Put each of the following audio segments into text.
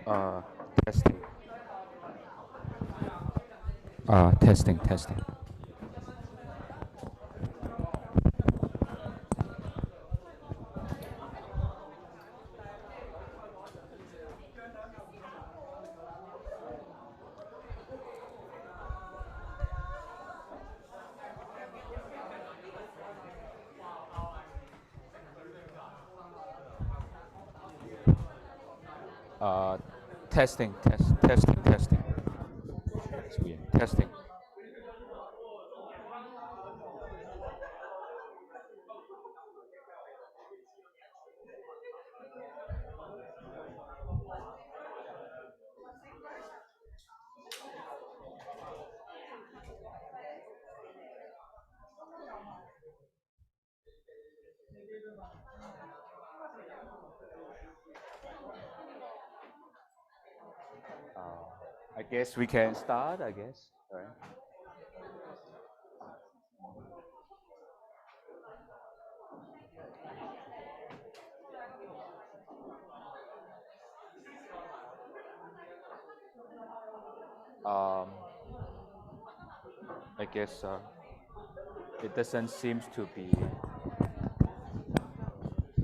Uh, testing. Testing. Uh, testing. It's weird. Testing. I guess we can start. I guess. All right. Um, I guess it doesn't seem to be.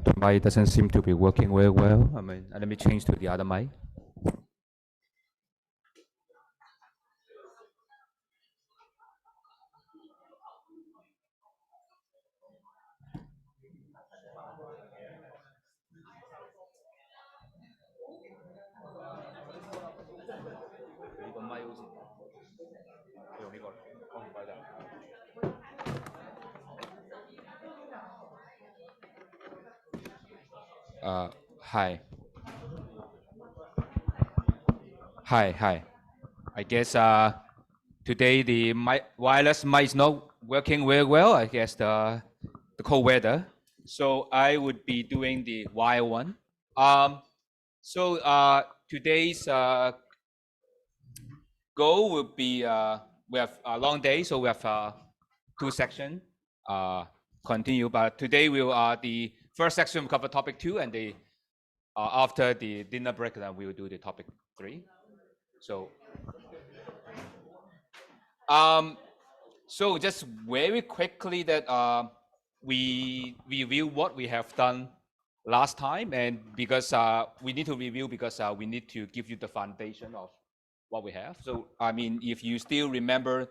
The mic doesn't seem to be working very well. I mean, let me change to the other mic. Hi. Hi. I guess today the wireless mic is not working very well. I guess the cold weather. So I would be doing the wire one. Today's goal will be we have a long day, so we have two sections. Continue, but today we will the first section will cover topic 2, and the after the dinner break, then we will do the topic 3. So just very quickly that we review what we have done last time, and because we need to review because we need to give you the foundation of what we have. So I mean, if you still remember,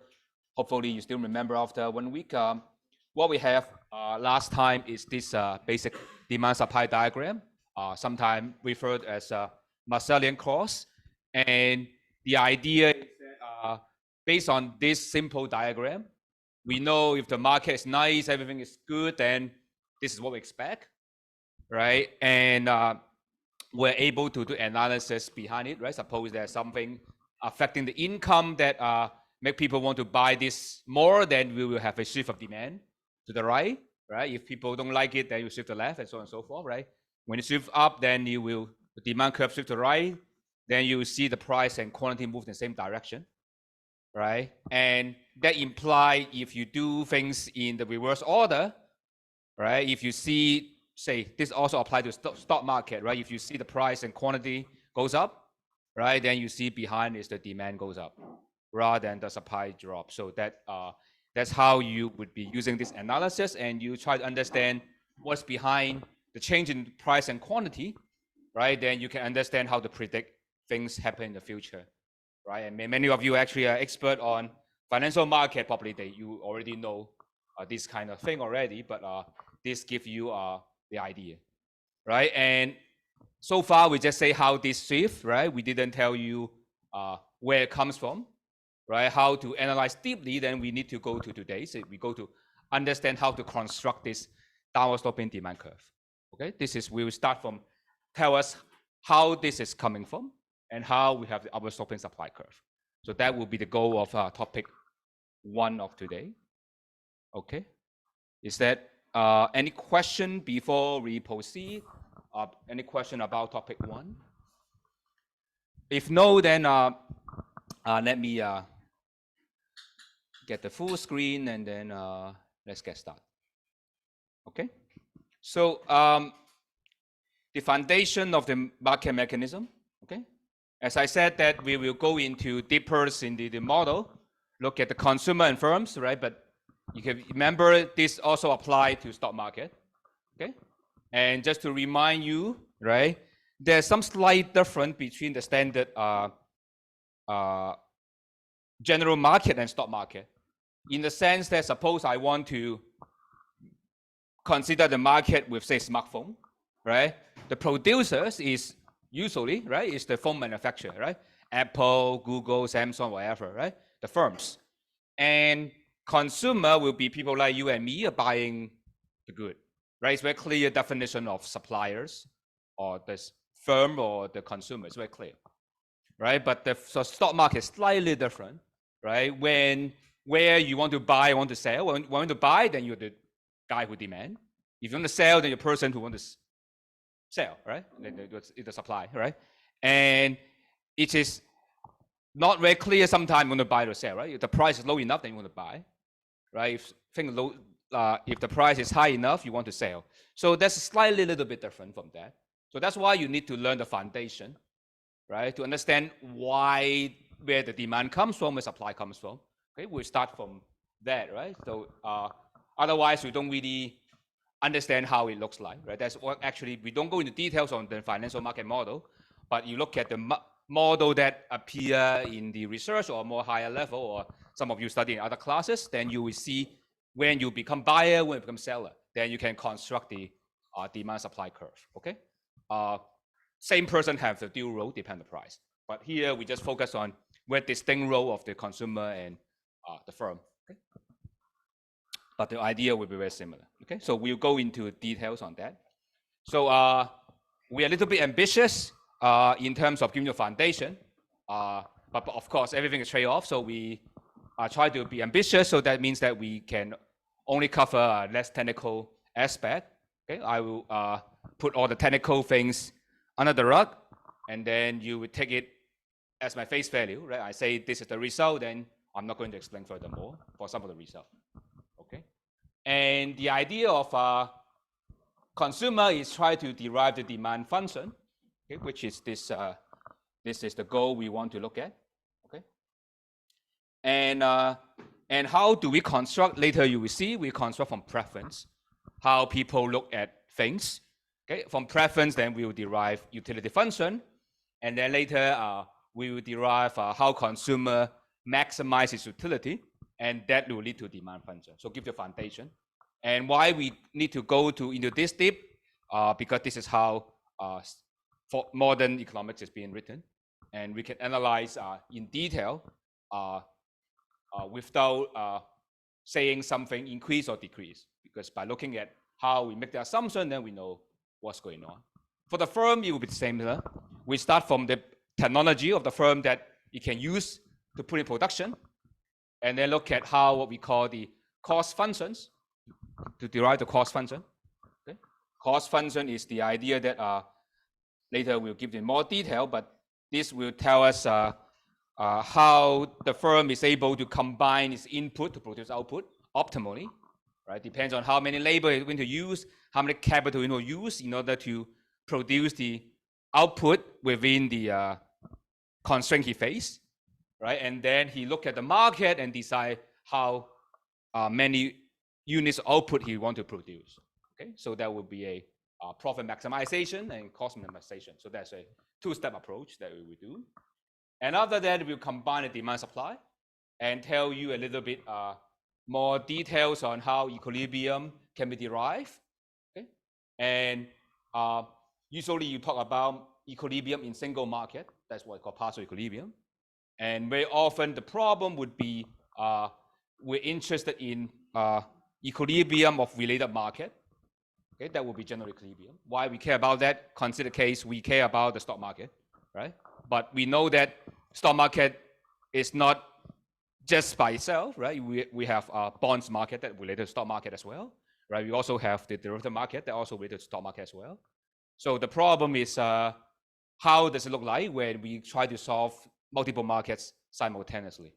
hopefully you still remember after 1 week, what we have last time is this basic demand supply diagram, sometimes referred as Marshallian cross, and the idea is that based on this simple diagram, we know if the market is nice, everything is good, then this is what we expect, right? And we're able to do analysis behind it, right? Suppose there's something affecting the income that make people want to buy this more, then we will have a shift of demand to the right, right? If people don't like it, then you shift to the left, and so on and so forth, right? When you shift up, then you will the demand curve shift to the right, then you see the price and quantity move in the same direction, right? And that imply if you do things in the reverse order, right? If you see, say, this also apply to stock market, right? If you see the price and quantity goes up, right, then you see behind is the demand goes up rather than the supply drop. So that's how you would be using this analysis, and you try to understand what's behind the change in price and quantity, right? Then you can understand how to predict things happen in the future, right? And many of you actually are expert on financial market, probably that you already know this kind of thing already, but this gives you the idea, right? And so far we just say how this shift, right? We didn't tell you where it comes from, right? How to analyze deeply, then we need to go to today. So we go to understand how to construct this downward sloping demand curve. Okay, this is, we will start from tell us how this is coming from and how we have the upward sloping supply curve. So that will be the goal of topic 1 of today. Okay, is that any question before we proceed? Any question about topic 1? If no, then let me get the full screen, and then let's get started. Okay, so the foundation of the market mechanism. Okay, As I said, that we will go into deeper in the model, look at the consumer and firms, right? But you can remember this also apply to stock market, okay? And just to remind you, right, there's some slight difference between the standard general market and stock market, in the sense that suppose I want to consider the market with, say, smartphone, right? The producers is usually, right, is the phone manufacturer, right? Apple, Google, Samsung, whatever, right? The firms. And consumer will be people like you and me are buying the good, right? It's very clear definition of suppliers or the firm or the consumer. It's very clear, right? But the stock market is slightly different, right? Where you want to buy, want to sell. When you want to buy, then you're the guy who demand. If you want to sell, then you're the person who wants to sell, right? It's the supply, right? And it is not very clear sometimes you want to buy or sell, right? If the price is low enough, then you want to buy, right? If the price is high enough, you want to sell. So that's slightly a little bit different from that. So that's why you need to learn the foundation, right? To understand where the demand comes from, where supply comes from. Okay, we start from that, right? So otherwise, we don't really understand how it looks like, right? That's what actually, we don't go into details on the financial market model, but you look at the model that appear in the research or more higher level, or some of you study in other classes, then you will see when you become buyer, when you become seller, then you can construct the demand supply curve, okay? Same person have the dual role, depend on the price. But here we just focus on where distinct role of the consumer and the firm. Okay? But the idea will be very similar. Okay, so we'll go into details on that. So we're a little bit ambitious in terms of giving you a foundation, but of course everything is trade-off. So we try to be ambitious. So that means that we can only cover less technical aspect. Okay, I will put all the technical things under the rug, and then you would take it as my face value, right? I say this is the result, then I'm not going to explain furthermore for some of the result. Okay, and the idea of consumer is try to derive the demand function, okay, which is this. This is the goal we want to look at. Okay, and how do we construct? Later you will see we construct from preference, how people look at things. Okay, from preference, then we will derive utility function, and then later we will derive how consumer maximize its utility, and that will lead to demand function. So give the foundation. And why we need to go into this deep, because this is how for modern economics is being written, and we can analyze in detail without saying something increase or decrease, because by looking at how we make the assumption, then we know what's going on. For the firm, it will be the same. We start from the technology of the firm that you can use to put in production, and then look at how what we call the cost functions to derive the cost function. Okay? Cost function is the idea that later we'll give in more detail, but this will tell us how the firm is able to combine its input to produce output optimally. Right? Depends on how many labor it's going to use, how many capital you use in order to produce the output within the constraint he face, right? And then he look at the market and decide how many units of output he want to produce. Okay, so that would be a profit maximization and cost minimization. So that's a two-step approach that we will do. And after that, we'll combine the demand supply and tell you a little bit more details on how equilibrium can be derived. Okay, and usually you talk about equilibrium in single market. That's what we call partial equilibrium. And very often the problem would be we're interested in equilibrium of related market. Okay, that would be general equilibrium. Why we care about that? Consider case we care about the stock market, right? But we know that stock market is not just by itself, right? We have bonds market that related to stock market as well, right? We also have the derivative market that also related to stock market as well. So the problem is how does it look like when we try to solve multiple markets simultaneously?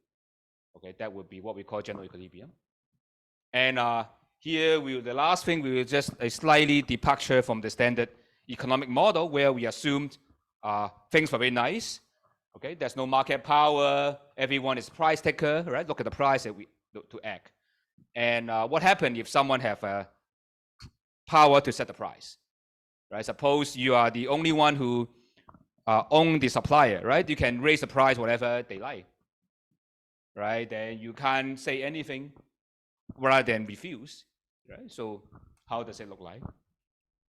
Okay, that would be what we call general equilibrium. And here, the last thing, we will just a slightly departure from the standard economic model where we assumed things were very nice. Okay, there's no market power. Everyone is price taker, right? Look at the price that we to act. And what happens if someone have a power to set the price, right? Suppose you are the only one who own the supplier, right? You can raise the price whatever they like, right? Then you can't say anything rather than refuse, right? So how does it look like?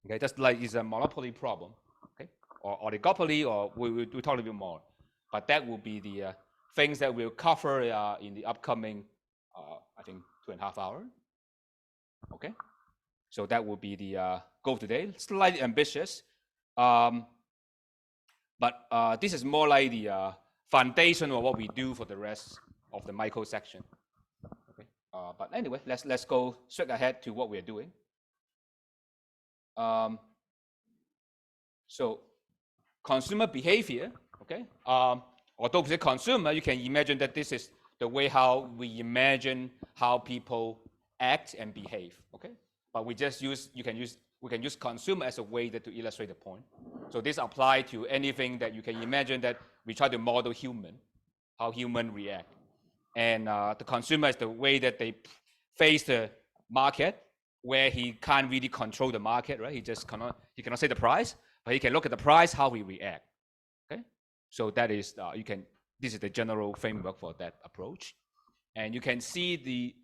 Okay, just like it's a monopoly problem, okay, or oligopoly, or we'll talk a little bit more. But that will be the things that we'll cover in the upcoming, I think, 2.5 hours. Okay, so that will be the goal today. Slightly ambitious, but this is more like the foundation of what we do for the rest of the micro section. Okay, but anyway, let's go straight ahead to what we're doing. So consumer behavior, okay? Although it's a consumer, you can imagine that this is the way how we imagine how people act and behave, okay? But we can use consumer as a way to illustrate the point. So this applies to anything that you can imagine that we try to model human, how human react. And the consumer is the way that they face the market, where he can't really control the market, right? He cannot say the price, but he can look at the price, how we react. Okay, so that is this is the general framework for that approach. And you can see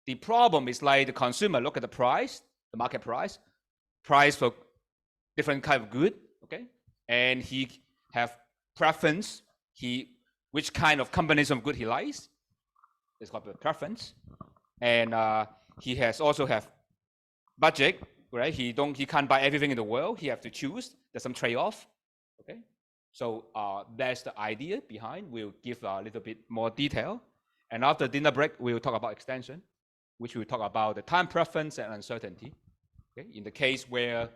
the problem is like the consumer look at the price, the market price for different kind of good, okay, and he have preference, which kind of combination of good he likes. It's called the preference, and he has also have budget, right? He can't buy everything in the world. He have to choose. There's some trade-off. Okay, so that's the idea behind. We'll give a little bit more detail, and after dinner break, we'll talk about extension, which will talk about the time preference and uncertainty. Okay, in the case where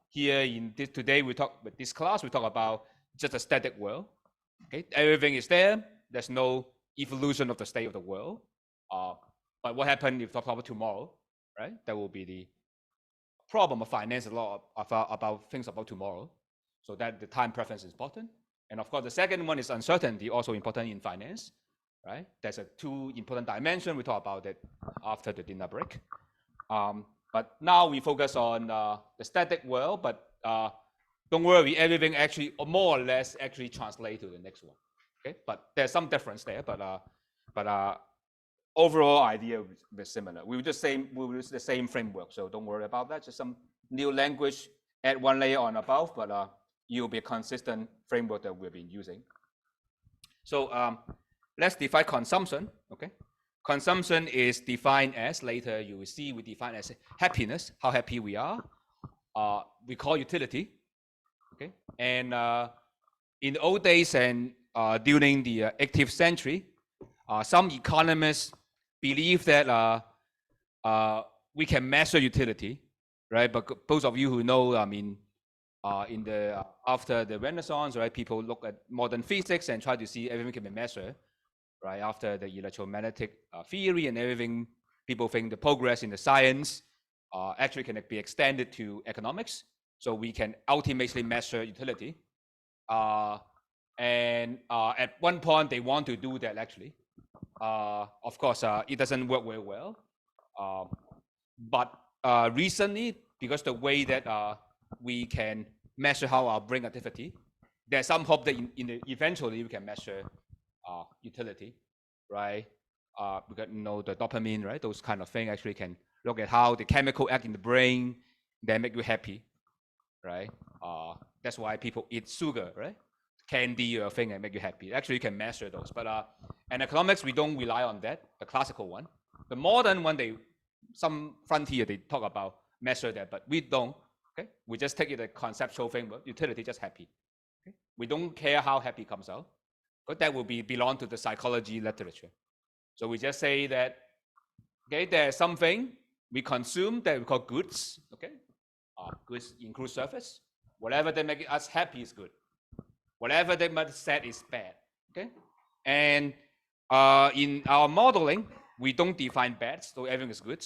here in today we talk with this class, we talk about just a static world. Okay, everything is there. There's no evolution of the state of the world. But what happens if we talk about tomorrow? Right, that will be the problem of finance, a lot about things about tomorrow. So that the time preference is important. And of course, the second one is uncertainty, also important in finance, right? There's two important dimensions. We talk about it after the dinner break. But now we focus on the static world, but don't worry, everything actually more or less actually translates to the next one. Okay, but there's some difference there, but overall idea is similar. We will use the same framework, so don't worry about that. Just some new language, add one layer on above, but it will be a consistent framework that we've been using. So let's define consumption. Okay, consumption is defined as, later you will see, we define as happiness, how happy we are. We call utility. Okay, and in the old days and during the 18th century, some economists believe that we can measure utility, right? But those of you who know, I mean, after the Renaissance, right, people look at modern physics and try to see everything can be measured, right? After the electromagnetic theory and everything, people think the progress in the science actually can be extended to economics, so we can ultimately measure utility. And at one point, they want to do that actually. Of course, it doesn't work very well. But recently, because the way that we can measure how our brain activity, there's some hope that eventually we can measure utility, right? Because the dopamine, right? Those kind of things actually can look at how the chemical act in the brain, they make you happy, right? That's why people eat sugar, right? Candy or thing and make you happy. Actually, you can measure those. But in economics, we don't rely on that, the classical one. The modern one, some frontier, they talk about measure that, but we don't. Okay, we just take it a conceptual framework. Utility, just happy. Okay? We don't care how happy comes out, but that will belong to the psychology literature. So we just say that, okay, there's something we consume that we call goods. Okay, goods include service. Whatever that make us happy is good. Whatever they might said is bad. Okay, and in our modeling, we don't define bad, so everything is good.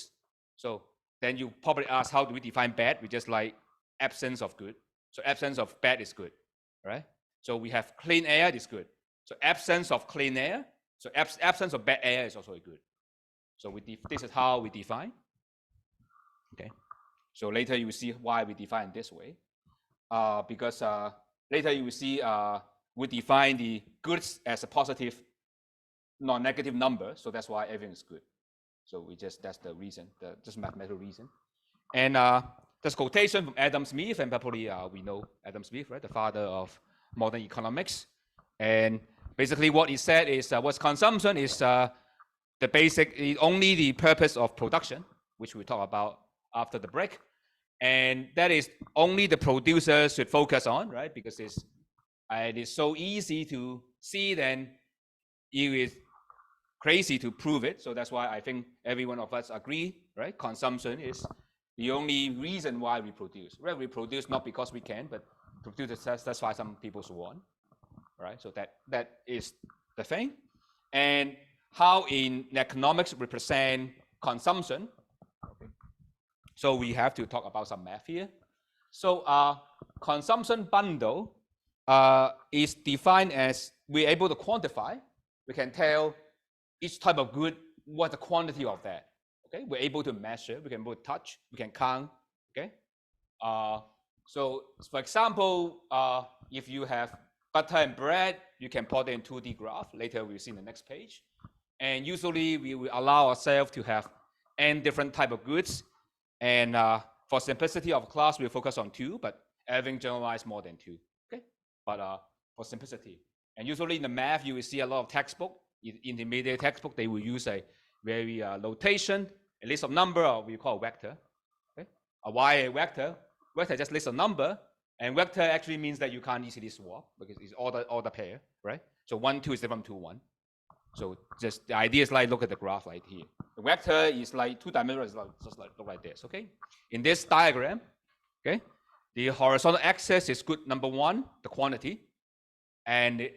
So then you probably ask, how do we define bad? We just like absence of good. So absence of bad is good, right? So we have clean air is good. So absence of clean air, so absence of bad air is also good. So this is how we define. Okay. So later you will see why we define this way. Because later you will see we define the goods as a positive, non-negative number. So that's why everything is good. So that's the reason, just mathematical reason. And this quotation from Adam Smith, and probably we know Adam Smith, right? The father of modern economics. And basically what he said is what's consumption is the basic, only the purpose of production, which we'll talk about after the break. And that is only the producer should focus on, right? Because it is so easy to see, then it is crazy to prove it. So that's why I think every one of us agree, right? Consumption is the only reason why we produce. Right? We produce not because we can, but produce, that's why some people want, right? So that is the thing. And how in economics represent consumption. Okay. So we have to talk about some math here. So consumption bundle is defined as we're able to quantify. We can tell each type of good what the quantity of that. Okay, we're able to measure. We can able to touch. We can count. Okay. So for example, if you have butter and bread, you can plot it in 2D graph. Later we'll see in the next page. And usually we will allow ourselves to have n different type of goods. And for simplicity of class, we'll focus on 2, but everything generalized more than 2. Okay, but for simplicity. And usually in the math, you will see a lot of textbook. In intermediate textbook, they will use a very notation, a list of number, or we call a vector. Okay, why a vector? Vector just lists a number, and vector actually means that you can't easily swap because it's order pair, right? So 1, 2 is different from 2, 1. So just the idea is like look at the graph right here. The vector is like 2-dimensional, is like, just like look like this. Okay, in this diagram, okay, the horizontal axis is good number 1, the quantity, and the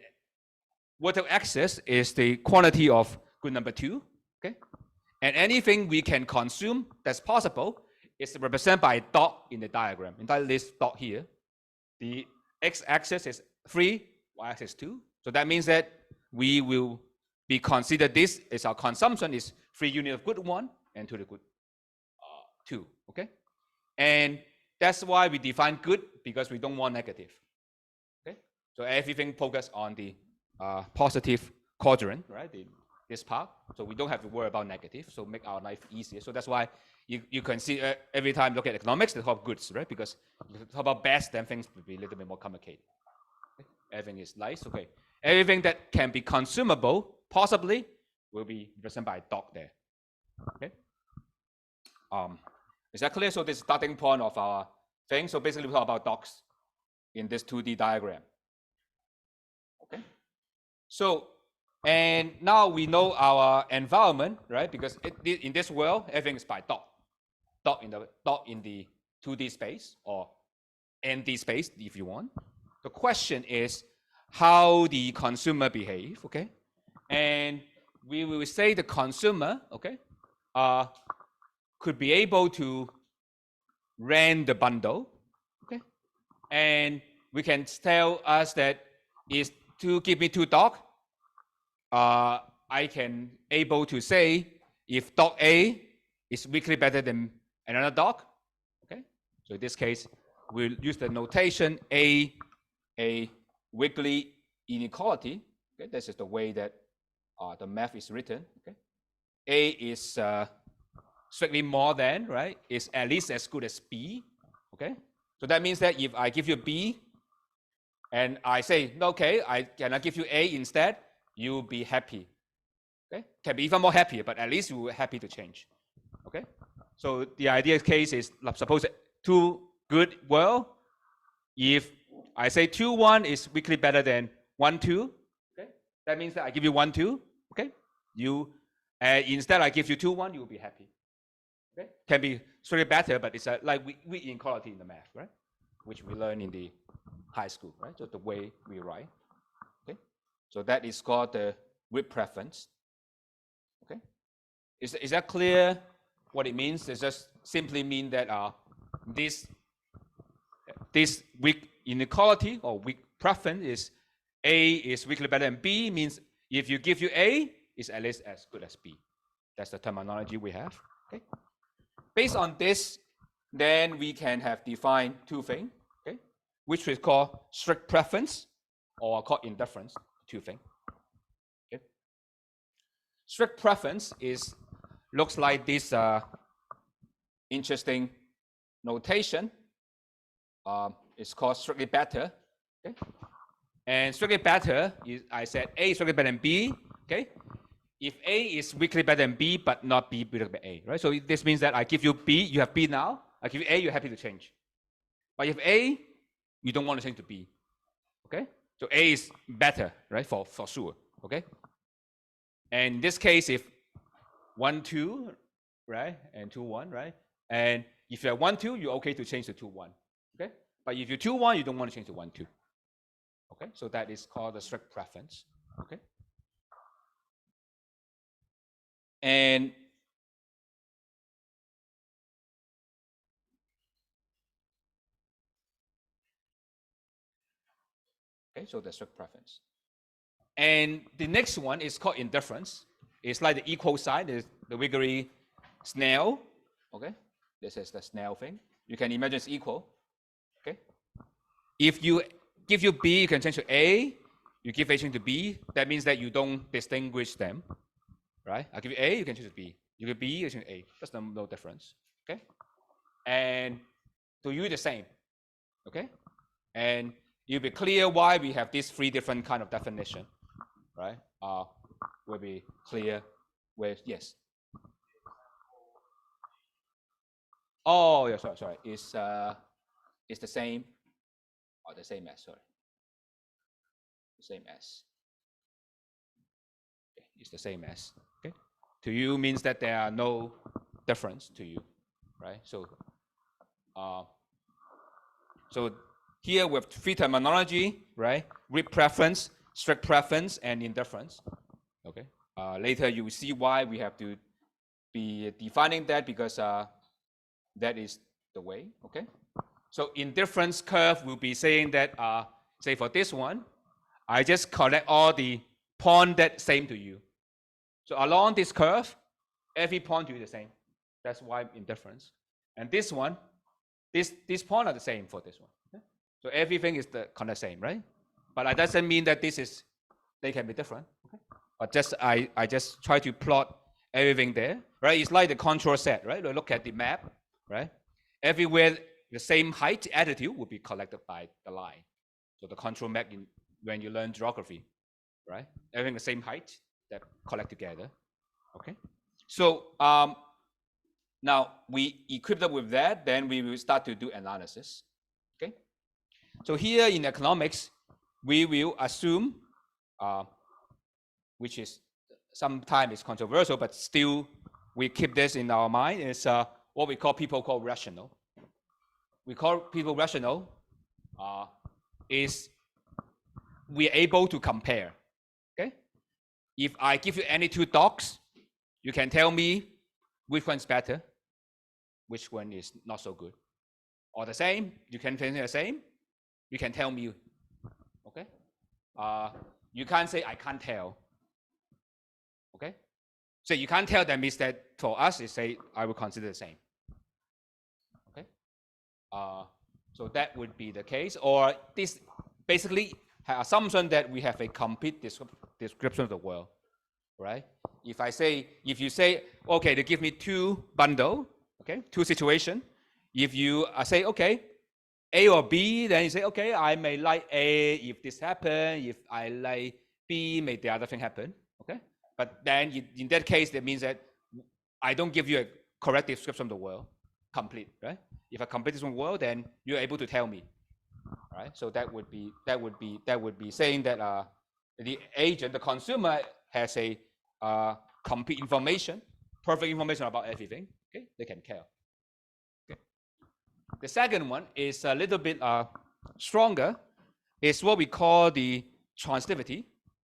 vertical axis is the quantity of good number 2. Okay, and anything we can consume that's possible is represented by a dot in the diagram. In this dot here, the x-axis is 3, y-axis 2. So that means that we will be considered this is our consumption is 3 units of good 1 and 2 the good 2. Okay, and that's why we define good, because we don't want negative. Okay, so everything focus on the positive quadrant, right? This part, so we don't have to worry about negative, so make our life easier. So that's why you can see every time you look at economics, they talk about goods, right? Because if you talk about best, then things will be a little bit more complicated. Okay? Everything is nice, okay. Everything that can be consumable, possibly, will be represented by a dot there. Okay. Is that clear? So this is starting point of our thing. So basically we talk about dots in this 2D diagram. Okay. So, and now we know our environment, right? Because in this world, everything is by dot in the 2D space or ND space, if you want. The question is how the consumer behave, okay? And we will say the consumer, okay, could be able to rent the bundle, okay? And we can tell us that is to give me 2 dogs. I can able to say if dog A is weakly better than another dog. Okay, so in this case, we'll use the notation A weakly inequality. Okay, this is the way that the math is written. Okay, A is strictly more than, right? Is at least as good as B. Okay, so that means that if I give you B, and I say okay, can I give you A instead? You'll be happy. Okay, can be even more happier, but at least you will happy to change. Okay, so the ideal case is suppose 2 good. Well, if I say 2, 1 is weakly better than 1, 2. Okay, that means that I give you 1, 2. Okay, you instead I give you 2, 1, you will be happy. Okay, can be slightly better, but it's like weak inequality in the math, right? Which we learn in the high school, right? So the way we write. So that is called the width preference. Okay, is that clear? What it means? It just simply mean that this weak inequality or weak preference is A is weakly better than B means if you give you A, it's at least as good as B. That's the terminology we have. Okay. Based on this, then we can have defined two things, okay, which we call strict preference or called indifference, two things. Okay. Strict preference looks like this interesting notation. It's called strictly better. Okay. And strictly better is, I said A is strictly better than B. Okay. If A is weakly better than B, but not B weakly better than A, right? So this means that I give you B, you have B now. I give you A, you're happy to change. But if A, you don't want to change to B. Okay. So A is better, right? For sure. Okay. And in this case, if 1, 2, right, and 2, 1, right, and if you're 1, 2, you're okay to change to 2, 1. Okay. But if you're 2, 1, you don't want to change to 1, 2. Okay. So that is called the strict preference. Okay. And okay, so the strict preference. And the next one is called indifference. It's like the equal sign, the wiggly snail. Okay, this is the snail thing. You can imagine it's equal. Okay, if you give you B, you can change to A. You give A change to B. That means that you don't distinguish them, right? I give you A, you can change to B. You give B, you change to A. That's no difference. Okay, and to you the same. Okay, and you'll be clear why we have these three different kind of definition, right? Will be clear with yes. Oh, yeah, sorry. It's the same, or the same as, sorry. The same as. Okay, it's the same as. Okay. To you means that there are no difference to you, right? So so here with three terminology, right? Weak preference, strict preference, and indifference. Okay. Later you will see why we have to be defining that, because that is the way. Okay. So indifference curve will be saying that, say for this one, I just collect all the point that same to you. So along this curve, every point to you the same. That's why indifference. And this one, these points are the same for this one. Okay? So everything is the kind of same, right? But that doesn't mean that they can be different. Okay? But just I just try to plot everything there, right? It's like the control set, right? We look at the map, right? Everywhere the same height attitude will be collected by the line. So the control map when you learn geography, right? Everything the same height that collect together. Okay. So now we equipped up with that, then we will start to do analysis. Okay. So here in economics, we will assume, which is sometimes it's controversial, but still we keep this in our mind, is what we call people call rational. We call people rational is we're able to compare. Okay. If I give you any two dogs, you can tell me which one's better, which one is not so good. Or the same, you can tell me the same, you can tell me. Okay. You can't say I can't tell. Okay. So you can't tell, that means that for us, it say I will consider the same. Okay. So that would be the case, or this basically assumption that we have a complete description of the world, right? If you say, okay, they give me two bundle, okay, two situation. If you say, okay, A or B, then you say, okay, I may like A if this happen. If I like B, may the other thing happen, okay? But then in that case, that means that I don't give you a correct description of the world, complete, right? If I complete this world, then you're able to tell me, right? So that would be saying that the agent, the consumer, has a complete information, perfect information about everything. Okay, they can tell. Okay. The second one is a little bit stronger. It's what we call the transitivity.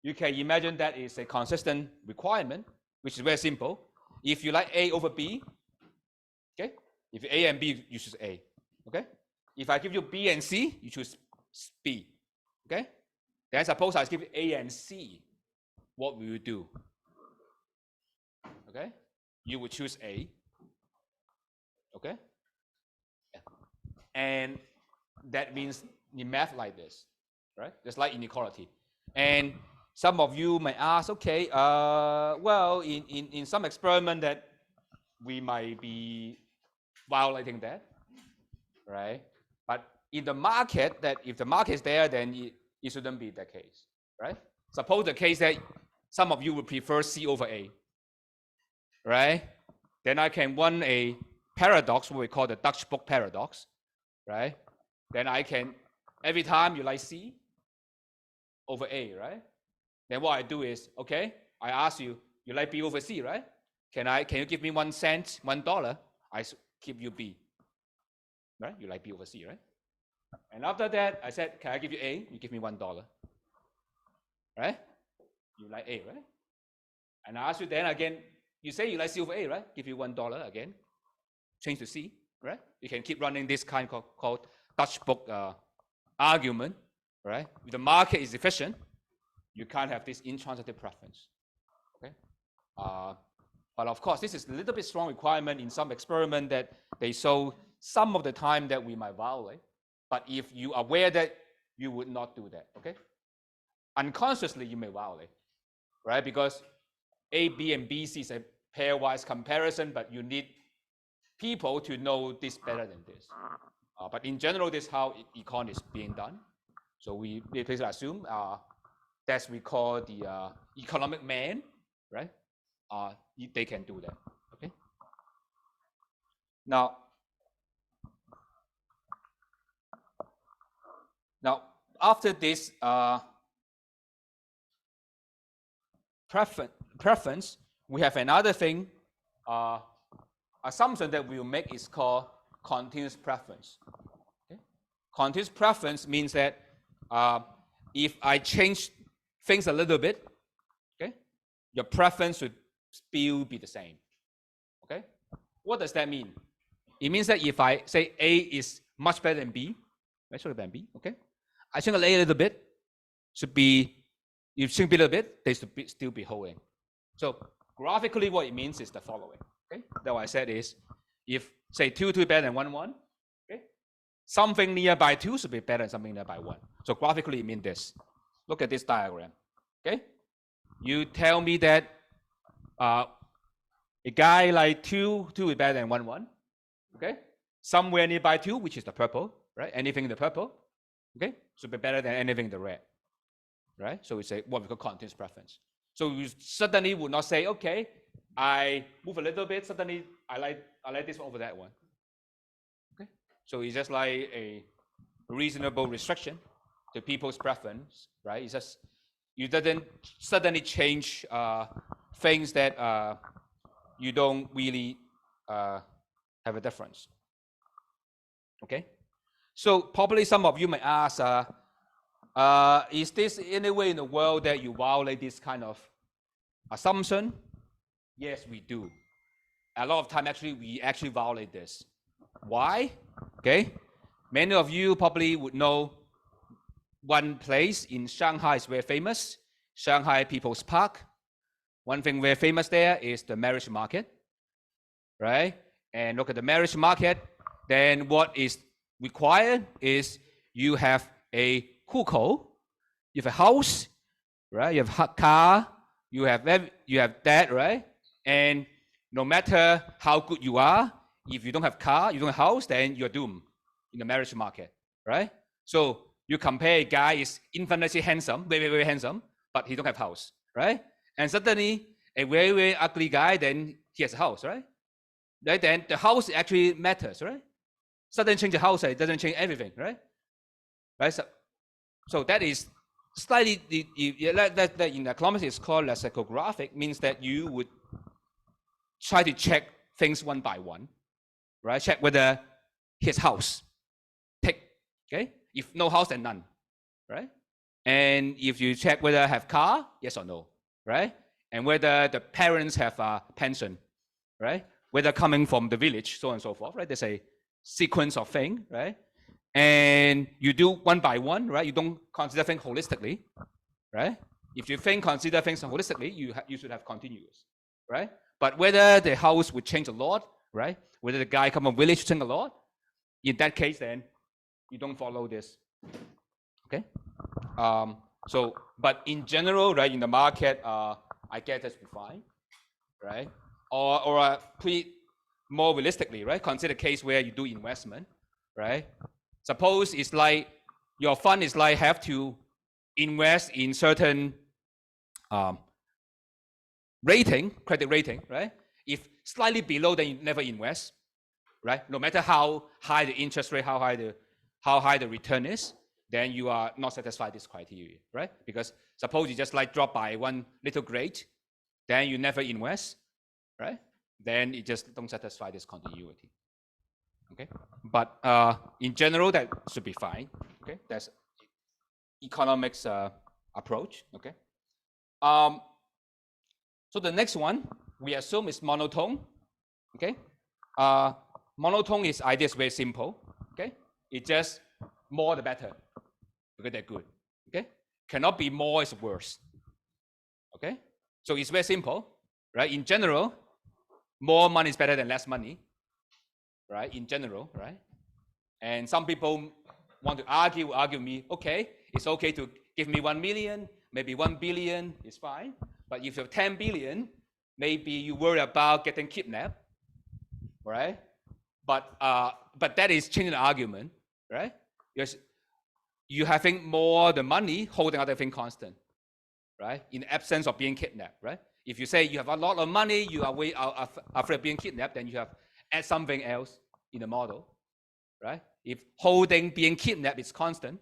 You can imagine that is a consistent requirement, which is very simple. If you like A over B, okay, if A and B, you choose A. Okay. If I give you B and C, you choose B. Okay. Then suppose I give A and C. What will you do? Okay, you would choose A. Okay, and that means in math like this, right? Just like inequality. And some of you may ask, okay, well, in some experiment that we might be violating that, right? But in the market, that if the market is there, then it shouldn't be the case, right? Suppose the case that some of you would prefer C over A, right? Then I can run a paradox, what we call the Dutch book paradox, right? Then I can, every time you like C over A, right? Then what I do is, okay, I ask you, you like B over C, right? Can you give me 1 cent, $1? I give you B, right? You like B over C, right? And after that, I said, can I give you A? You give me $1, right? You like A, right? And I ask you then again, you say you like C over A, right? Give you $1 again. Change to C, right? You can keep running this kind called Dutch book argument, right? If the market is efficient, you can't have this intransitive preference, okay? But of course, this is a little bit strong requirement in some experiment that they show some of the time that we might violate. But if you are aware that you would not do that, okay? Unconsciously, you may violate, right? Because A, B, and B, C is a pairwise comparison, but you need people to know this better than this. But in general, this is how econ is being done. So we basically assume that's we call the economic man, right? They can do that, okay? Now after this preference, we have another thing, assumption that we will make is called continuous preference. Okay? Continuous preference means that if I change things a little bit, okay, your preference should still be the same. Okay? What does that mean? It means that if I say A is much better than B, much better than B, okay? I change A a little bit, should be, you change B a little bit, they should still be holding. So graphically, what it means is the following. Okay? That what I said is, if say 2 is better than 1, 1, okay? Something nearby 2 should be better than something nearby 1. So graphically, it means this. Look at this diagram. Okay? You tell me that a guy like 2 is better than 1, 1. Okay? Somewhere nearby 2, which is the purple, right? Anything in the purple, okay, should be better than anything in the red, right? So we say what we call continuous preference. So you suddenly would not say, okay, I move a little bit, suddenly I like this one over that one. Okay? So it's just like a reasonable restriction to people's preference, right? It's just, you doesn't suddenly change things that you don't really have a difference. Okay? So probably some of you may ask, is this any way in the world that you violate this kind of assumption? Yes, we do. A lot of time, actually, we actually violate this. Why? Okay. Many of you probably would know one place in Shanghai is very famous, Shanghai People's Park. One thing very famous there is the marriage market, right? And look at the marriage market, then what is required is you have a hukou, you have a house, right? You have a car, you have that, right? And no matter how good you are, if you don't have car, you don't have house, then you're doomed in the marriage market, right? So you compare a guy is infinitely handsome, very, very handsome, but he don't have house, right? And suddenly a very, very ugly guy, then he has a house, right? Right? Then the house actually matters, right? Suddenly change the house, it doesn't change everything, right? Right? So that is slightly, that in economics is called lexicographic, means that you would try to check things one by one, right? Check whether his house, tick, okay? If no house, then none, right? And if you check whether have car, yes or no, right? And whether the parents have a pension, right? Whether coming from the village, so on and so forth, right? There's a sequence of things, right? and you do one by one, right? You don't consider things holistically, right? If you consider things holistically, you should have continuous, right? But whether the house would change a lot, right? Whether the guy come from village change a lot, in that case, then you don't follow this, okay? So, but in general, right, in the market, I guess that's fine, right? Or put it more realistically, right? Consider a case where you do investment, right? Suppose it's like your fund is like have to invest in certain credit rating, right? If slightly below, then you never invest, right? No matter how high the interest rate, how high the return is, then you are not satisfied this criteria, right? Because suppose you just like drop by one little grade, then you never invest, right? Then it just don't satisfy this continuity. Okay, but in general that should be fine. Okay, that's economics approach. Okay, so the next one we assume is monotone. Okay, monotone is idea is very simple. Okay, it's just more the better. Okay, they're good. Okay, cannot be more is worse. Okay, so it's very simple, right? In general, more money is better than less money, right? In general, right? And some people want to argue with me, okay, it's okay to give me 1 million, maybe 1 billion is fine. But if you have 10 billion, maybe you worry about getting kidnapped, right? But that is changing the argument, right? Because you having more the money, holding other thing constant, right? In the absence of being kidnapped, right? If you say you have a lot of money, you are way afraid of being kidnapped, then you have add something else in the model, right? If holding being kidnapped is constant,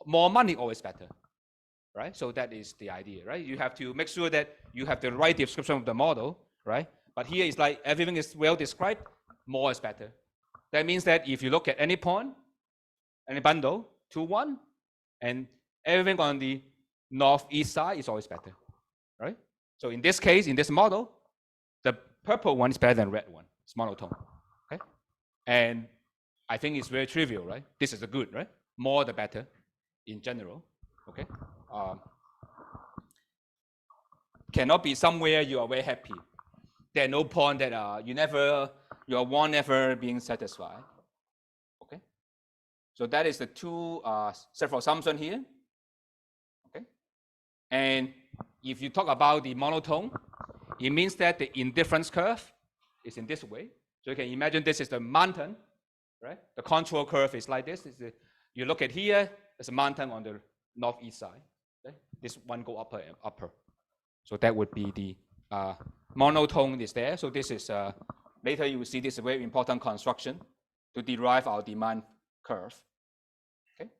more money always better, right? So that is the idea, right? You have to make sure that you have the right description of the model, right? But here it's like everything is well described, more is better. That means that if you look at any point, any bundle, 2, 1, and everything on the northeast side is always better, right? So in this case, in this model, the purple one is better than red one. It's monotone, okay? And I think it's very trivial, right? This is a good, right? More the better in general, okay? Cannot be somewhere you are very happy. There's no point that your want never being satisfied, okay? So that is the two several assumptions here, okay? And if you talk about the monotone, it means that the indifference curve is in this way. So you can imagine this is the mountain, right? The control curve is like this. You look at here, there's a mountain on the northeast side. Okay? This one go upper and upper. So that would be the monotone is there. So this is, later you will see this is a very important construction to derive our demand curve. Okay.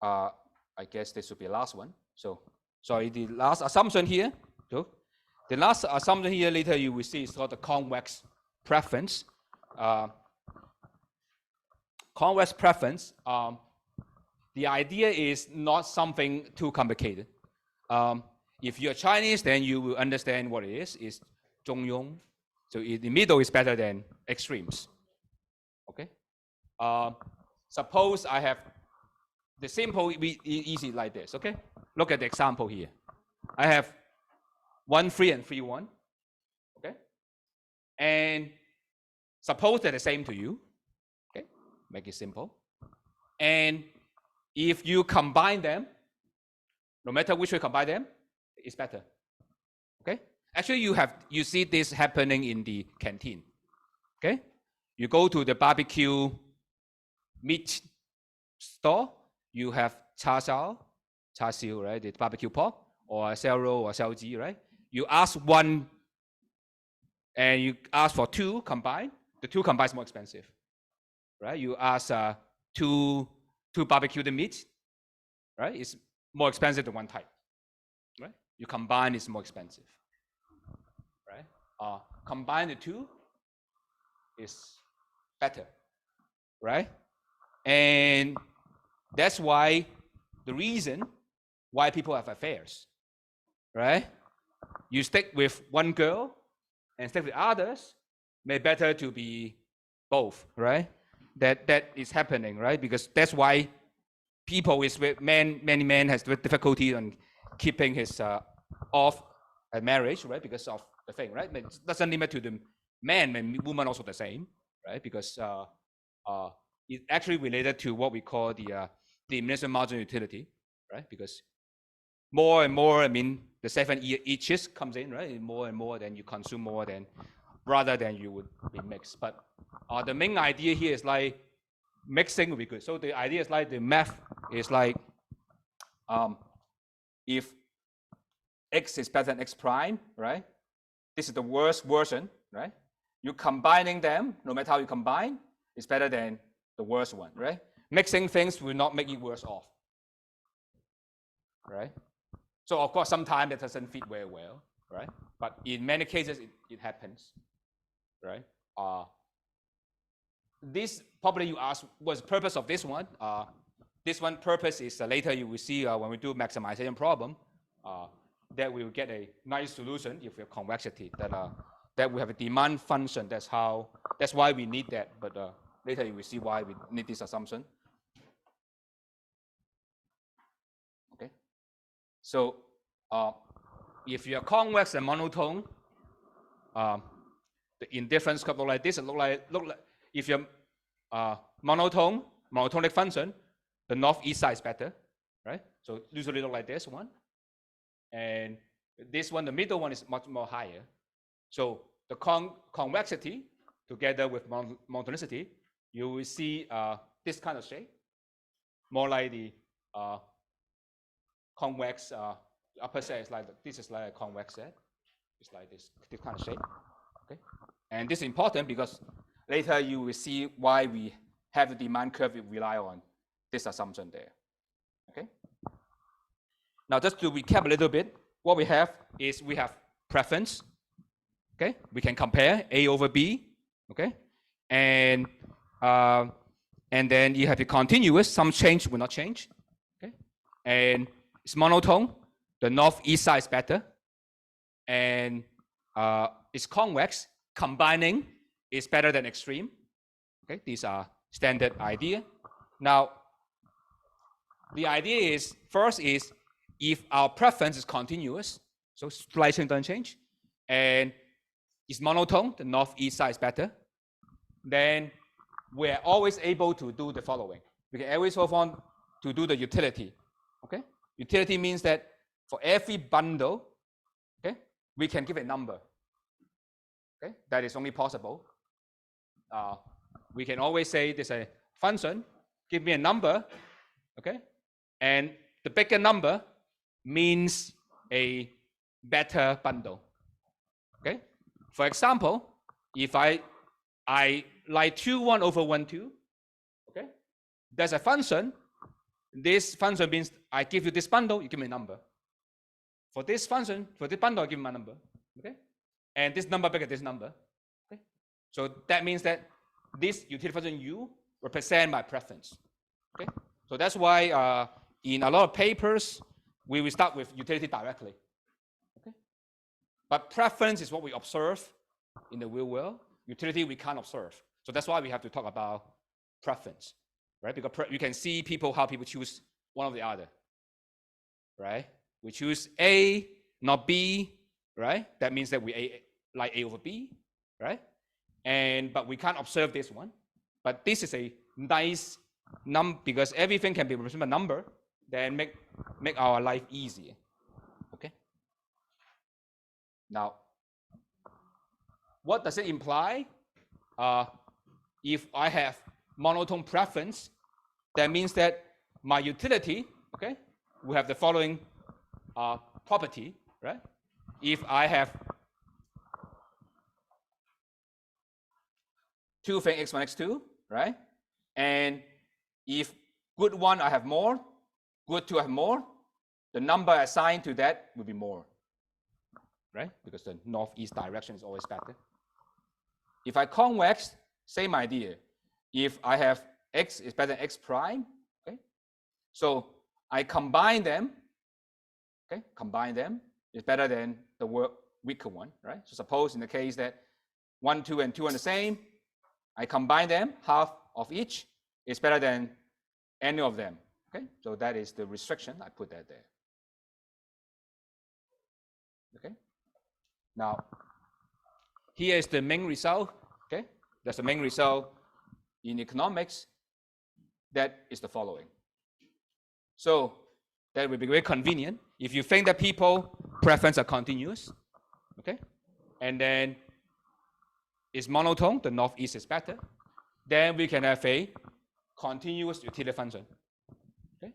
I guess this would be the last one. So, sorry, the last assumption here. So, the last assumption here later you will see is called the convex preference. Convex preference, the idea is not something too complicated. If you're Chinese, then you will understand what it is. It's 中庸. So in the middle is better than extremes. Okay. Suppose I have the simple, easy like this. Okay. Look at the example here. I have 1, 3, and 3, 1. Okay. And suppose they're the same to you. Okay. Make it simple. And if you combine them, no matter which way you combine them, it's better. Okay? Actually, you see this happening in the canteen. Okay? You go to the barbecue meat store, you have char siu, right? The barbecue pork, or xiao rou or xiao ji, right? You ask one, and you ask for 2 combined. The 2 combined is more expensive, right? You ask 2 barbecued meat, right? It's more expensive than one type, right? You combine, it's more expensive, right? Combine the 2 is better, right? And that's why the reason why people have affairs, right? You stick with one girl and stick with others, may better to be both, right? that is happening, right? Because that's why people many men has difficulty on keeping his off at marriage, right? Because of the thing, right? But it doesn't limit to the man and woman also the same, right? Because it's actually related to what we call the minimum marginal utility, right? Because more and more, I mean, the 7 year eaches comes in, right? More and more, then you consume more than rather than you would be mixed. But the main idea here is like mixing will be good. So the idea is like the math is like if x is better than x prime, right? This is the worst version, right? You combining them, no matter how you combine, is better than the worst one, right? Mixing things will not make it worse off, right? So of course, sometimes it doesn't fit very well, right? But in many cases, it happens, right? This probably you ask, what's the purpose of this one? This one purpose is later you will see when we do maximization problem, that we will get a nice solution if we have convexity, that we have a demand function. That's why we need that. But later you will see why we need this assumption. Okay. So if you are convex and monotone, the indifference curve look like this. It look like if you're monotonic function, the north-east side is better, right? So usually look like this one. And this one, the middle one, is much more higher. So the convexity together with monotonicity, you will see this kind of shape, more like the convex upper set is like this is like a convex set. It's like this kind of shape. Okay, and this is important because later you will see why we have the demand curve. We rely on this assumption there. Okay. Now, just to recap a little bit, what we have is we have preference. Okay, we can compare A over B. Okay, and then you have the continuous. Some change will not change. Okay, and it's monotone. The north-east side is better, and it's convex. Combining is better than extreme. Okay, these are standard idea. Now, the idea is first is if our preference is continuous, so slight change doesn't change, and it's monotone, the north-east side is better, then we're always able to do the following. We can always move on to do the utility. Okay, utility means that for every bundle, okay, we can give a number. Okay, that is only possible. We can always say there's a function, give me a number, okay, and the bigger number means a better bundle. Okay, for example, if I like 2, 1 over 1, 2, okay, there's a function. This function means I give you this bundle, you give me a number. For this function, for this bundle, I give you my number. Okay, and this number bigger this number. Okay, so that means that this utility function U represent my preference. Okay, so that's why in a lot of papers we will start with utility directly. Okay, but preference is what we observe in the real world. Utility we can't observe. So that's why we have to talk about preference, right? Because you can see how people choose one or the other, right? We choose A, not B, right? That means that we like A over B, right? But we can't observe this one. But this is a nice number because everything can be represented by number, then make our life easier. Okay. Now, what does it imply? If I have monotone preference, that means that my utility, okay, will have the following property, right? If I have 2 things x1, x2, right? And if good 1 I have more, good 2 I have more, the number assigned to that will be more, right? Because the northeast direction is always better. If I convex, same idea. If I have x is better than x prime, okay? So I combine them, okay? Combine them is better than the weaker one, right? So suppose in the case that 1, 2, and 2 are the same, I combine them, half of each is better than any of them. Okay, so that is the restriction. I put that there. Okay, now here is the main result. Okay, that's the main result in economics. That is the following. So that will be very convenient if you think that people preference are continuous. Okay, and then it's monotone. The northeast is better. Then we can have a continuous utility function. Okay,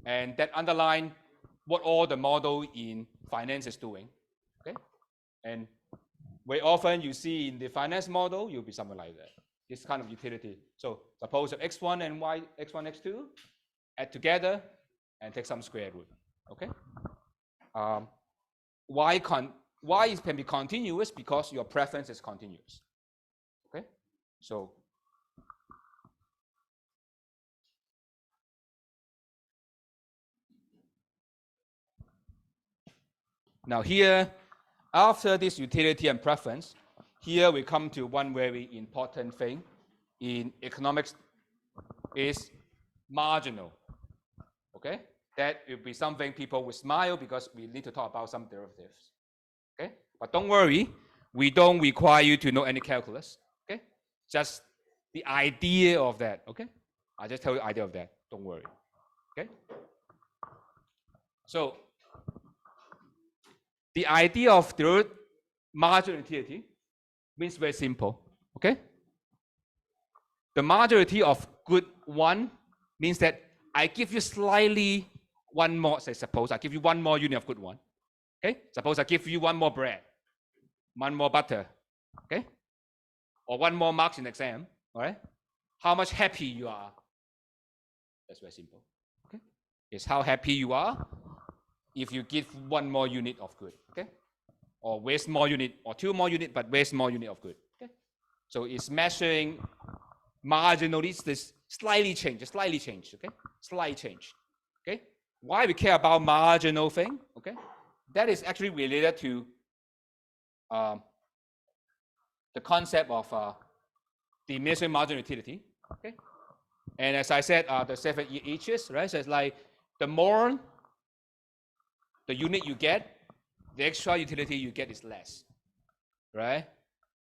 and that underline what all the model in finance is doing. Okay, and very often you see in the finance model, you'll be something like that. This kind of utility. So suppose x1 and y, x1, x2, add together and take some square root. Okay. Y can be continuous because your preference is continuous. Okay. So now here, after this utility and preference, here we come to one very important thing in economics is marginal. Okay, that will be something people will smile because we need to talk about some derivatives. Okay, but don't worry, we don't require you to know any calculus. Okay, just the idea of that. Okay, I just tell you the idea of that. Don't worry. Okay, so the idea of the marginal utility means very simple. Okay, the marginality of good one means that I give you slightly one more, say suppose I give you one more unit of good one. Okay, suppose I give you one more bread, one more butter, okay, or one more marks in exam, all right? How much happy you are? That's very simple. Okay, it's how happy you are if you give one more unit of good, okay, or waste more unit, or two more unit, but waste more unit of good. Okay, so it's measuring marginally this slightly change, okay, slight change. Okay, why we care about marginal thing? Okay, that is actually related to the concept of diminishing marginal utility. Okay, and as I said, the 7 H's, right? So it's like the more the unit you get, the extra utility you get is less, right?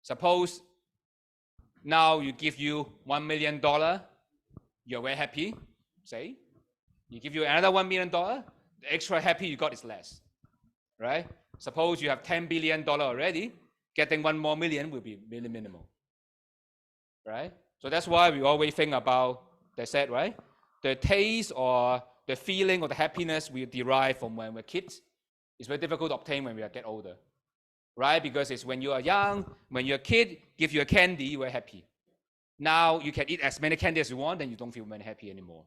Suppose now you give you $1 million, you're very happy, say. You give you another $1 million, the extra happy you got is less, right? Suppose you have $10 billion already, getting one more million will be really minimal, right? So that's why we always think about, they said, right? The taste or the feeling or the happiness we derive from when we're kids is very difficult to obtain when we get older, right? Because it's when you are young, when you're a kid, give you a candy, you are happy. Now you can eat as many candy as you want, then you don't feel very happy anymore,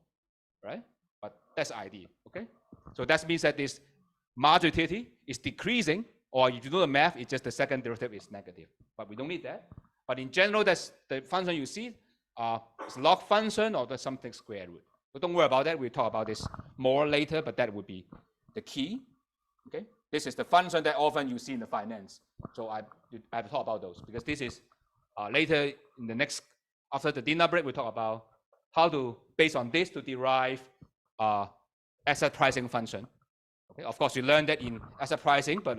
right? But that's the idea, okay? So that means that this marginal utility is decreasing, or if you do the math, it's just the second derivative is negative. But we don't need that. But in general, that's the function you see, it's log function or there's something square root. So don't worry about that. We'll talk about this more later, but that would be the key. Okay, this is the function that often you see in the finance. So I have to talk about those because this is later in the next, after the dinner break, we'll talk about how to, based on this, to derive asset pricing function. Okay, of course, you learned that in asset pricing, but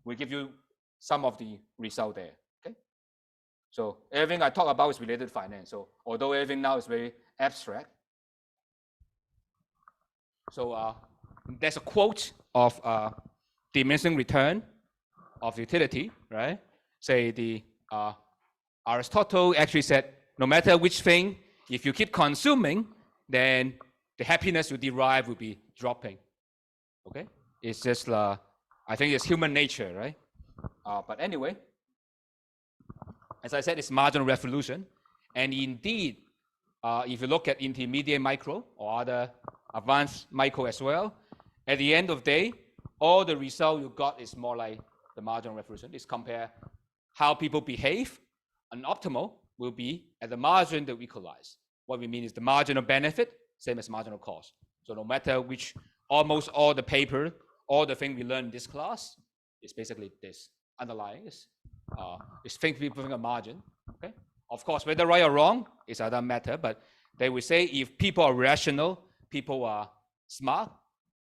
we'll give you some of the result there. Okay, so everything I talk about is related to finance. So although everything now is very abstract, so there's a quote of diminishing return of utility, right? Say the Aristotle actually said, no matter which thing, if you keep consuming, then the happiness you derive will be dropping. Okay, it's just I think it's human nature, right? But anyway, as I said, it's marginal revolution, and indeed, if you look at intermediate micro or other advanced micro as well, at the end of the day, all the result you got is more like the marginal revolution. It's compare how people behave. An optimal will be at the margin that we equalize. What we mean is the marginal benefit, same as marginal cost. So no matter which, almost all the paper, all the thing we learn in this class is basically this. Underlying is things people think of margin. Okay, Of course, whether right or wrong is another matter, but they will say if people are rational, people are smart,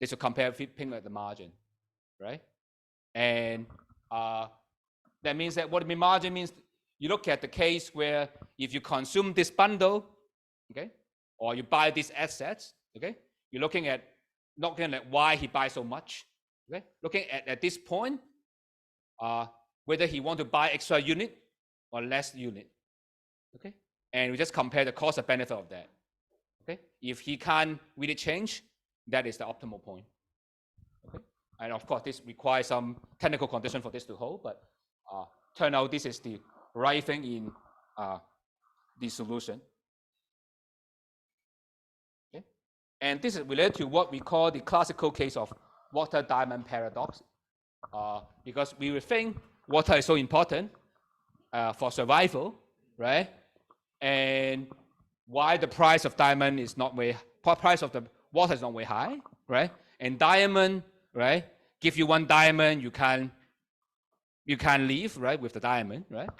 they should compare payment at the margin, right? And that means that what margin means, you look at the case where if you consume this bundle, okay, or you buy these assets, okay, you're looking at why he buys so much, okay, looking at this point, whether he want to buy extra unit or less unit, okay, and we just compare the cost and benefit of that, okay. If he can't really change, that is the optimal point, okay. And of course, this requires some technical condition for this to hold, but turn out this is the right thing in the solution. Okay? And this is related to what we call the classical case of water-diamond paradox, because we would think water is so important for survival, right? And why the price of diamond is not very, price of the water is not very high, right? And diamond, right? Give you one diamond, you can't leave, right, with the diamond, right?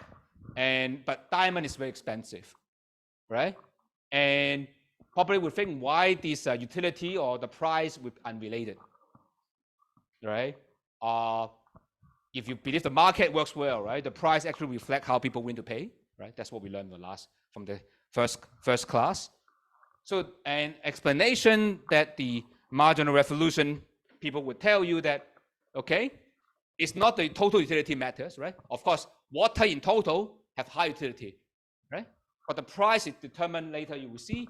But diamond is very expensive, right? And probably would think why this utility or the price would be unrelated, right? If you believe the market works well, right, the price actually reflects how people willing to pay, right? That's what we learned from the first class. So an explanation that the marginal revolution people would tell you that, okay, it's not the total utility matters, right? Of course, water in total have high utility, right? But the price is determined later, you will see,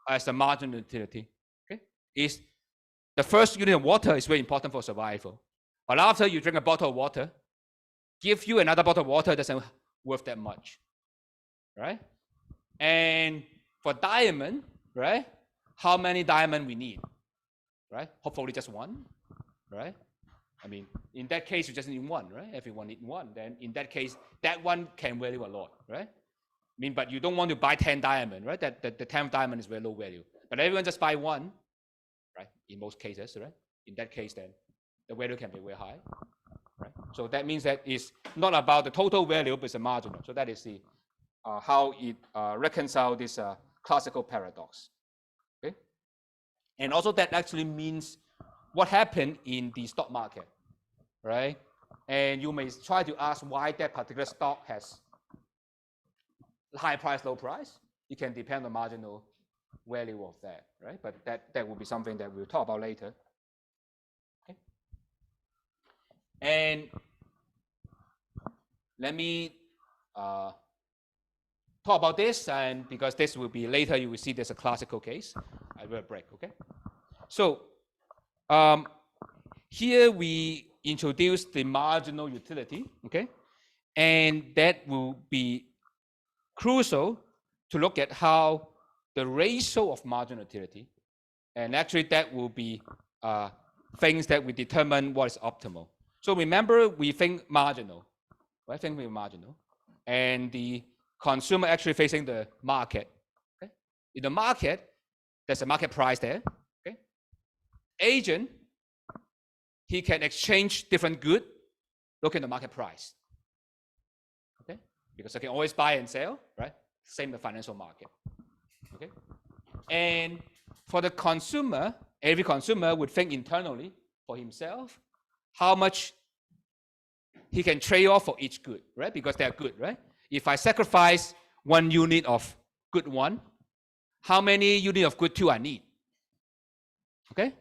as the marginal utility, okay? Is the first unit of water is very important for survival. But after you drink a bottle of water, give you another bottle of water doesn't worth that much, right? And for diamond, right? How many diamond we need, right? Hopefully just one, right? I mean, in that case, you just need one, right? Everyone needs one. Then in that case, that one can value a lot, right? I mean, but you don't want to buy 10 diamond, right? The 10th diamond is very low value. But everyone just buy one, right? In most cases, right? In that case, then the value can be very high, right? So that means that it's not about the total value, but it's a marginal. So that is the how it reconciles this classical paradox. Okay, and also that actually means what happened in the stock market, right? And you may try to ask why that particular stock has high price, low price. It can depend on the marginal value of that, right? But that will be something that we'll talk about later. Okay. And let me talk about this, and because this will be later, you will see there's a classical case. I will break, okay? So here we introduce the marginal utility, okay? And that will be crucial to look at how the ratio of marginal utility, and actually that will be things that we determine what is optimal. So remember, we think marginal, right? Think we're marginal. And the consumer actually facing the market. Okay? In the market, there's a market price there. Okay? Agent, he can exchange different goods, look at the market price. Okay? Because I can always buy and sell, right? Same the financial market. Okay? And for the consumer, every consumer would think internally for himself how much he can trade off for each good, right? Because they are good, right? If I sacrifice one unit of good one, how many units of good two I need? Okay?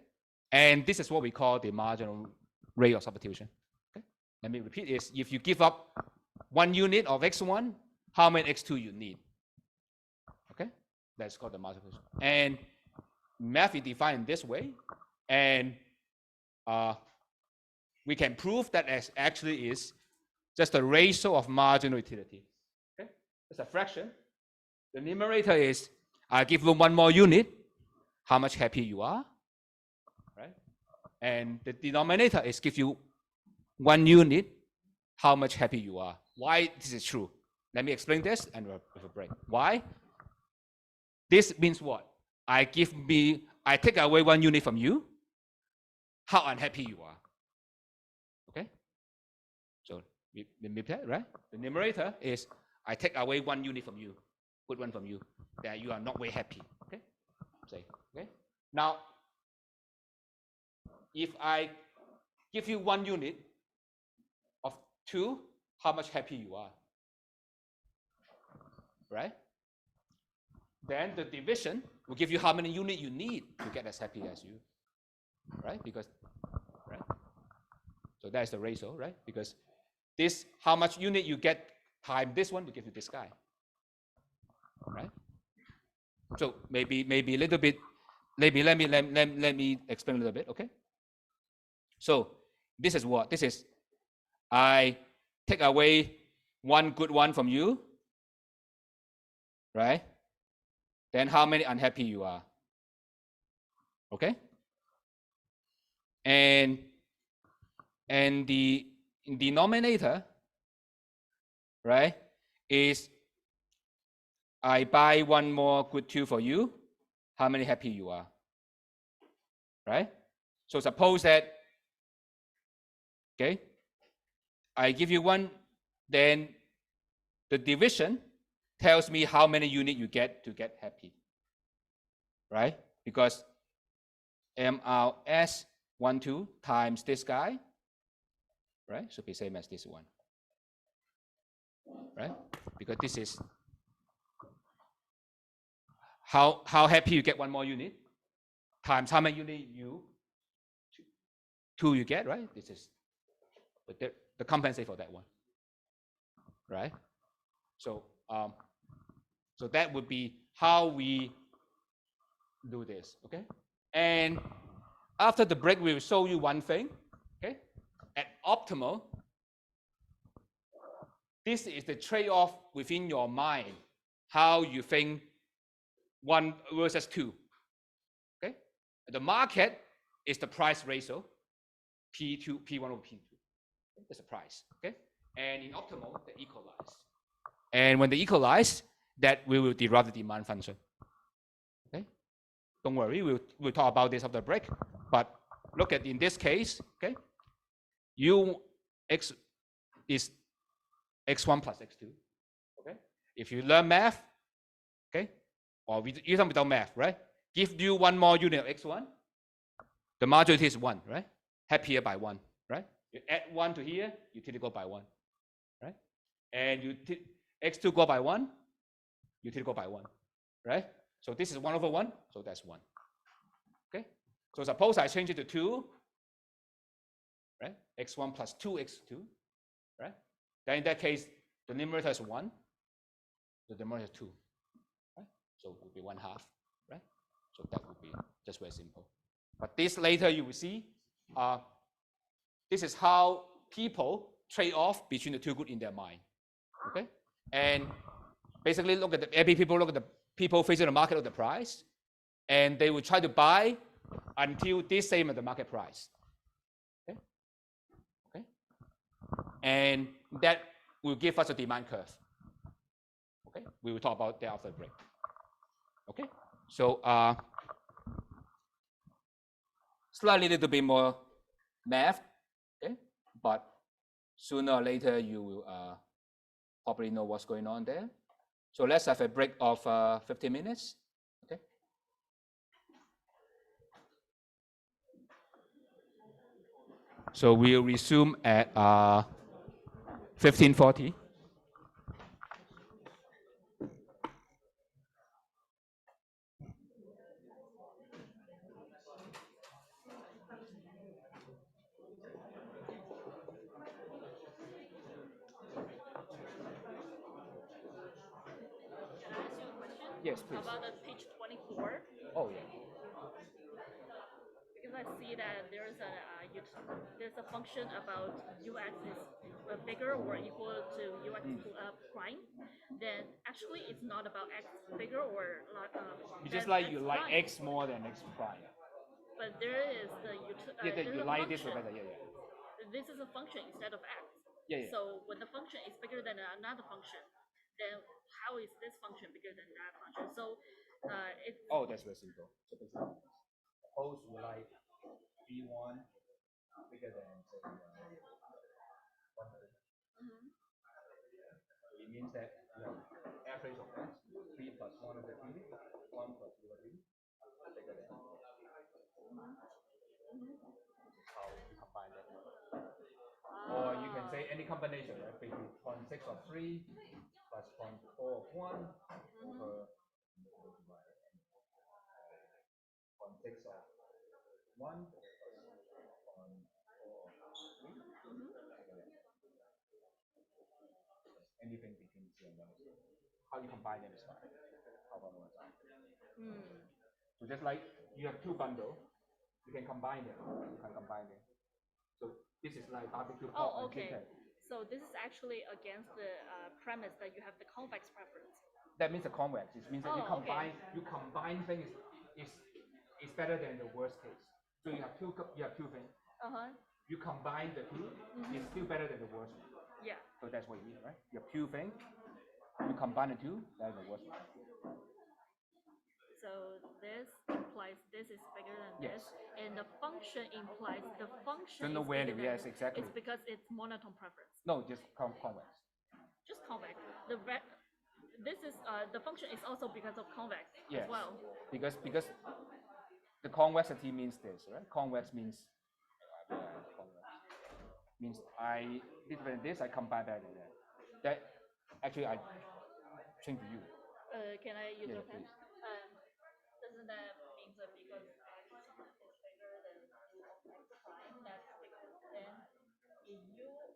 And this is what we call the marginal rate of substitution. Okay? Let me repeat this. If you give up one unit of X1, how many X2 you need? Okay? That's called the marginal rate. And math is defined this way. And we can prove that as actually is just the ratio of marginal utility. Okay? It's a fraction. The numerator is I give you one more unit, how much happy you are, right? And the denominator is give you one unit, how much happy you are. Why this is true? Let me explain this and we'll have a break. Why? This means what? I take away one unit from you, how unhappy you are. Okay? So, right? The numerator is I take away 1 unit from you, put 1 from you, then you are not very happy. Okay, say okay. Now, if I give you 1 unit of 2, how much happy you are, right? Then the division will give you how many units you need to get as happy as you, right? Because, right? So that's the ratio, right? Because this, how much unit you get times this one to give you this guy, right? So maybe a little bit, let me explain a little bit, okay? So this is what? This is, I take away 1 good one from you, right? Then how many unhappy you are, okay? And the denominator, right, is I buy 1 more good 2 for you, how many happy you are, right? So suppose that, okay, I give you 1, then the division tells me how many units you get to get happy, right? Because MRS 1, 2 times this guy, right, should be same as this one, right? Because this is how happy you get 1 more unit times how many unit you 2 you get, right? This is the compensate for that one, right? So so that would be how we do this, okay? And after the break, we will show you one thing, okay? At optimal, this is the trade-off within your mind, how you think 1 versus 2, okay? The market is the price ratio, P2, P1 over P2. That's the price, okay? And in optimal, they equalize. And when they equalize, that we will derive the demand function, okay? Don't worry, we'll talk about this after the break. But look at in this case, okay? X is x1 plus x2, okay? If you learn math, okay, or even without math, right? Give you 1 more unit of x1, the majority is 1, right? Happier by 1, right? You add 1 to here, utility go by 1, right? And you x2 go by 1, utility go by 1, right? So this is 1 over 1, so that's 1. Okay? So suppose I change it to 2, right? x1 plus 2x2, right? Then in that case, the numerator is 1, the denominator is 2, right? So it would be 1/2, right? So that would be just very simple. But this later you will see, this is how people trade off between the 2 good in their mind, okay? And basically look at every people look at the people facing the market of the price, and they will try to buy until this same as the market price, okay? Okay? And that will give us a demand curve, okay? We will talk about that after the break, okay? So slightly little bit more math, okay? But sooner or later you will probably know what's going on there. So let's have a break of 15 minutes, okay? So we'll resume at 15:40. Yes, please. About the page 24, Oh, yeah. because I see that there's a function about UX is bigger or equal to UX prime. Then actually it's not about X bigger or It's just than like X you like prime. X more than X prime. But there is Yeah, that there's you a like this function. better. Yeah, yeah. This is a function instead of X. Yeah, yeah. So when the function is bigger than another function, then how is this function bigger than that function? So it's Oh, that's very simple. So basically, suppose you like B1 bigger than say 100. mhm. It means that you average of x, 3 plus 1 over t, 1 plus 2 over t, bigger than how you combine that. Or you can say any combination, right? Between 0.6 of 3 plus 0.4 of 1 over 0.6 of 1 plus 0.4 of 3. Anything between 0 and 1. How you combine them is fine. How about one side? So just like you have two bundles, you can combine them. You can combine them. So this is like barbecue pork and chicken. So this is actually against the premise that you have the convex preference. That means the convex. It means that you combine things is better than the worst case. So you have two things. You combine the two, it's still better than the worst one. Yeah. So that's what you mean, right? You have two things. You combine the two, that's the worst one. So this implies this is bigger than this, and the function implies the function no is value. bigger than Yes, exactly. It's because it's monotone preference. No, just convex. Just convex. This is the function is also because of convex as well. Because the convexity means this, right? Convex means I did this, I combine that and that. That actually I change to you. Can I use your pen? Please. Doesn't that mean that because x is bigger than u of x prime, that's because then in ux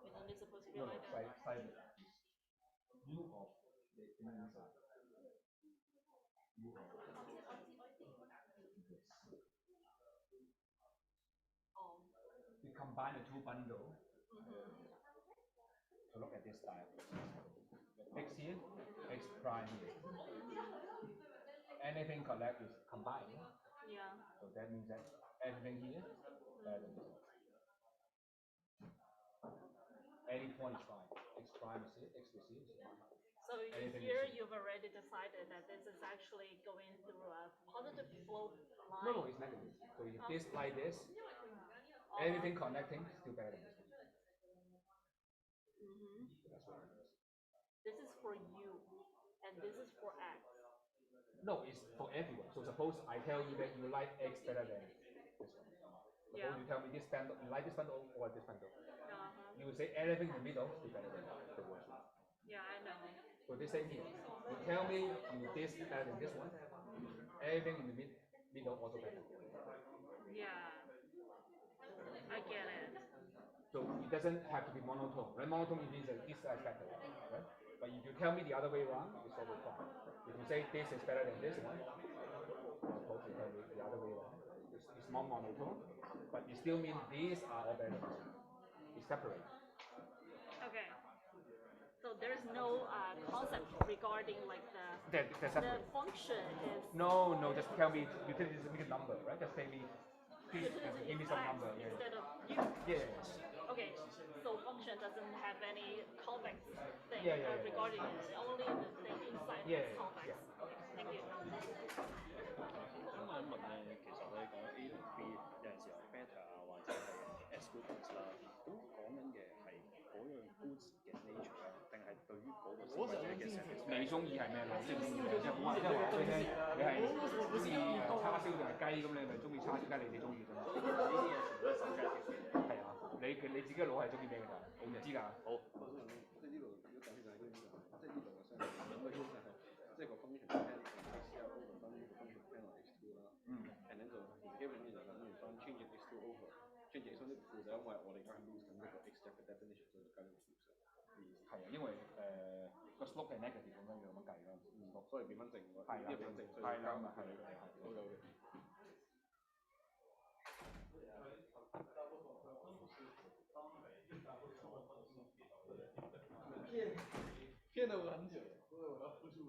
isn't it supposed to be like that? U of the inside. U of we combine the two bundles. So look at this diagram. X here, x prime here. Anything collect is combined. Yeah. So that means that everything here better than this. Any point is fine. X prime is here, x is here. So here you've already decided that this is actually going through a positive slope line. No, it's negative. So if this like this, anything connecting still better than this one. That's what it is. This is for you, and this is for x. No, it's for everyone. So suppose I tell you that you like x better than this one. Suppose you tell me this bundle, you like this bundle or this bundle. You will say anything in the middle is better than the worst one. Yeah, I know. So this same here. You tell me this better than this one. Everything in the middle also better. Yeah, I get it. So it doesn't have to be monotone. Right? Monotone means that this is better, right? But if you tell me the other way around, it's always fine. If you say this is better than this one, suppose you tell me the other way around, it's more monotone, but it still means these are all better than this one. It's separate. Okay. So there's no concept regarding like the function is. No, just tell me. You tell me just make a number, right? Just tell me. Please give me some number. Instead of you. Yeah. Okay. So function doesn't have any convex thing regarding it. Only the thing inside is convex. Okay. Thank you. 想問一問咧，其實你講 A 同 B 有陣時候 beta 啊，或者係 exclusions 啦，咁講緊嘅係嗰樣 goods 嘅 nature 啊，定係對於嗰個消費者嘅 satisfaction？你中意係咩？你中意即係話俾你聽，你係中意叉燒定係雞咁？你咪中意叉燒雞？你中意啫嘛？呢啲嘢全部都係 subjective 嘅。係啊，你自己嘅腦係中意咩㗎？我唔知㗎。好。即係呢度如果解釋就係呢度，即係呢度嘅相對咁嘅 case 係即係個 function depend on XL over 等於個 function depend on X2 啦。and then 就基本上就等於翻 change X2 over change X1 啲負就因為我哋而家係 lose 緊一個 X 嘅 definition，所以就加咗個負上。係啊，因為個 slope 係 negative 咁樣計咯，所以變翻正喎。係啦，變正，所以係啦，係好有嘅。骗了我很久，因为我要付出。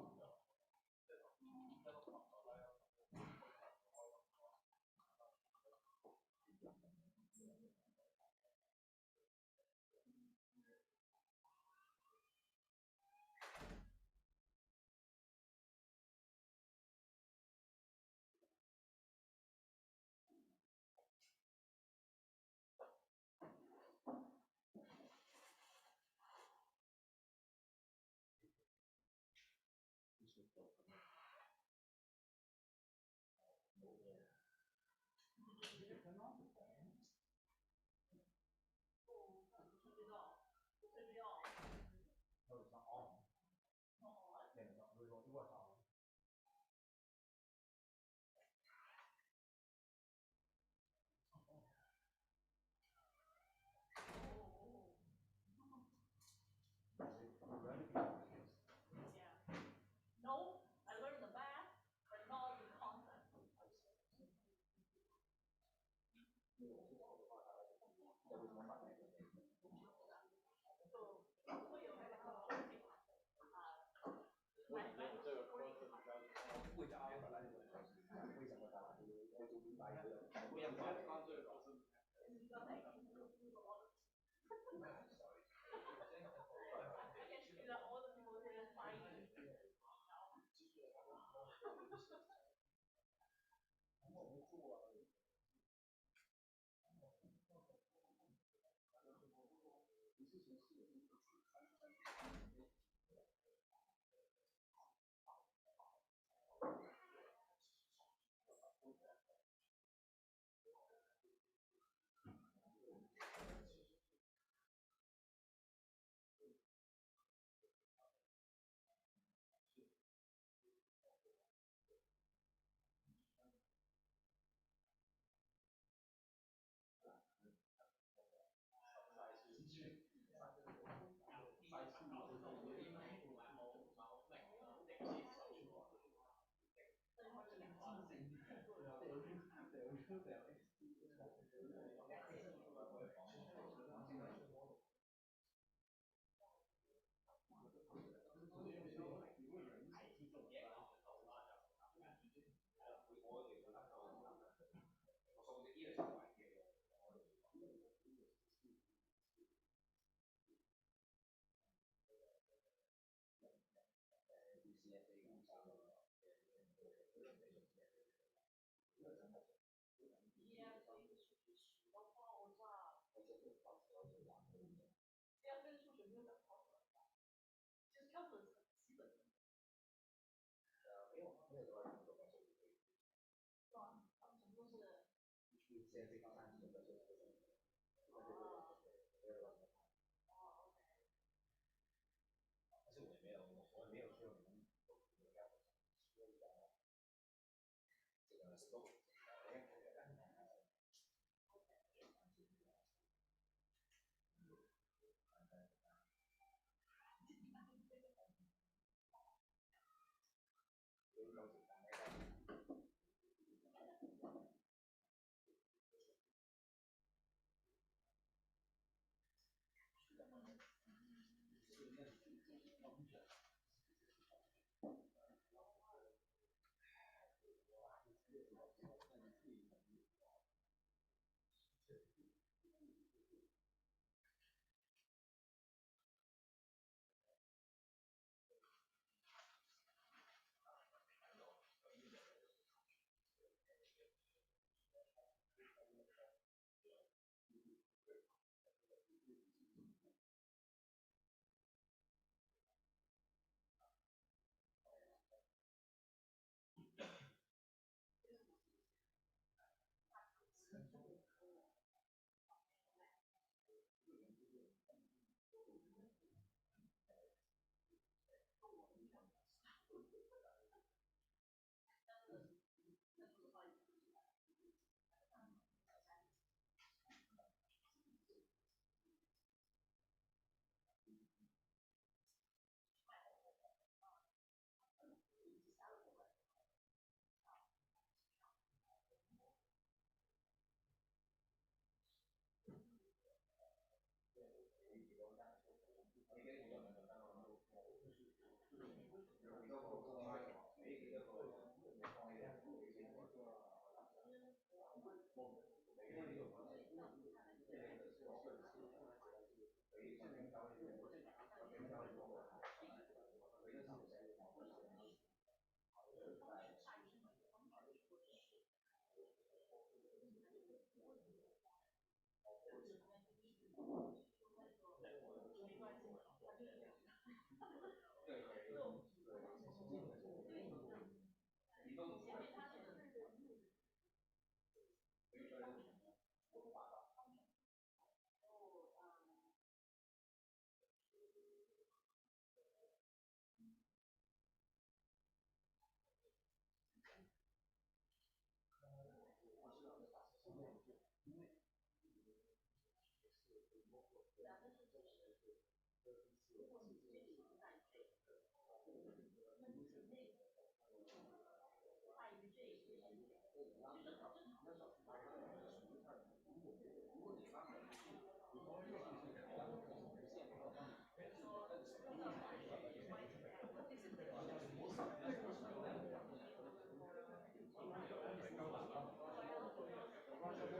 Thank you.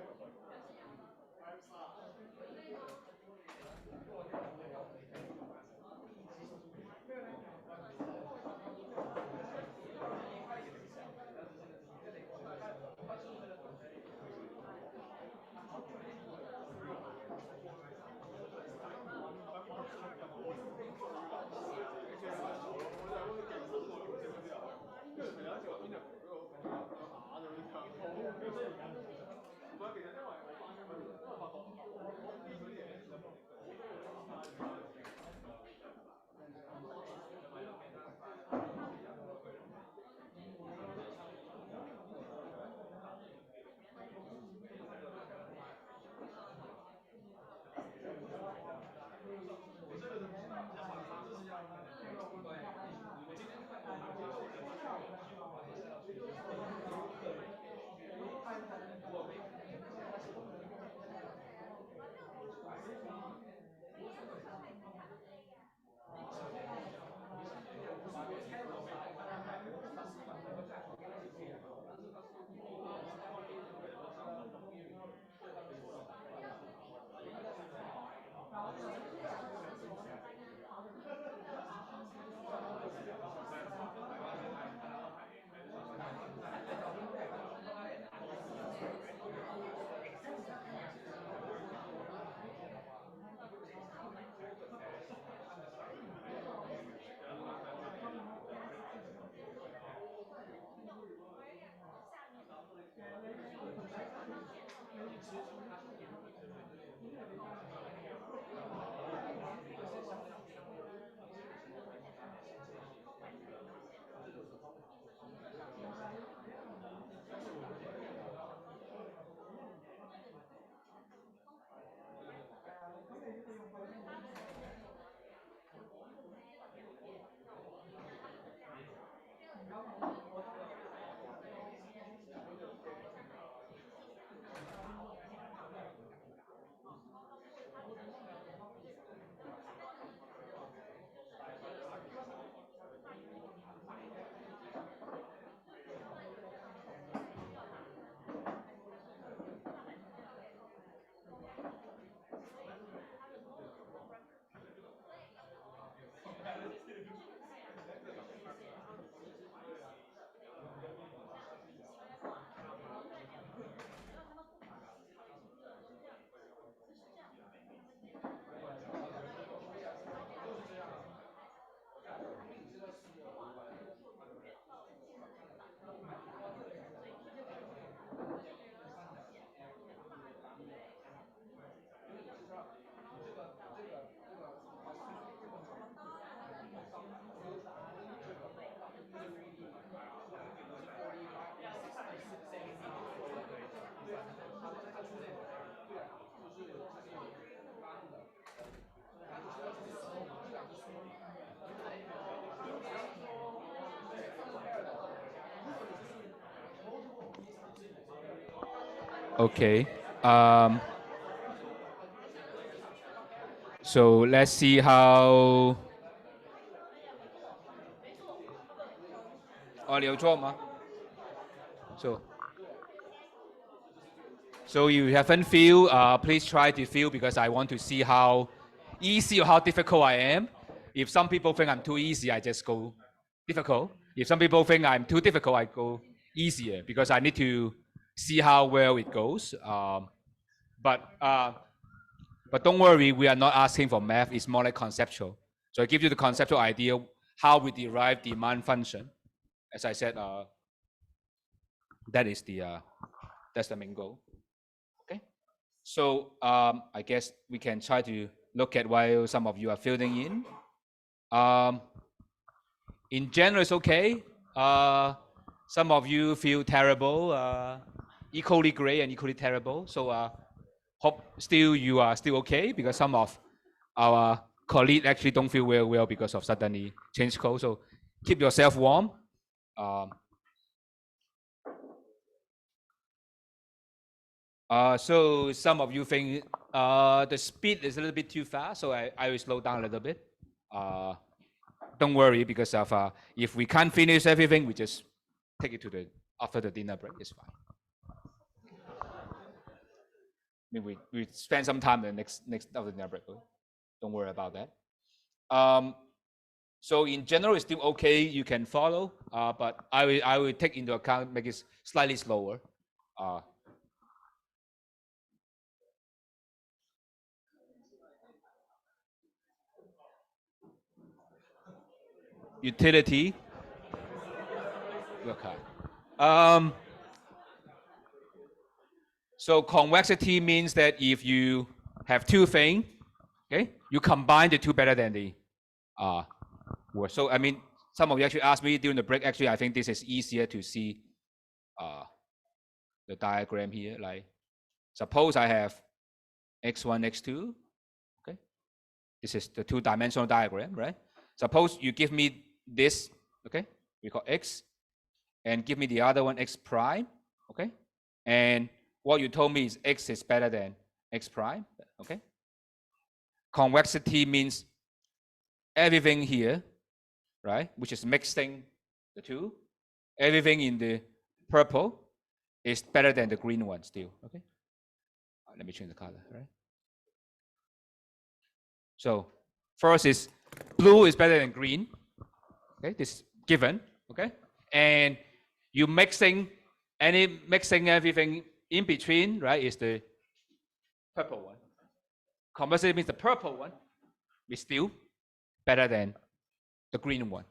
Okay. So let's see how. 哦，你有做吗？ So you haven't feel, please try to feel because I want to see how easy or how difficult I am. If some people think I'm too easy, I just go difficult. If some people think I'm too difficult, I go easier because I need to see how well it goes. But don't worry, we are not asking for math. It's more like conceptual. So I give you the conceptual idea how we derive demand function. As I said, that is that's the main goal. Okay. So I guess we can try to look at while some of you are filling in. In general, it's okay. Some of you feel terrible, equally great and equally terrible. So hope still you are still okay because some of our colleagues actually don't feel well because of suddenly change code. So keep yourself warm. So some of you think the speed is a little bit too fast, so I will slow down a little bit. Don't worry because of if we can't finish everything, we just take it to the after the dinner break. It's fine. I mean, we spend some time in the next after the dinner break. Don't worry about that. So in general, it's still okay. You can follow, but I will take into account make it slightly slower. Utility. Okay. So convexity means that if you have two things, okay, you combine the two better than the word. So I mean, some of you actually asked me during the break. Actually, I think this is easier to see the diagram here. Like, suppose I have x1, x2. Okay, this is the two-dimensional diagram, right? Suppose you give me this, okay, we call x, and give me the other one x prime, okay, and what you told me is x is better than x prime, okay? Convexity means everything here, right, which is mixing the two, everything in the purple is better than the green one still, okay? Let me change the color, right? So first is blue is better than green, okay, this is given, okay? And you mixing everything in between, right, is the purple one. Conversely means the purple one is still better than the green one.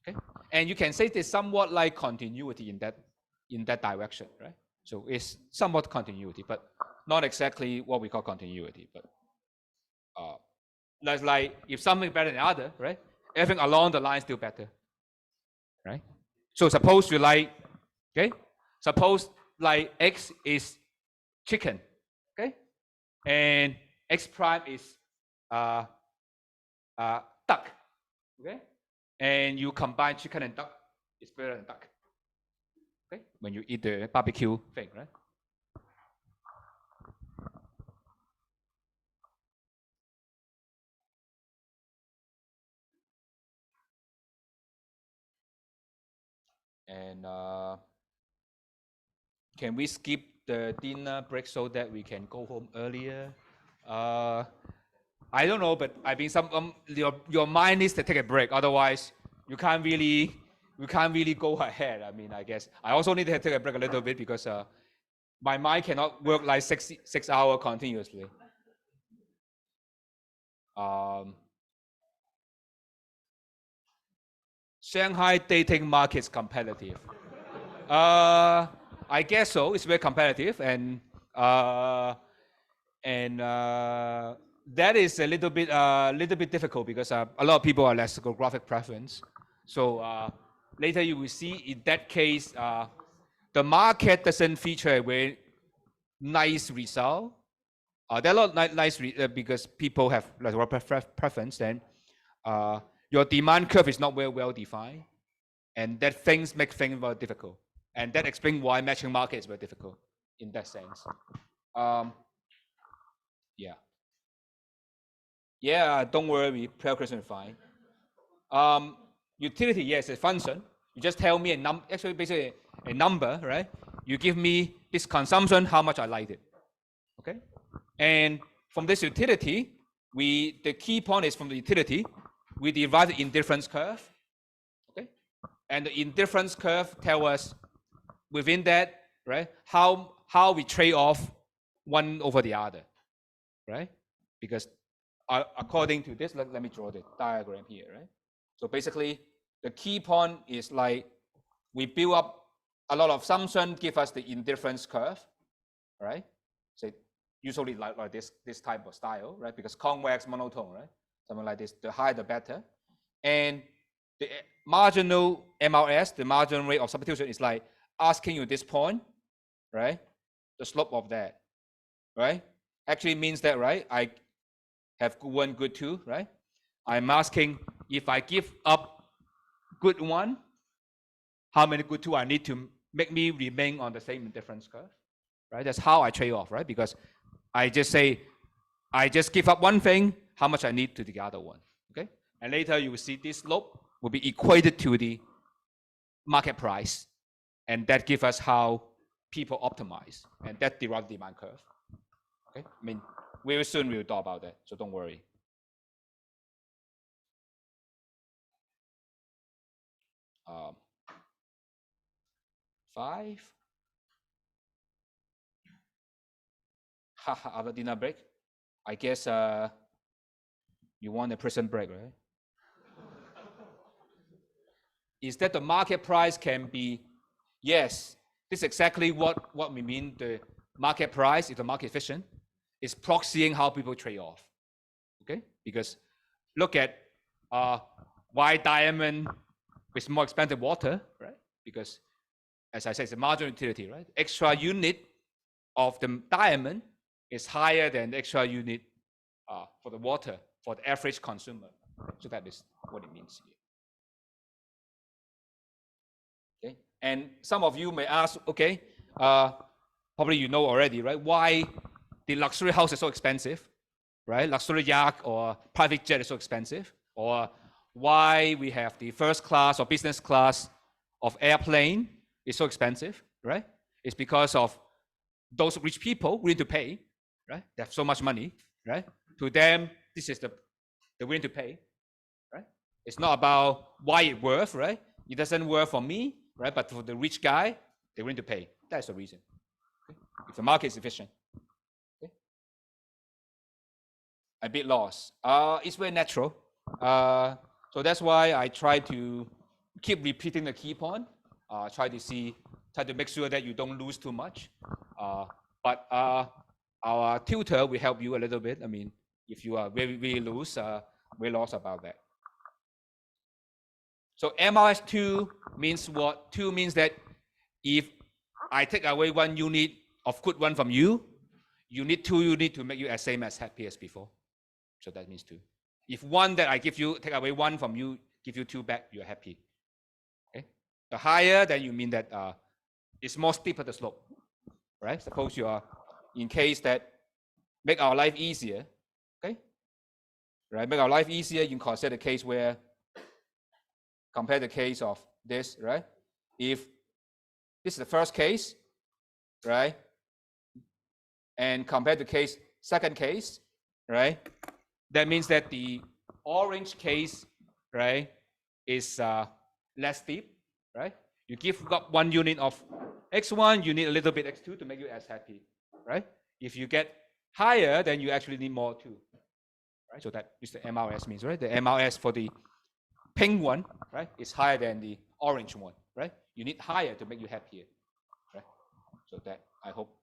Okay, and you can say there's somewhat like continuity in that direction, right? So it's somewhat continuity, but not exactly what we call continuity. But that's like if something better than the other, right? Everything along the line is still better, right? So suppose you like, okay, suppose like x is chicken, okay, and x prime is uh, duck, okay, and you combine chicken and duck, it's better than duck, okay, when you eat the barbecue thing, right? And can we skip the dinner break so that we can go home earlier? I don't know, but I mean, your mind needs to take a break. Otherwise, you can't really go ahead. I mean, I guess I also need to take a break a little bit because my mind cannot work like 6 hours continuously. Shanghai dating market is competitive. I guess so. It's very competitive, and that is a little bit difficult because a lot of people are lexicographic preference. So later you will see in that case, the market doesn't feature a very nice result. There are a lot of nice because people have lexicographic preference. Then your demand curve is not very well defined, and that things make things very difficult, and that explains why matching market is very difficult. in that sense. Yeah. Yeah, don't worry, prayer question is fine. Utility, yes, a function. You just tell me actually basically a number, right? You give me this consumption, how much I like it. Okay? And from this utility, the key point is from the utility, we derive the indifference curve. Okay? And the indifference curve tell us within that, right, how we trade off one over the other, right? Because according to this, let me draw the diagram here, right? So basically, the key point is like we build up a lot of assumption, give us the indifference curve, right? So usually like this type of style, right? Because convex monotone, right? Something like this, the higher the better. And the marginal MRS, the marginal rate of substitution, is like asking you this point, right? The slope of that, right? Actually means that, right? I have good one, good two, right? I'm asking if I give up good one, how many good two I need to make me remain on the same indifference curve, right? That's how I trade off, right? Because I just say, I just give up one thing, how much I need to the other one, okay? And later you will see this slope will be equated to the market price, and that gives us how people optimize, and that derives the demand curve, okay? I mean, very soon we'll talk about that, so don't worry. Five. After dinner break, I guess you want a prison break, right? Is that the market price can be, yes, this is exactly what we mean. The market price, if the market efficient, is proxying how people trade off, okay? Because look at why diamond with more expensive water, right? Because as I said, it's a marginal utility, right? Extra unit of the diamond is higher than the extra unit for the water for the average consumer. So that is what it means here. Okay, and some of you may ask, okay, probably you know already, right? Why the luxury house is so expensive, right? Luxury yacht or private jet is so expensive, or why we have the first class or business class of airplane is so expensive, right? It's because of those rich people willing to pay, right? They have so much money, right? To them, this is they're willing to pay, right? It's not about why it worth, right? It doesn't work for me, right? But for the rich guy, they're willing to pay. That's the reason. Okay? If the market is efficient. Okay? A bit lost. It's very natural. So that's why I try to keep repeating the key point. Try to make sure that you don't lose too much. But our tutor will help you a little bit. I mean, if you are very loose, we lost about that. So MRS2 means what? 2 means that if I take away 1 unit of good one from you, you need 2 units to make you as same as happy as before. So that means 2. If 1 that I give you, take away 1 from you, give you 2 back, you're happy. Okay. The higher, then you mean that it's more steeper the slope, right? Suppose you are in case that make our life easier, okay? Right, make our life easier. You can consider the case where compare the case of this, right? If this is the first case, right? And compare the case, second case, right? That means that the orange case, right, is less steep, right? You give up 1 unit of X1, you need a little bit X2 to make you as happy, right? If you get higher, then you actually need more too, right? So that is the MRS means, right? The MRS for the pink one, right, is higher than the orange one, right? You need higher to make you happier, right? So that, I hope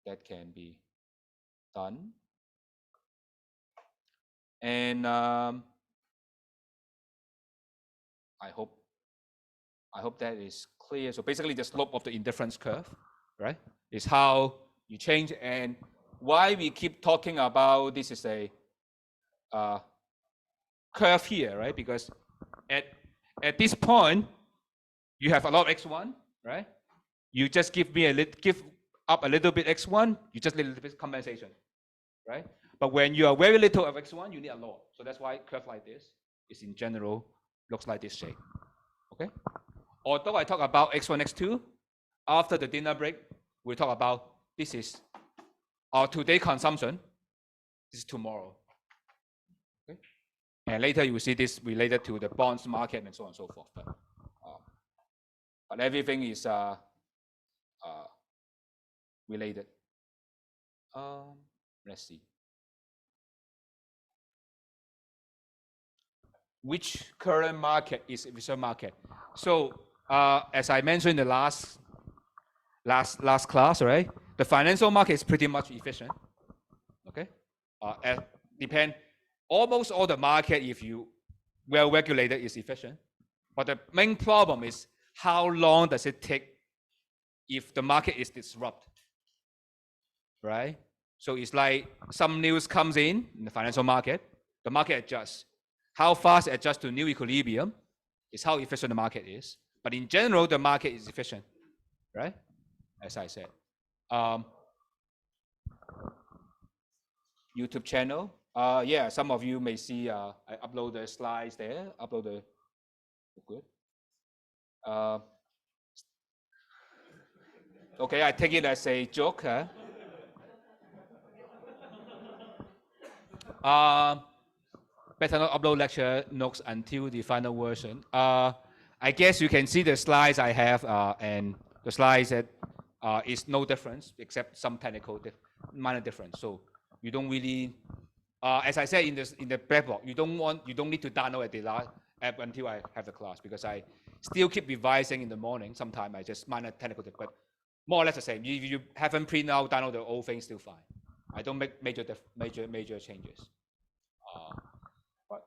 that can be done. And I hope that is clear. So basically the slope of the indifference curve, right, is how you change. And why we keep talking about this is a curve here, right? Because at this point, you have a lot of x1, right? You just give me up a little bit X1, you just need a little bit compensation, right? But when you are very little of X1, you need a lot. So that's why curve like this is in general looks like this shape, okay? Although I talk about X1, X2, after the dinner break, we talk about this is our today consumption, this is tomorrow, okay? And later you will see this related to the bonds market and so on and so forth. But everything is related. Let's see. Which current market is efficient market? So as I mentioned in the last class, right? The financial market is pretty much efficient. Okay, depend. Almost all the market, if you well regulated, is efficient. But the main problem is how long does it take if the market is disrupted, right? So it's like some news comes in the financial market, the market adjusts. How fast it adjusts to new equilibrium is how efficient the market is. But in general, the market is efficient, right? As I said. YouTube channel. Yeah, some of you may see I upload the slides there, upload the good. Okay, I take it as a joke. Huh? Better not upload lecture notes until the final version. I guess you can see the slides I have, and the slides that is no difference except some technical minor difference. So you don't really, as I said in the backlog, you don't need to download the last app until I have the class, because I still keep revising in the morning. Sometimes I just minor technical, but more or less the same. If you haven't print out, download the old things, still fine. I don't make major changes. But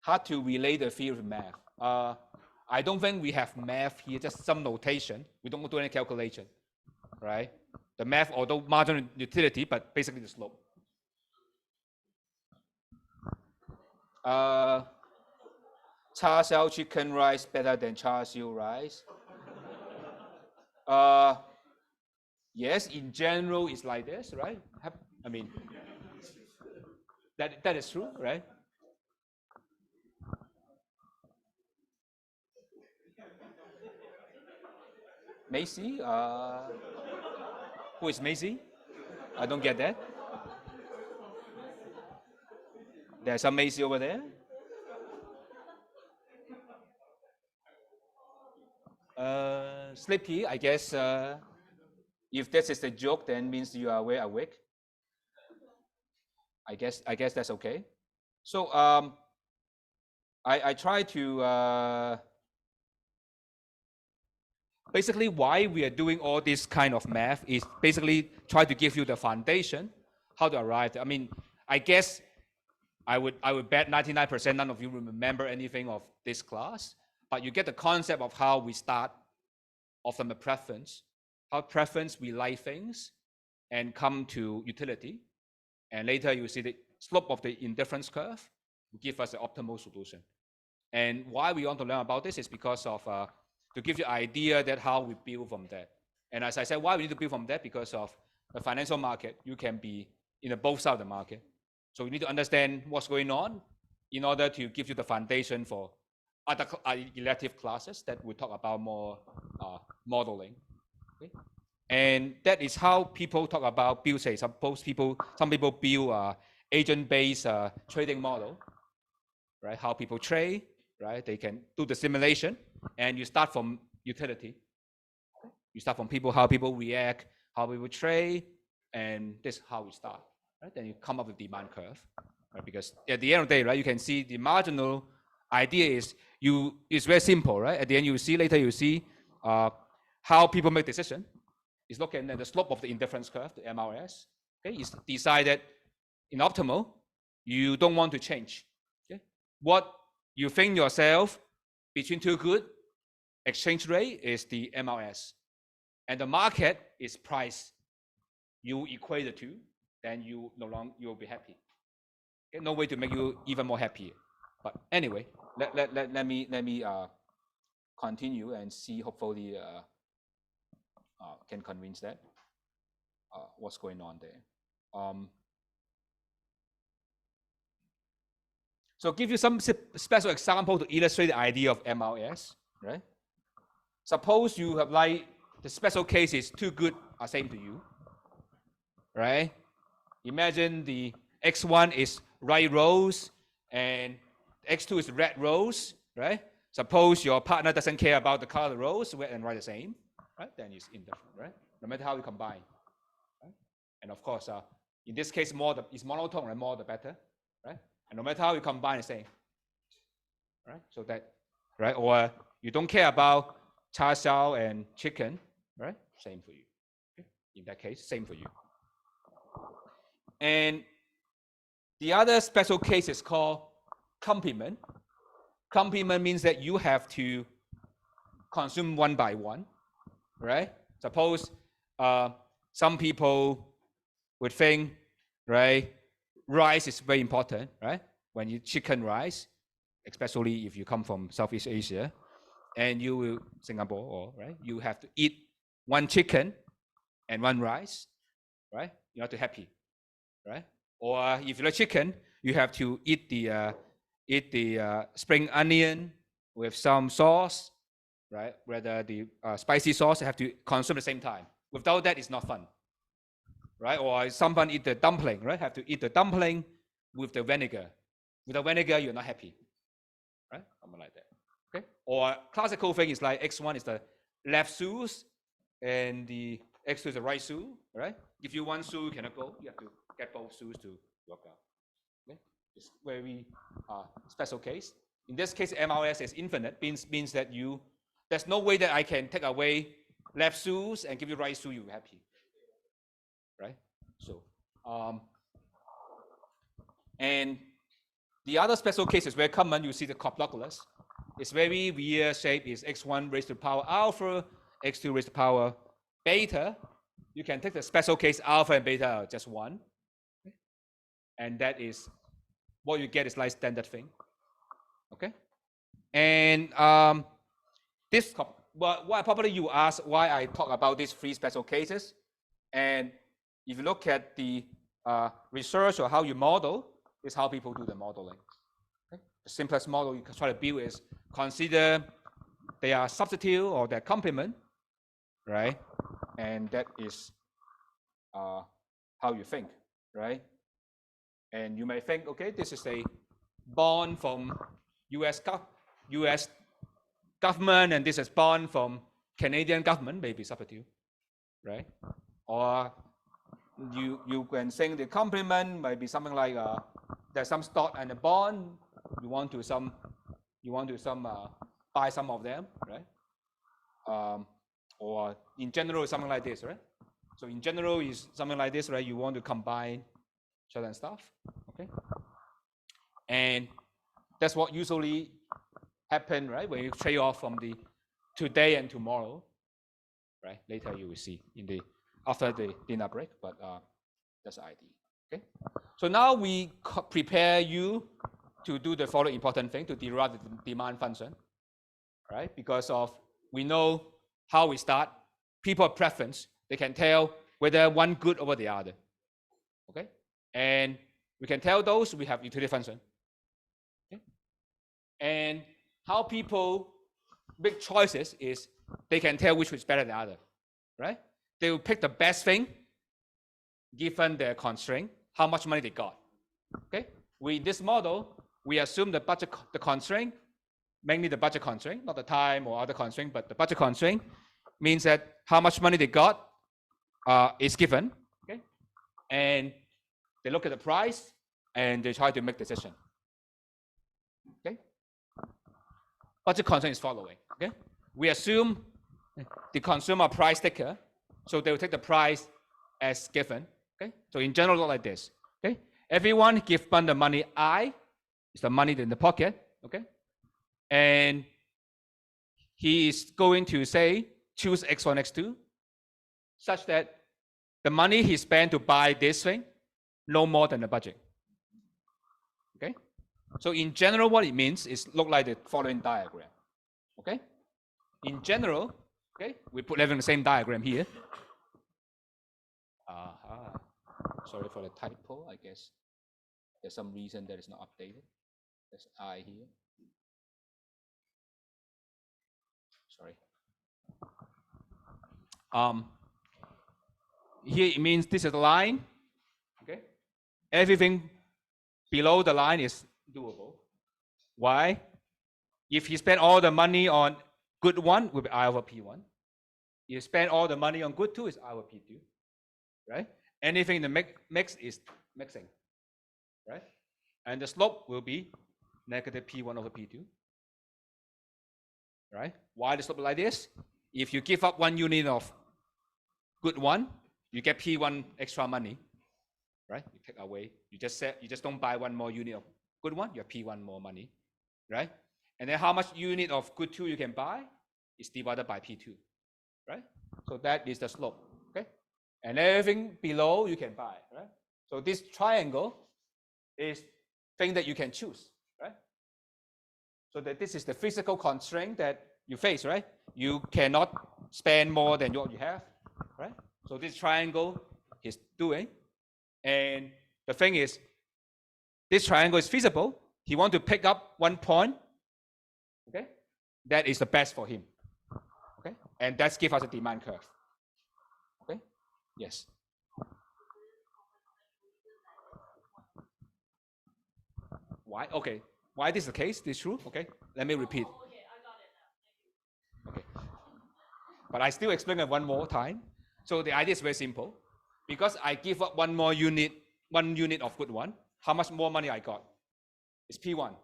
hard to relate the field with math. I don't think we have math here, just some notation. We don't do any calculation, right? The math, although marginal utility, but basically the slope. Char siu chicken rice better than char siu rice? Yes, in general, it's like this, right? I mean, that is true, right? Macy? Who is Macy? I don't get that. There's some Macy over there. Sleepy, I guess. If this is a joke, then means you are very awake. I guess that's okay. So I try to basically why we are doing all this kind of math is basically try to give you the foundation, how to arrive. I mean, I guess I would bet 99% none of you remember anything of this class, but you get the concept of how we start off from the preference, how preference we like things, and come to utility, and later you see the slope of the indifference curve will give us the optimal solution. And why we want to learn about this is because of to give you an idea that how we build from that. And as I said, why we need to build from that, because of the financial market, you can be in both sides of the market. So you need to understand what's going on in order to give you the foundation for other elective classes that we talk about more modeling. Okay? And that is how people talk about build, say, some people build agent-based trading model, right? How people trade, right? They can do the simulation, and you start from utility. You start from how people react, how people trade, and this is how we start, right? Then you come up with demand curve, right? Because at the end of the day, right, you can see the marginal idea is it's very simple, right? At the end, you see how people make decision. Is looking at the slope of the indifference curve, the MRS. Okay, it's decided in optimal, you don't want to change. Okay, what you think yourself between two good exchange rate is the MRS, and the market is price. You equate the two, then you will be happy. Okay, no way to make you even more happy. But anyway, let me continue and see, hopefully can convince that what's going on there. So give you some special example to illustrate the idea of MRS, right? Suppose you have like the special case is two good are same to you, right? Imagine the X1 is right rose and X2 is red rose, right? Suppose your partner doesn't care about the color of the rose, red and white the same, right? Then it's indifferent, right? No matter how you combine, right? And of course, in this case, more is monotone, right? More the better, right? And no matter how you combine, the same, right? So that, right? Or you don't care about char siu and chicken, right? Same for you. Okay? In that case, same for you. And the other special case is called complement. Complement means that you have to consume one by one, right? Suppose some people would think, right, rice is very important, right? When you chicken rice, especially if you come from Southeast Asia, and you will Singapore, or right, you have to eat one chicken and one rice, right? You're not too happy, right? Or if you like chicken, you have to eat the spring onion with some sauce, right? Whether the spicy sauce have to consume at the same time. Without that, it's not fun, right? Or someone eat the dumpling, right? Have to eat the dumpling with the vinegar. Without vinegar, you're not happy, right? Something like that. Okay. Or classical thing is like X1 is the left shoes and the X2 is the right shoe, right? If you one shoe cannot go, you have to get both shoes to work out. Okay. It's very special case. In this case, MRS is infinite, means that there's no way that I can take away left shoes and give you right shoe, you'll be happy, right? So, and the other special case is very common. You see the coplocalus. It's very weird shape. Is X1 raised to the power alpha, X2 raised to the power beta. You can take the special case alpha and beta are just one. Okay? And that is what you get is like standard thing. Okay? And this, why probably you ask why I talk about these three special cases. And if you look at the research or how you model, is how people do the modeling. Okay? The simplest model you can try to build is consider they are substitute or their complement, right? And that is how you think, right? And you may think, okay, this is a bond from US government, and this is bond from Canadian government, maybe substitute, right? Or you can think the complement might be something like there's some stock and a bond. You want to buy some of them, right? Or in general, something like this, right? So in general, is something like this, right? You want to combine certain stuff, okay? And that's what usually happen, right? When you trade off from the today and tomorrow, right? Later you will see after the dinner break, but that's the idea, okay? So now we prepare you to do the following important thing, to derive the demand function, right? Because we know how we start, people have preference, they can tell whether one good over the other, okay? And we can tell those we have utility function, okay? And how people make choices is they can tell which is better than the other, right? They will pick the best thing given their constraint, how much money they got, okay? In this model, we assume the constraint, mainly the budget constraint, not the time or other constraint, but the budget constraint means that how much money they got is given, okay? And they look at the price and they try to make decision, okay? Budget constraint is following, okay? We assume the consumer price taker, so they will take the price as given, okay? So in general, look like this, okay? Everyone given the money I, is the money in the pocket, okay? And he is going to say, choose X1, X2, such that the money he spent to buy this thing, no more than the budget, okay? So in general, what it means is look like the following diagram, okay? in general, okay, we put everything in the same diagram here. Sorry for the typo, I guess. There's some reason that is not updated. There's I here. Sorry. Here it means this is the line. Okay. Everything below the line is doable. Why? If you spend all the money on good one, will be I over P1. You spend all the money on good two, is I over P2. Right? Anything in the mix is mixing. Right? And the slope will be negative P1 over P2. Right? Why the slope like this? If you give up 1 unit of good one, you get P1 extra money. Right? You take away. You just don't buy 1 more unit of good one, you have P1 more money. Right? And then how much unit of good two you can buy is divided by P2. Right? So that is the slope. Okay? And everything below you can buy. Right? So this triangle is thing that you can choose. Right? So that this is the physical constraint that you face. Right? You cannot spend more than what you have. Right? So this triangle is doing. And the thing is, this triangle is feasible. He wants to pick up 1 point. Okay? That is the best for him. Okay? And that gives us a demand curve. Okay? Yes. Why? Okay. Why this is the case? This is true? Okay. Let me repeat. Okay, I got it now. Okay. But I still explain it 1 more time. So the idea is very simple. Because I give up 1 more unit, 1 unit of good one, how much more money I got? It's P1,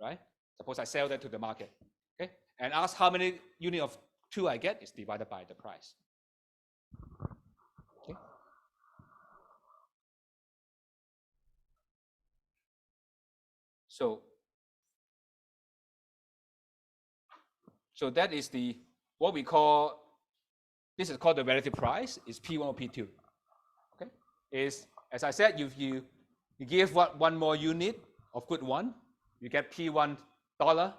right? Suppose I sell that to the market. Okay? And ask how many unit of 2 I get is divided by the price. Okay? So that is the what we call, this is called the relative price, is P1 or P2. Okay? Is, as I said, if you give 1 more unit of good one, you get P1 dollar,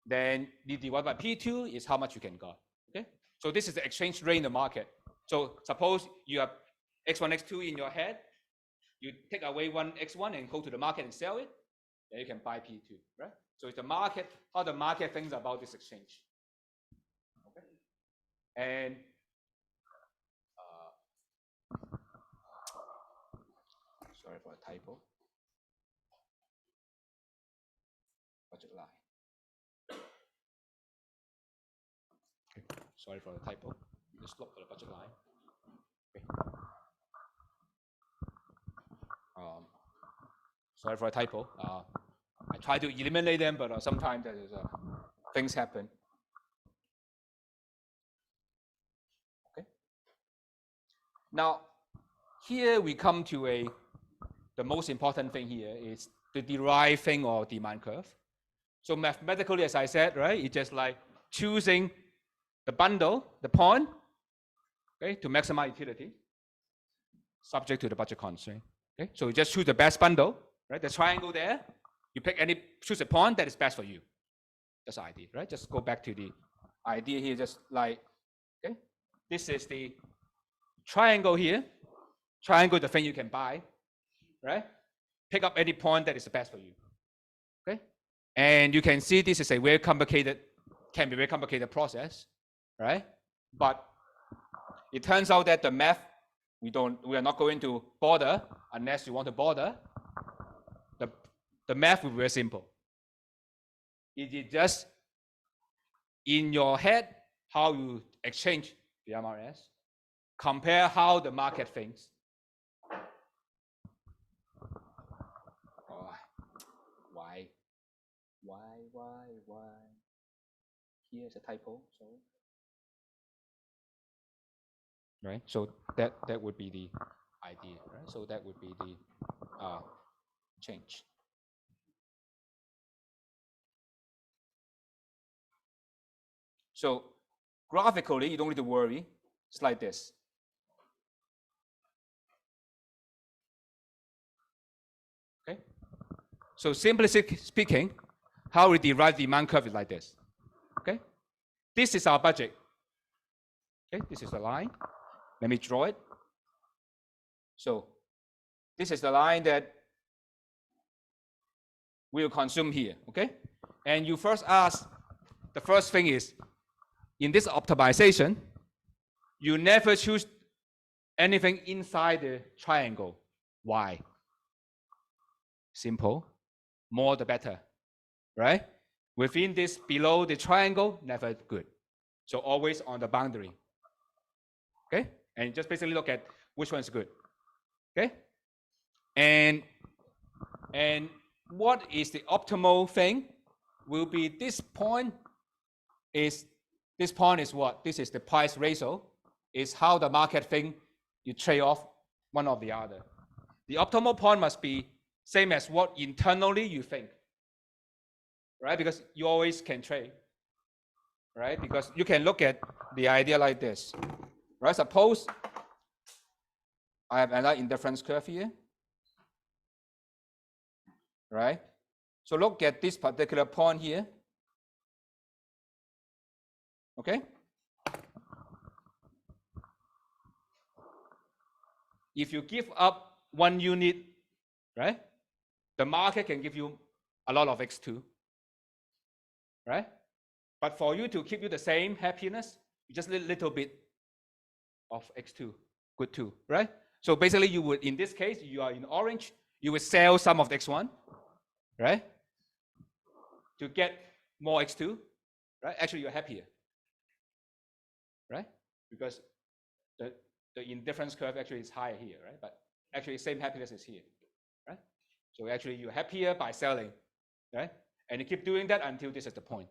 then you divide by P2 is how much you can get. Okay? So this is the exchange rate in the market. So suppose you have X1, X2 in your head, you take away 1 X1 and go to the market and sell it, then you can buy P2, right? So it's the market, how the market thinks about this exchange. Okay? And sorry for a typo. Budget line. Okay. Sorry for the typo. Just look for the budget line. Okay. Sorry for a typo. I try to eliminate them, but sometimes there is, things happen. Okay. Now, here we come to the most important thing here is the deriving or demand curve. So mathematically, as I said, right, it's just like choosing the bundle, the point, okay, to maximize utility, subject to the budget constraint. Okay, so you just choose the best bundle, right? The triangle there, you pick any, choose a point that is best for you. That's the idea, right? Just go back to the idea here, just like, okay, this is the triangle here. Triangle is the thing you can buy, right? Pick up any point that is the best for you. Okay, and you can see this is a very complicated, can be very complicated process, right? But it turns out that the math, we are not going to bother unless you want to bother. The math will be very simple. It is just in your head how you exchange the MRS, compare how the market thinks. Oh, why? Here's a typo, sorry. Right, so that would be the idea, right? So that would be the change. So graphically, you don't need to worry. It's like this. Okay. So simply speaking, how we derive the demand curve is like this. Okay. this is our budget. Okay, this is the line. Let me draw it. So this is the line that we will consume here, okay? And you first ask, the first thing is, in this optimization, you never choose anything inside the triangle. Why? Simple. More the better, right? Within this, below the triangle, never good. So always on the boundary, okay? And just basically look at which one is good, okay? And what is the optimal thing? Will be this point is what? This is the price ratio, is how the market think you trade off one or the other. The optimal point must be same as what internally you think, right? Because you always can trade, right? Because you can look at the idea like this, right? Suppose I have another indifference curve here, right? So look at this particular point here, okay? If you give up 1 unit, right? The market can give you a lot of X2, right? But for you to keep you the same happiness, you just need a little bit of X2, good 2, right? So basically you would, in this case, you are in orange, you would sell some of the X1, right? To get more X2, right? Actually, you're happier, right? Because the indifference curve actually is higher here, right? But actually, same happiness is here, right? So actually, you're happier by selling, right? And you keep doing that until this is the point,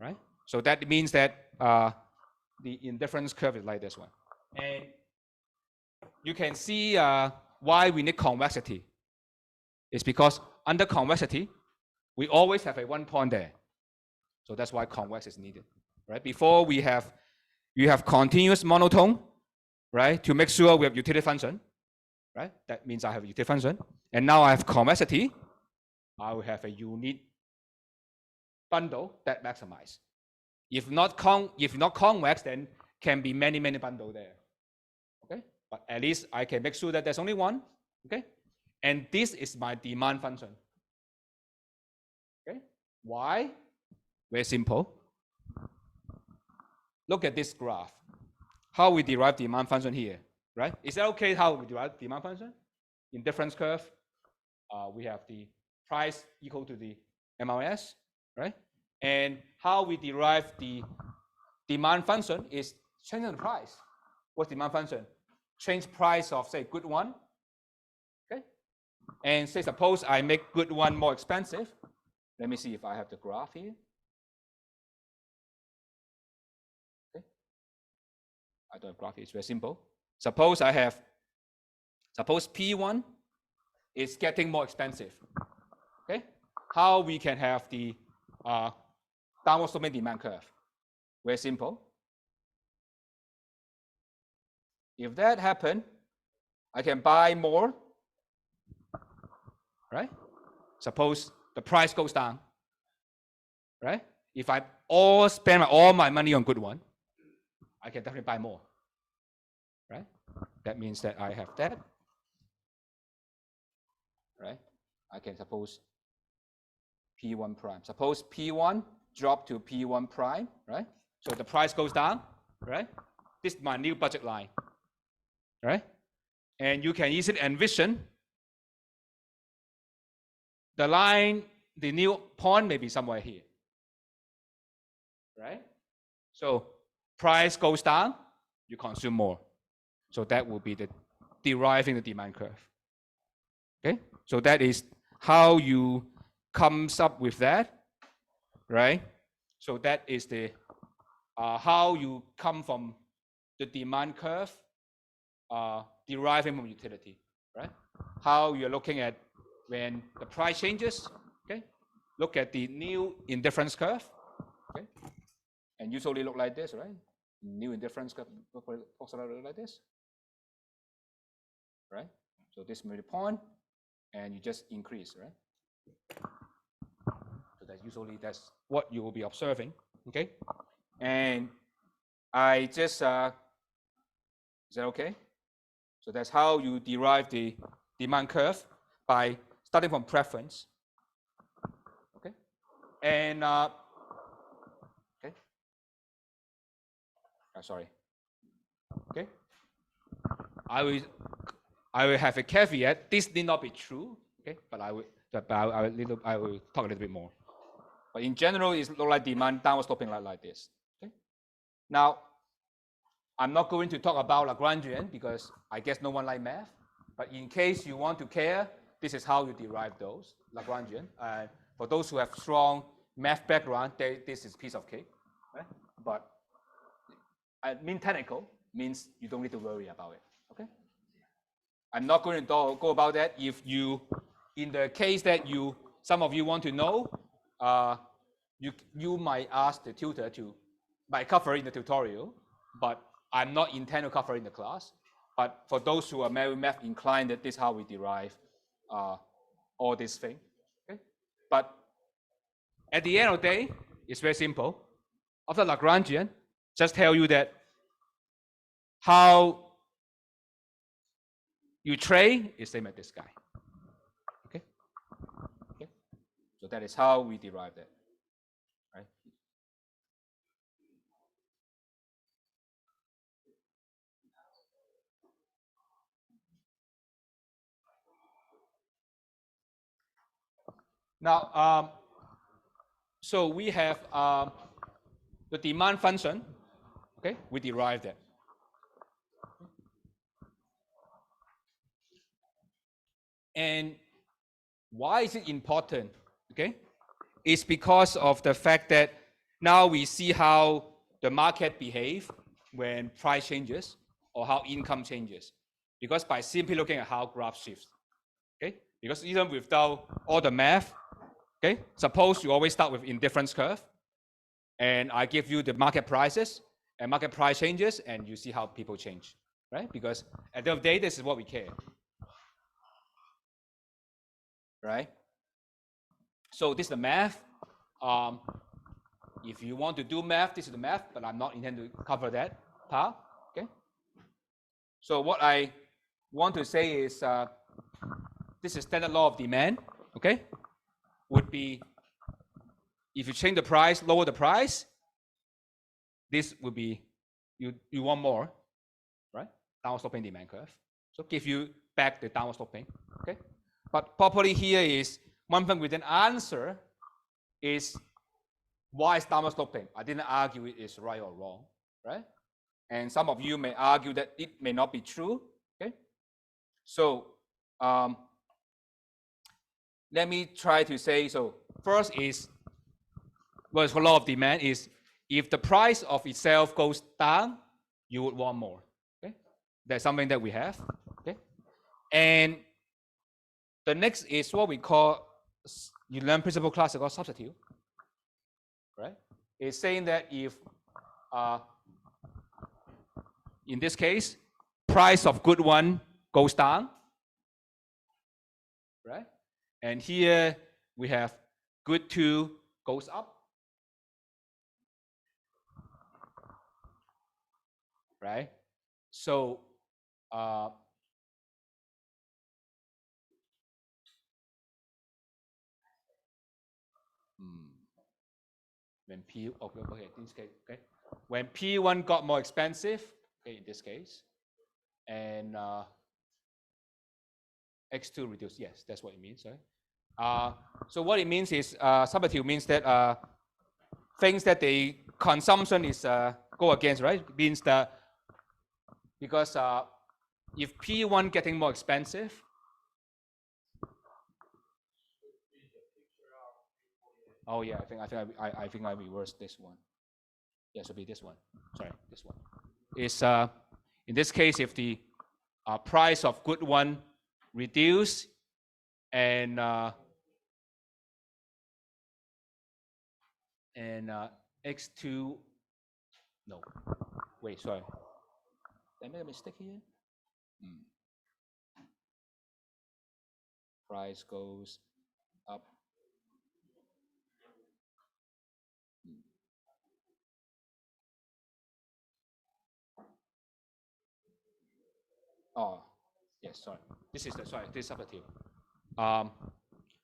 right? So that means that the indifference curve is like this one. And you can see why we need convexity. It's because under convexity, we always have a 1 point there. So that's why convex is needed, right? Before you have continuous monotone, right? To make sure we have utility function, right? That means I have a utility function. And now I have convexity. I will have a unique bundle that maximize. If not convex, then can be many bundles there. Okay, but at least I can make sure that there's only one. Okay, and this is my demand function. Okay, why? Very simple. Look at this graph. How we derive demand function here, right? Is that okay? How we derive demand function? In difference curve, we have the price equal to the MRS, right? And how we derive the demand function is changing the price. What's demand function? Change price of, say, good one, okay? And say, suppose I make good one more expensive. Let me see if I have the graph here. Okay. I don't have graph here, it's very simple. Suppose P1 is getting more expensive, okay? How we can have the downward sloping demand curve? Very simple. If that happens, I can buy more, right? Suppose the price goes down, right? If I spend all my money on good one, I can definitely buy more, right? That means that I have that, right? I can suppose P1 prime. Suppose P1 drop to P1 prime, right? So the price goes down, right? This is my new budget line, right? And you can easily envision the line, the new point may be somewhere here, right? So price goes down, you consume more. So that will be the deriving the demand curve. Okay, so that is how you comes up with that, right? So that is the how you come from the demand curve deriving from utility, right? How you're looking at when the price changes, okay? Look at the new indifference curve, okay? And usually look like this, right? New indifference curve look like this, right? So this middle point, and you just increase, right? So that's usually what you will be observing, okay? And I just, is that okay? So that's how you derive the demand curve by starting from preference. Okay? And, okay? Sorry. Okay? I will have a caveat. This need not be true, okay? But I will talk a little bit more. But in general, it's look like demand downward sloping like this. Okay? Now, I'm not going to talk about Lagrangian because I guess no one like math. But in case you want to care, this is how you derive those Lagrangian. For those who have strong math background, this is piece of cake. Right? But I mean technical means you don't need to worry about it. Okay? I'm not going to go about that. If you, in the case that some of you want to know, you might ask the tutor might cover in the tutorial, but I'm not intend to cover in the class. But for those who are very math inclined, this is how we derive all this thing. Okay? But at the end of the day, it's very simple. After Lagrangian, just tell you that how you trade is same as this guy. Okay? Okay? So that is how we derive that. Right? Now, so we have the demand function. Okay, we derive that. And why is it important? Okay, it's because of the fact that now we see how the market behave when price changes or how income changes. Because by simply looking at how graph shifts. Okay, because even without all the math, okay, suppose you always start with indifference curve, and I give you the market prices, and market price changes, and you see how people change, right? Because at the end of the day, this is what we care, right? So this is the math. If you want to do math, this is the math, but I'm not intending to cover that part, okay? So what I want to say is this is standard law of demand, okay? Would be if you change the price, lower the price, this would be, you want more, right? Downward sloping demand curve. So give you back the downward sloping, okay? But properly here is one thing we didn't answer is why is downward sloping? I didn't argue it is right or wrong, right? And some of you may argue that it may not be true, okay? So let me try to say, so first is, what is the law of demand is if the price of itself goes down, you would want more, okay? That's something that we have, okay? And the next is what we call, you learn principal classical substitute, right? It's saying that if, in this case, price of good one goes down, right? And here we have good two goes up, right? So when P, okay, in this case, okay, when P1 got more expensive, okay, in this case, and X2 reduced, yes, that's what it means, right? So what it means is substitute means that things that the consumption is go against, right? It means that because if P1 getting more expensive, oh yeah, I think I reversed this one. Yeah, should be this one. Sorry, this one. Is in this case, if the price of good one reduce and X2, no, wait, sorry. Did I make a mistake here? Price goes up. Oh, yes, sorry. This is substitute.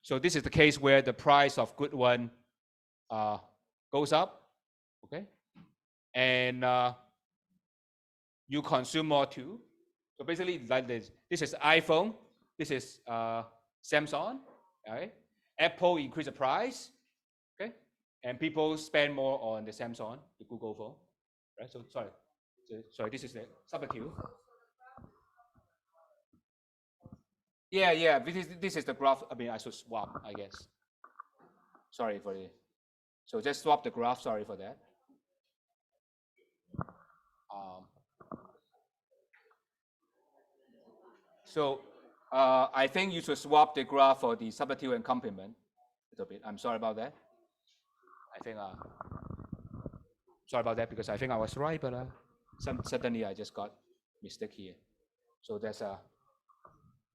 So this is the case where the price of good one goes up, okay, and you consume more too. So basically, like this. This is iPhone. This is Samsung. Right? Apple increase the price, okay, and people spend more on the Samsung, the Google phone. Right? So sorry. This is the substitute. Yeah. This is the graph. I mean, I should swap, I guess. Sorry for the. So just swap the graph. Sorry for that. Um, so I think you should swap the graph for the substitute and complement a little bit. I'm sorry about that. I think sorry about that because I think I was right, but suddenly I just got mistake here. So there's a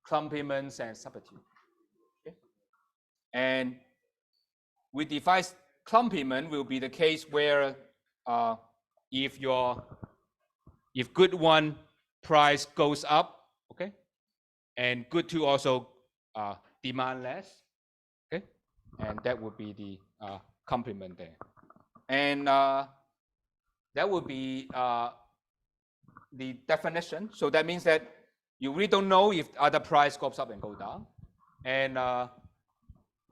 complements and substitute. Okay? And we define complement will be the case where if good one price goes up, okay, and good two also demand less, okay, and that would be the complement there, and that would be the definition. So that means that you really don't know if other price goes up and go down, and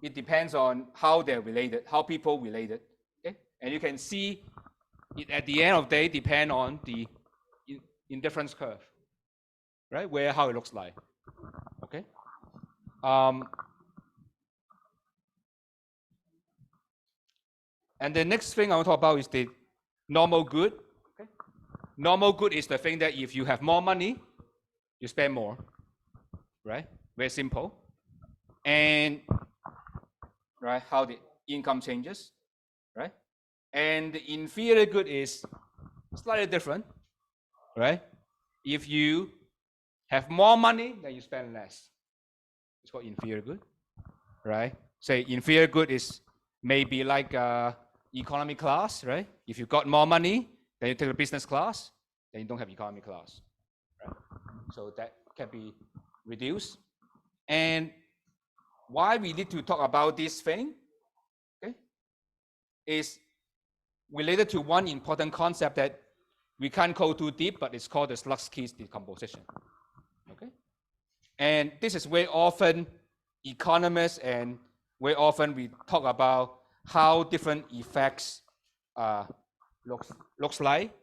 it depends on how they're related, how people related. Okay, and you can see it at the end of the day depend on the indifference curve, right? Where how it looks like. Okay. And the next thing I want to talk about is the normal good. Okay. Normal good is the thing that if you have more money, you spend more, right? Very simple. And right, how the income changes, right? And the inferior good is slightly different, right? If you have more money, then you spend less. It's called inferior good, right? Say inferior good is maybe like economy class, right? If you got more money, then you take the business class, then you don't have economy class, right? So that can be reduced. And why we need to talk about this thing, okay, is related to one important concept that we can't go too deep, but it's called the Slutsky's decomposition. Okay, and this is where often economists and where often we talk about how different effects looks like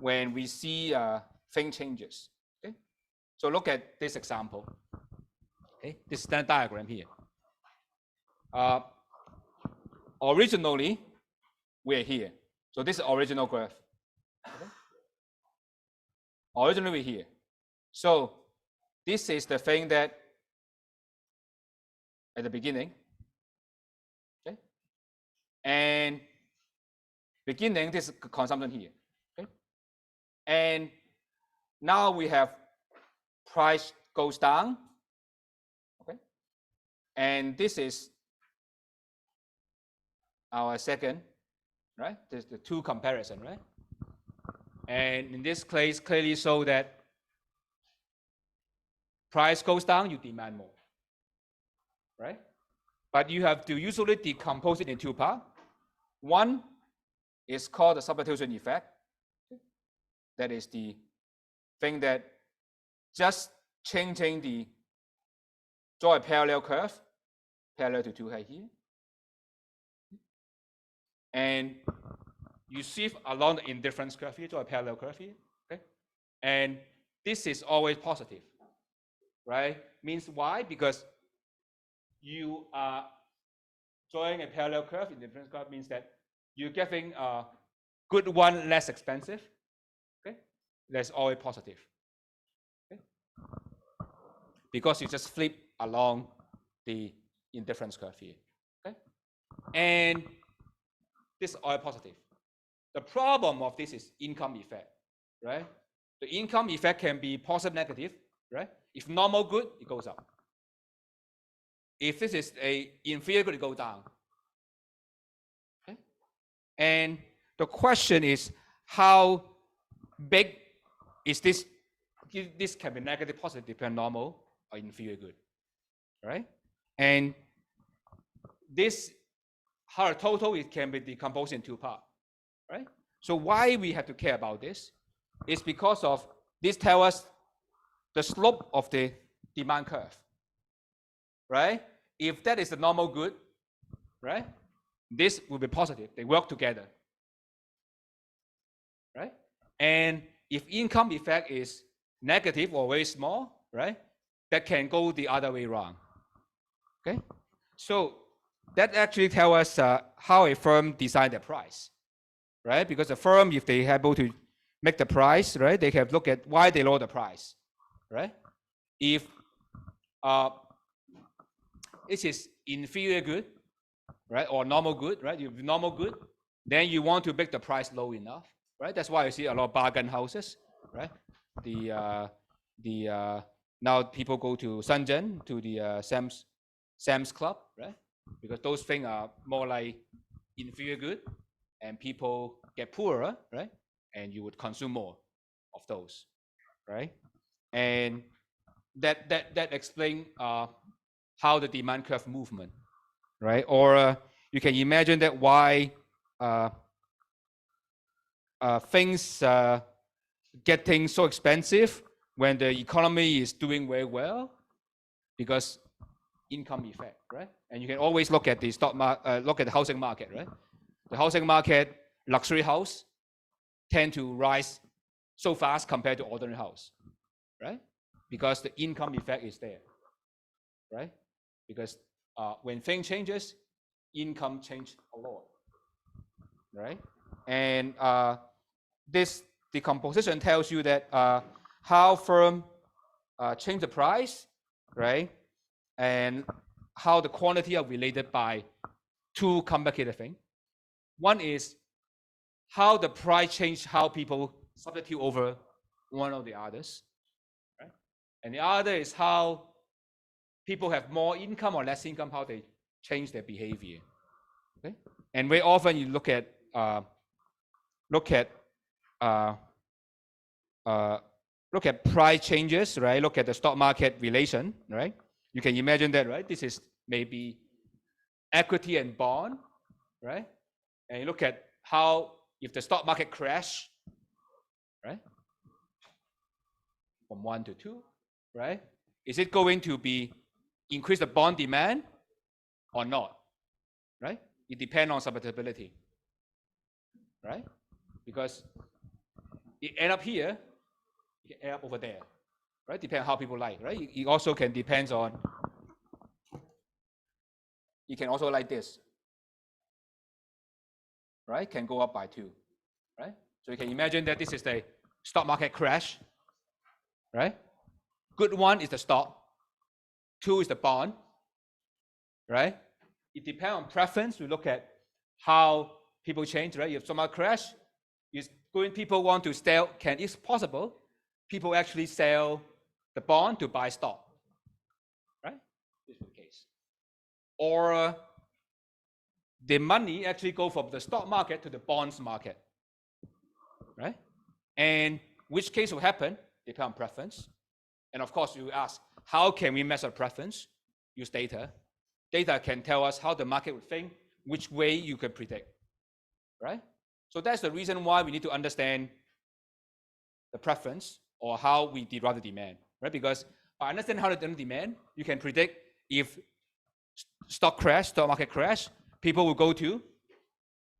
when we see thing changes. Okay, so look at this example. Okay, this is the diagram here. Originally, we're here. So this is original graph. Okay? Originally, we're here. So this is the thing that at the beginning. Okay? And beginning, this is consumption here. Okay? And now we have price goes down. Okay? And this is our second, right? There's the two comparison, right? And in this case, clearly show that price goes down, you demand more, right? But you have to usually decompose it in two parts. One is called the substitution effect. That is the thing that just changing draw a parallel curve, parallel to 2 here. And you shift along the indifference curve here, draw a parallel curve here. Okay? And this is always positive, right? Means why? Because you are drawing a parallel curve. Indifference curve means that you're getting a good one less expensive. Okay? That's always positive. Okay? Because you just flip along the indifference curve here. Okay? And this is all positive. The problem of this is income effect, right? The income effect can be positive, negative, right? If normal good, it goes up. If this is a inferior good, it goes down. Okay? And the question is, how big is this this can be negative, positive, depend normal or inferior good, right? And this, how a total, it can be decomposed in two parts, right? So why we have to care about this is because of this tells us the slope of the demand curve, right? If that is the normal good, right, this will be positive. They work together, right? And if income effect is negative or very small, right, that can go the other way around. Okay, so that actually tells us how a firm design their price, right? Because the firm, if they are able to make the price, right, they have look at why they lower the price, right? If this is inferior good, right, or normal good, right? If normal good, then you want to make the price low enough, right? That's why you see a lot of bargain houses, right? Now people go to Shenzhen to the Sam's Club, right? Because those things are more like inferior good, and people get poorer, right? And you would consume more of those, right? And that explains how the demand curve movement, right? Or you can imagine that why things getting so expensive when the economy is doing very well, because income effect, right? And you can always look at the look at the housing market, right? The housing market, luxury house, tend to rise so fast compared to ordinary house, right? Because the income effect is there, right? Because when thing changes, income change a lot, right? And this decomposition tells you that how firm change the price, right? And how the quantity are related by two complicated things. One is how the price change, how people substitute over one or the others, right? And the other is how people have more income or less income, how they change their behavior. Okay, and very often you look at price changes, right? Look at the stock market relation, right? You can imagine that, right? This is maybe equity and bond, right? And you look at how if the stock market crash, right, from 1 to 2, right? Is it going to be increase the bond demand or not, right? It depends on substitutability, right? Because it end up here, it end up over there, right? Depends on how people like, right? It also can depends on, you can also like this, right? Can go up by 2, right? So you can imagine that this is the stock market crash, right? Good one is the stock, 2 is the bond, right? It depends on preference. We look at how people change, right? If stock market crash, people want to sell, it's possible, people actually sell the bond to buy stock, right? This is the case. Or the money actually go from the stock market to the bonds market, right? And which case will happen, depends on preference. And of course, you ask, how can we measure preference? Use data. Data can tell us how the market would think, which way you can predict, right? So that's the reason why we need to understand the preference or how we derive the demand, right? Because by understanding how to demand, you can predict if stock market crash, people will go to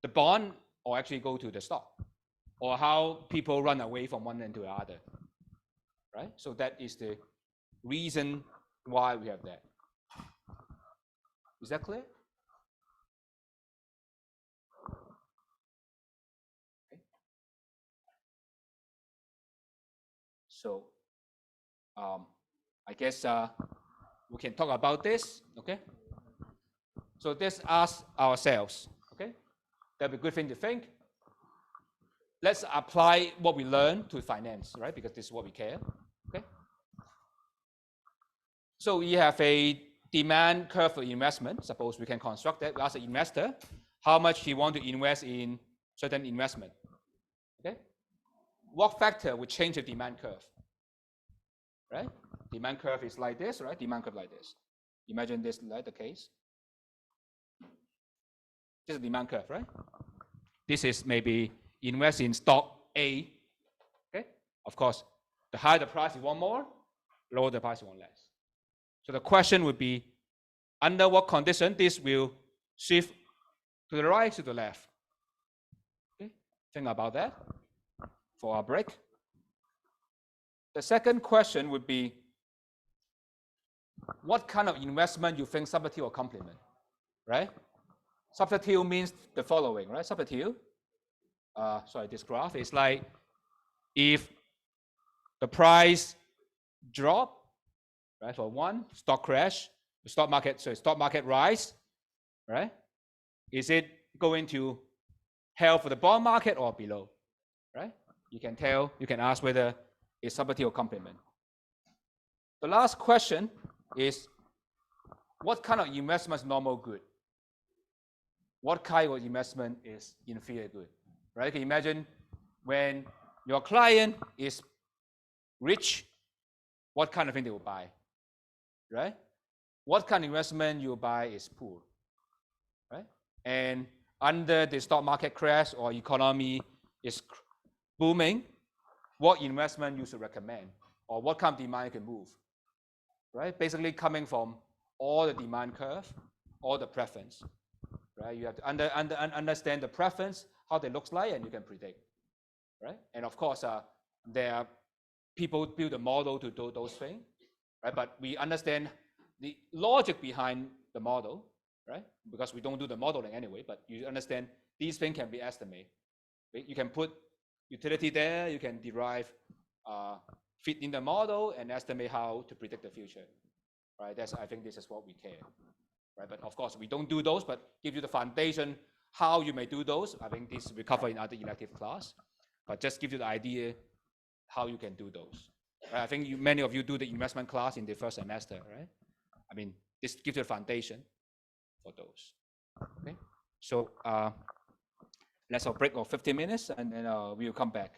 the bond or actually go to the stock, or how people run away from one end to the other, right? So that is the reason why we have that. Is that clear? Okay. So I guess we can talk about this, okay? So let's ask ourselves, okay? That'd be a good thing to think. Let's apply what we learned to finance, right? Because this is what we care, okay? So we have a demand curve for investment. Suppose we can construct that. We ask the investor how much he want to invest in certain investment, okay? What factor would change the demand curve? right? Demand curve is like this, right? Demand curve like this. Imagine this, like the case. This is demand curve, right? This is maybe invest in stock A. Okay, of course, the higher the price you want more, lower the price you want less. So the question would be, under what condition this will shift to the right, to the left? Okay, think about that for our break. The second question would be, what kind of investment you think substitute or complement, right? Substitute means the following, right? Substitute, this graph is like if the price drop, right? For one, stock crash, the stock market rise, right? Is it going to help for the bond market or below, right? You can tell, you can ask whether it's substitute or complement. The last question is, what kind of investment is normal good? What kind of investment is inferior good, right? Can you imagine when your client is rich, what kind of thing they will buy, right? What kind of investment you buy is poor, right? And under the stock market crash or economy is booming, what investment you should recommend or what kind of demand you can move, right? Basically coming from all the demand curve, all the preference, right? You have to understand the preference, how they looks like, and you can predict, right? And of course, there are people build a model to do those things, right? But we understand the logic behind the model, right? Because we don't do the modeling anyway, but you understand these things can be estimated. You can put utility there, you can derive, fit in the model and estimate how to predict the future, right? I think this is what we care, right? But of course, we don't do those, but give you the foundation how you may do those. I think this we cover in other elective class, but just give you the idea how you can do those. Right? I think many of you do the investment class in the first semester, right? I mean, this gives you a foundation for those. Okay, so let's have a break of 15 minutes, and then we'll come back.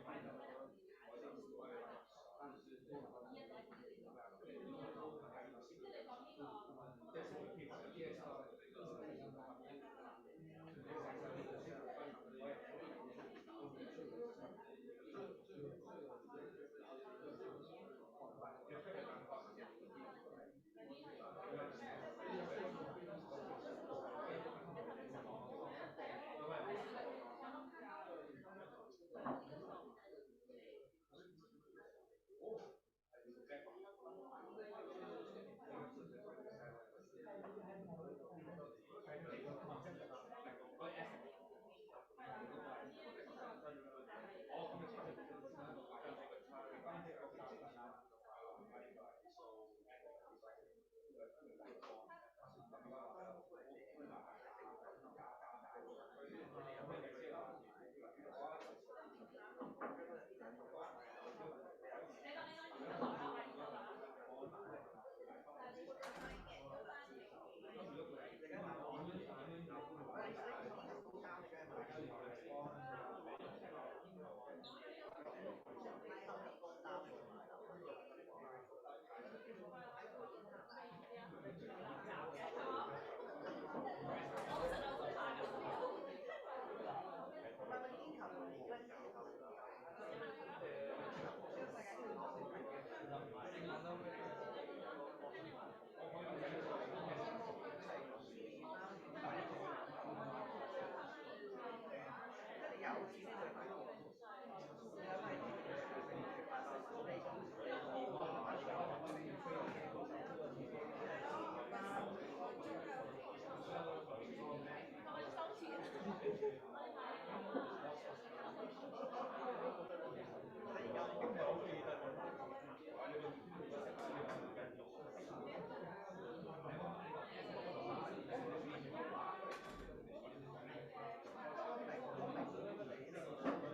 Thank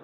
you.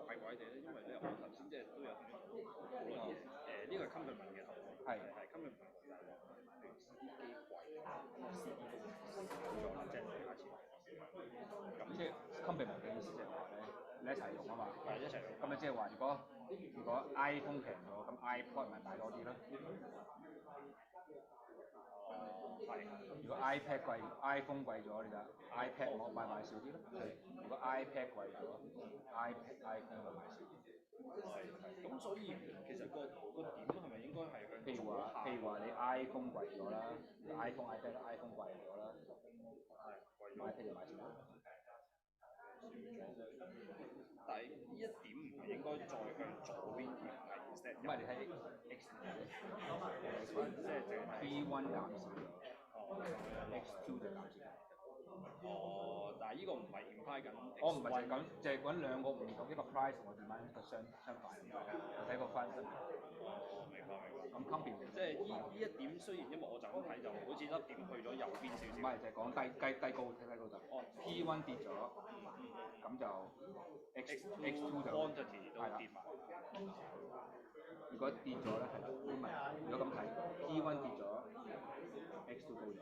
怪怪地咧，因為咧我頭先即係都有同討論呢個係 complement 嘅頭喎，係 complement 就係話譬如 CD 機貴，CD 都少咗啦，即係價錢。咁即係 complement 嘅意思就係話咧，你一齊用啊嘛，係一齊用。咁啊即係話如果 iPhone 平咗，咁 iPod 咪買多啲咯。係。如果 iPad 貴 ，iPhone 貴咗，你就 iPad 我買少啲咯。如果 iPad 貴咗 ，iPhone 就買少啲。係。咁所以其實個點係咪應該係向譬如話你 iPhone 貴咗啦 ，iPhone 貴咗啦，係，iPad 就買少啲。但係呢一點唔係應該再向左邊調係 instead？唔係你睇 X 即係淨係 P1 減少咗，X2 就減少。但係呢個唔係 imply 緊。我唔係就係咁，就係揾兩個唔同一個 price 同我哋買一個相反，睇個分分別。明白。咁 complement 即係呢一點雖然因為我就咁睇就好似粒點去咗右邊少少。唔係就係講低高就。P1 跌咗，咁就 X2 就 quantity 都跌埋。如果跌咗咧係啦，如果咁睇 P1 跌咗 ，X2 高咗。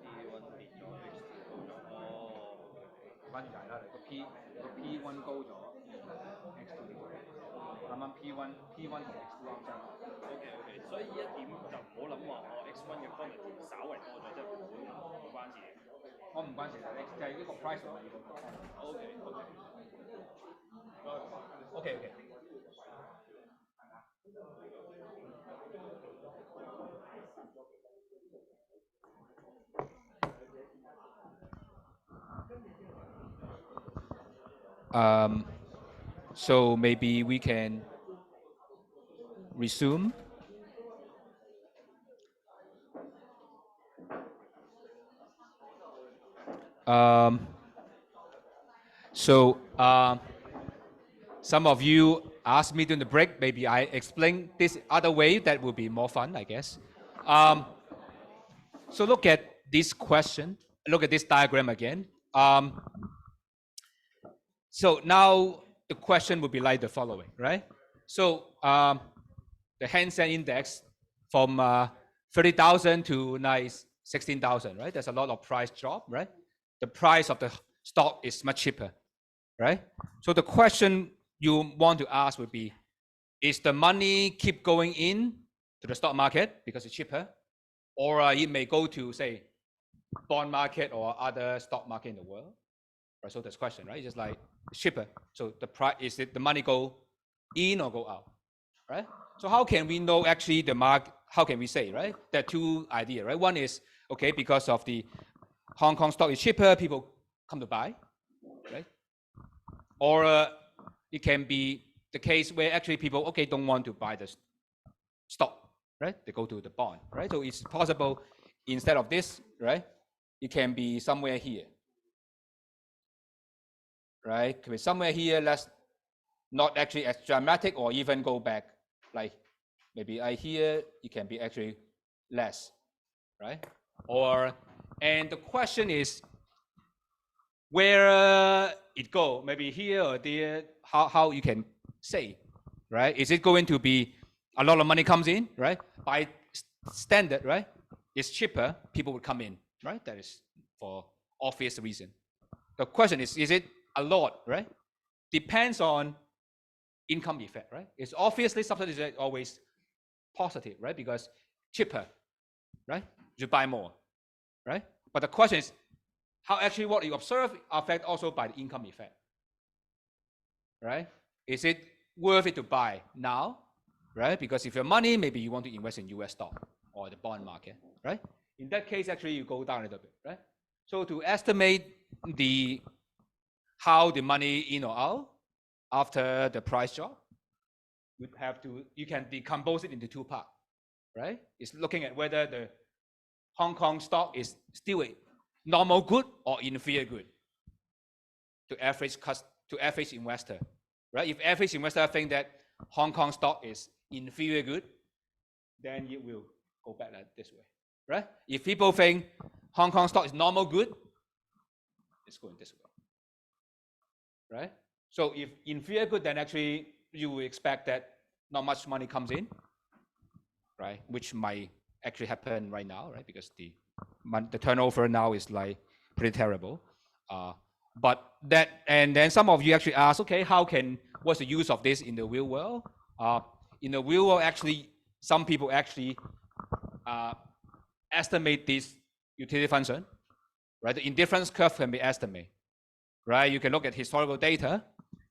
P1 跌咗 X2 高咗。分解啦，個 P1 高咗 ，X2 跌咗。啱啱 P1 同 X2 啱相反。OK， 所以呢一點就唔好諗話我 X1 嘅 quantity 稍為多咗，即係唔關事。我唔關事，就係呢個 price 唔係呢個 OK。So maybe we can resume. Some of you asked me during the break, maybe I explain this other way that will be more fun, I guess. So look at this question, look at this diagram again. So now the question would be like the following, right? So the Hang Seng Index from 30,000 to 16,000, right? There's a lot of price drop, right? The price of the stock is much cheaper, right? So the question you want to ask would be, is the money keep going in to the stock market because it's cheaper? Or it may go to, say, bond market or other stock market in the world? Right, so this question, right? It's just like it's cheaper. So the price, is it the money go in or go out? Right? So how can we know actually the market, how can we say, right? There are two ideas, right? One is, okay, because of the Hong Kong stock is cheaper, people come to buy, right? Or it can be the case where actually people, okay, don't want to buy the stock, right? They go to the bond, right? So it's possible instead of this, right? It can be somewhere here, right? Can be somewhere here, less, not actually as dramatic or even go back, like maybe here, it can be actually less, right? And the question is where it go, maybe here or there, how you can say, right? Is it going to be a lot of money comes in, right? By standard, right? It's cheaper, people would come in, right? That is for obvious reason. The question is it a lot, right? Depends on income effect, right? It's obviously subsidies are always positive, right? Because cheaper, right? You buy more, right? But the question is how actually what you observe affect also by the income effect, right? Is it worth it to buy now, right? Because if your money, maybe you want to invest in US stock or the bond market, right? In that case, actually you go down a little bit, right? So to estimate how the money in or out after the price drop, you can decompose it into two parts, right? It's looking at whether the Hong Kong stock is still a normal good or inferior good to average investor, right? If average investor think that Hong Kong stock is inferior good, then it will go back like this way, right? If people think Hong Kong stock is normal good, it's going this way, right? So if inferior good, then actually you will expect that not much money comes in, right? Which might actually happen right now, right? Because the turnover now is like pretty terrible. And then some of you actually ask, okay, what's the use of this in the real world? In the real world, actually, some people actually estimate this utility function, right? The indifference curve can be estimated, right? You can look at historical data.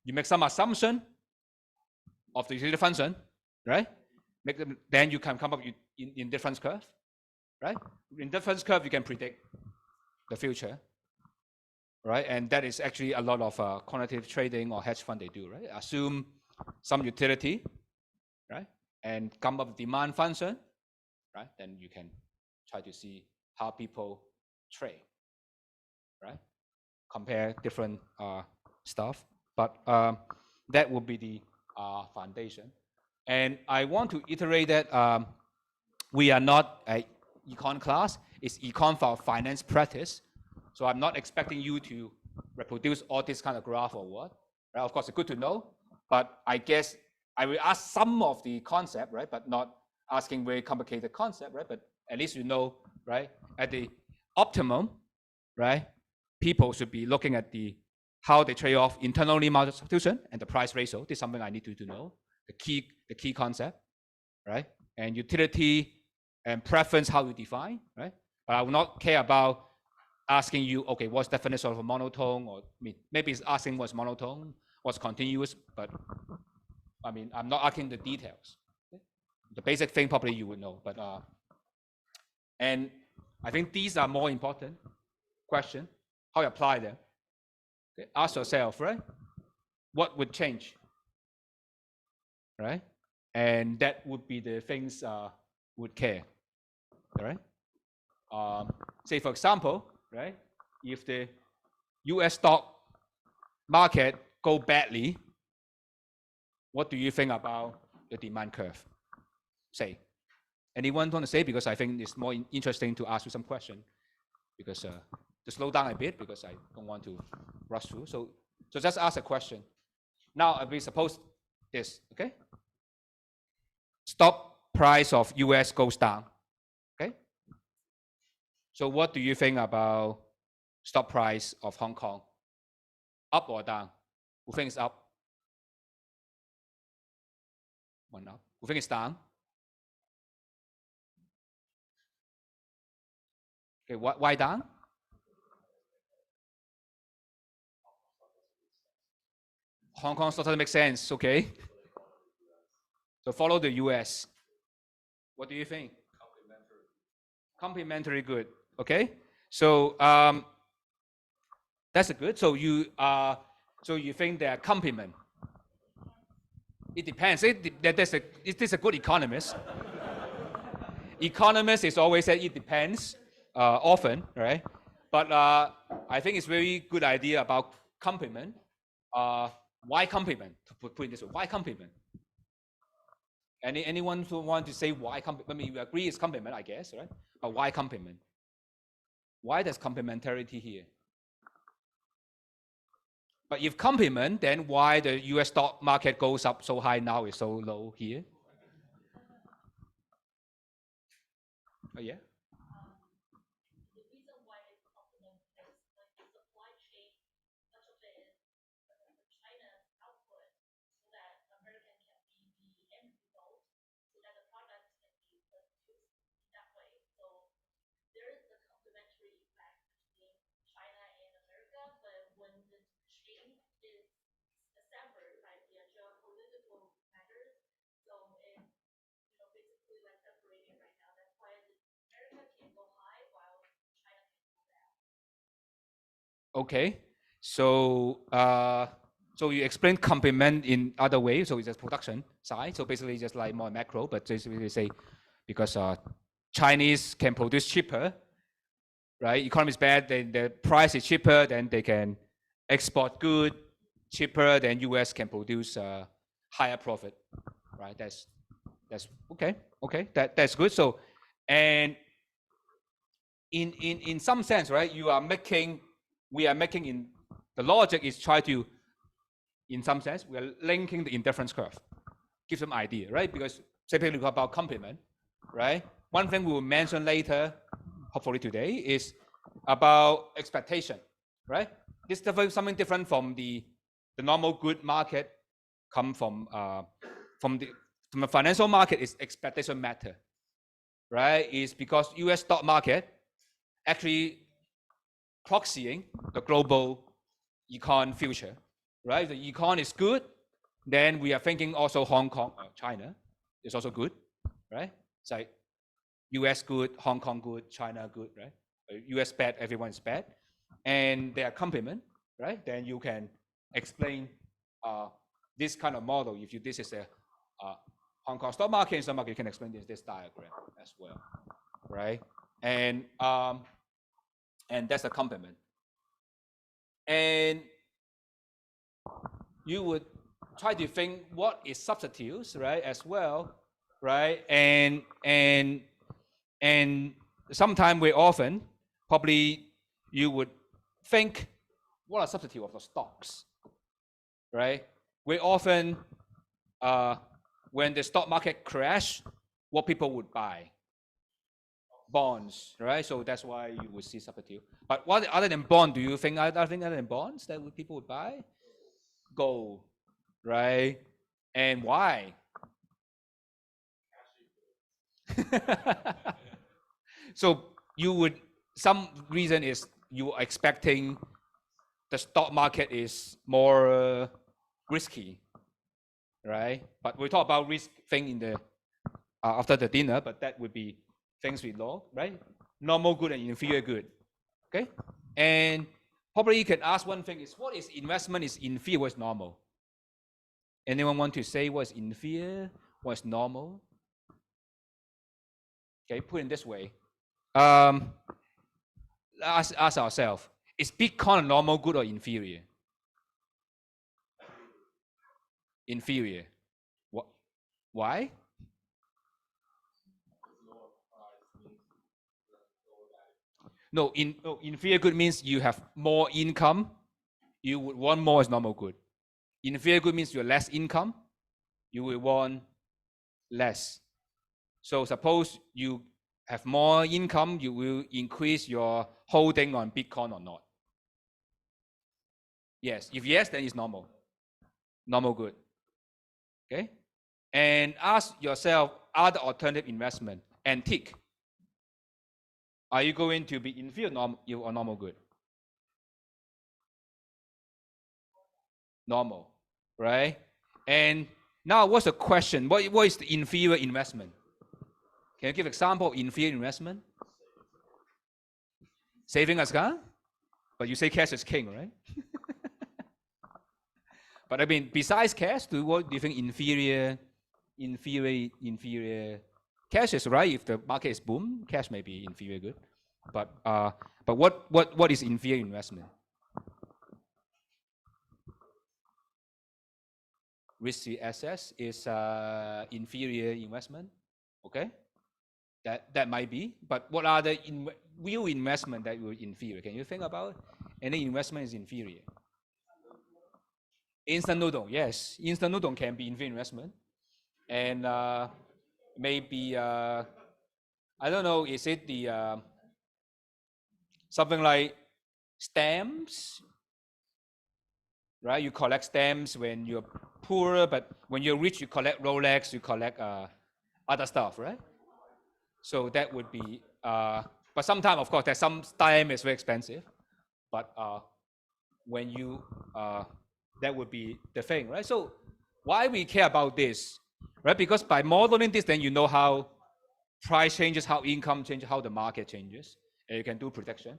You make some assumption of the utility function, right? Then you can come up with indifference curve, right? Indifference curve, you can predict the future, right? And that is actually a lot of quantitative trading or hedge fund they do, right? Assume some utility, right? And come up with demand function, right? Then you can try to see how people trade, right? Compare different stuff. But that would be the foundation. And I want to iterate that we are not a econ class. It's econ for finance practice. So I'm not expecting you to reproduce all this kind of graph or what. Right? Of course, it's good to know. But I guess I will ask some of the concept, right? But not asking very complicated concept, right? But at least you know, right? At the optimum, right? People should be looking at how they trade off internal market substitution and the price ratio. This is something I need to know. The key concept, right? And utility and preference, how you define, right? But I will not care about asking you, okay, what's the definition of a monotone, or maybe it's asking what's monotone, what's continuous, but I mean, I'm not asking the details. Okay? The basic thing probably you would know, but and I think these are more important questions. How you apply them? Okay? Ask yourself, right? What would change, right? And that would be the things would care, all right? Say for example, right? If the U.S. stock market go badly, what do you think about the demand curve? Say, anyone want to say? Because I think it's more interesting to ask you some question. Because to slow down a bit, because I don't want to rush through. So just ask a question. Now we suppose this, okay? Stock price of U.S. goes down, okay? So what do you think about stock price of Hong Kong? Up or down? Who thinks up? One up. Who thinks it's down? Okay, why down? Hong Kong stock doesn't make sense, okay? So follow the US. What do you think? Complementary good, okay? So that's a good. So you think they're complement? It depends. It is a good economist. Economist is always said it depends often, right? But I think it's very good idea about complement. Why complement? To put it this way, why complement? Anyone who want to say why? I mean, we agree it's complement, I guess, right? But why complement? Why there's complementarity here? But if complement, then why the U.S. stock market goes up so high now is so low here? Oh yeah. The reason why it's complement is like the supply chain, much of it is China's output, so that American can be the end result, so that the product can be produced in that way. So there is the complementary effect between China and America, but when the chain is severed by the geopolitical matters, so it basically like separated right now. That's why America can go high while China can go down. Okay. So you explain complement in other ways. So it's just production side. So basically just like more macro, but basically say because Chinese can produce cheaper, right? Economy is bad, then the price is cheaper, then they can export good cheaper, then US can produce higher profit, right? That's okay. Okay, that's good. So, and in some sense, right? We are making in the logic is try to, in some sense, we are linking the indifference curve, give some idea, right? Because typically about complement, right? One thing we will mention later, hopefully today, is about expectation, right? This is something different from the normal good market, come from the financial market is expectation matter, right? Is because U.S. stock market actually proxying the global econ future, right? The econ is good, then we are thinking also Hong Kong, China is also good, right? It's like US good, Hong Kong good, China good, right? US bad, everyone is bad. And they are complement, right? Then you can explain this kind of model. If you this is a Hong Kong stock market and stock market, you can explain this diagram as well, right? And that's a complement. And you would try to think what is substitutes, right, as well, right? And sometimes we often probably you would think what are substitute of the stocks, right? We often when the stock market crash, what people would buy bonds, right? So that's why you would see substitute. But what other than bond do you think other than bonds that people would buy? Gold, right? And why? So you would, some reason is you are expecting the stock market is more risky, right? But we talk about risk thing in the after the dinner, but that would be things we know, right? Normal good and inferior good, okay? And probably you can ask one thing is what is investment is inferior, what's normal? Anyone want to say what's inferior, what's normal? Okay, put it this way. Ask ourselves, is Bitcoin normal good or inferior? Inferior. What? Why? No, inferior good means you have more income. You would want more as normal good. Inferior good means you have less income. You will want less. So suppose you have more income, you will increase your holding on Bitcoin or not? Yes. If yes, then it's normal. Normal good. Okay? And ask yourself other alternative investment. Antique. Are you going to be inferior or normal good? Normal, right? And now what's the question? What is the inferior investment? Can you give example of inferior investment? Saving account? But you say cash is king, right? But I mean, besides cash, what do you think inferior? Cash is right. If the market is boom, cash may be inferior good. But what is inferior investment? risky assets is inferior investment. Okay, that might be. But what are the real investment that will inferior? Can you think about any investment is inferior? Instant noodle, yes. Instant noodle can be inferior investment, and maybe I don't know. Is it the something like stamps? Right, you collect stamps when you're poor, but when you're rich, you collect Rolex, you collect other stuff, right? So that would be, but sometimes, of course, there's some stamp is very expensive, but when you, that would be the thing, right? So why we care about this, right? Because by modeling this, then you know how price changes, how income changes, how the market changes, and you can do prediction.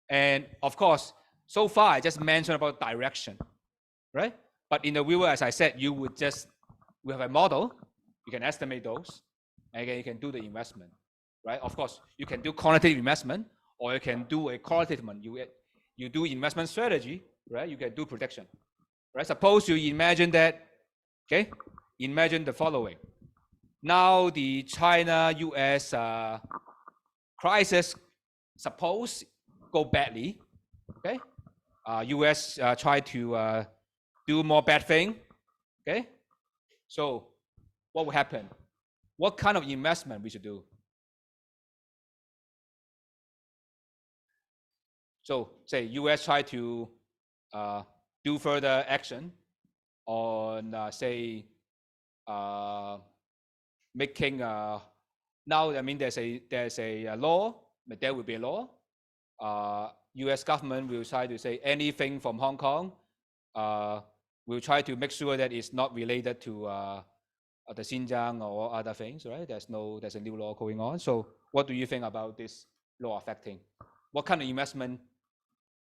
And of course, so far I just mentioned about direction, right? But in the viewer, as I said, you would just, we have a model, you can estimate those, and again, you can do the investment, right? Of course, you can do quantitative investment, or you can do a qualitative one. You do investment strategy, right? You can do prediction, right? Suppose you imagine that, okay? Imagine the following. Now the China-US crisis, suppose go badly, okay? US try to do more bad thing, okay? So what will happen? What kind of investment we should do? So say US try to do further action on say making now I mean there's a law, but there will be a law. US government will try to say anything from Hong Kong we'll try to make sure that it's not related to the Xinjiang or other things, right? There's a new law going on. So what do you think about this law affecting? What kind of investment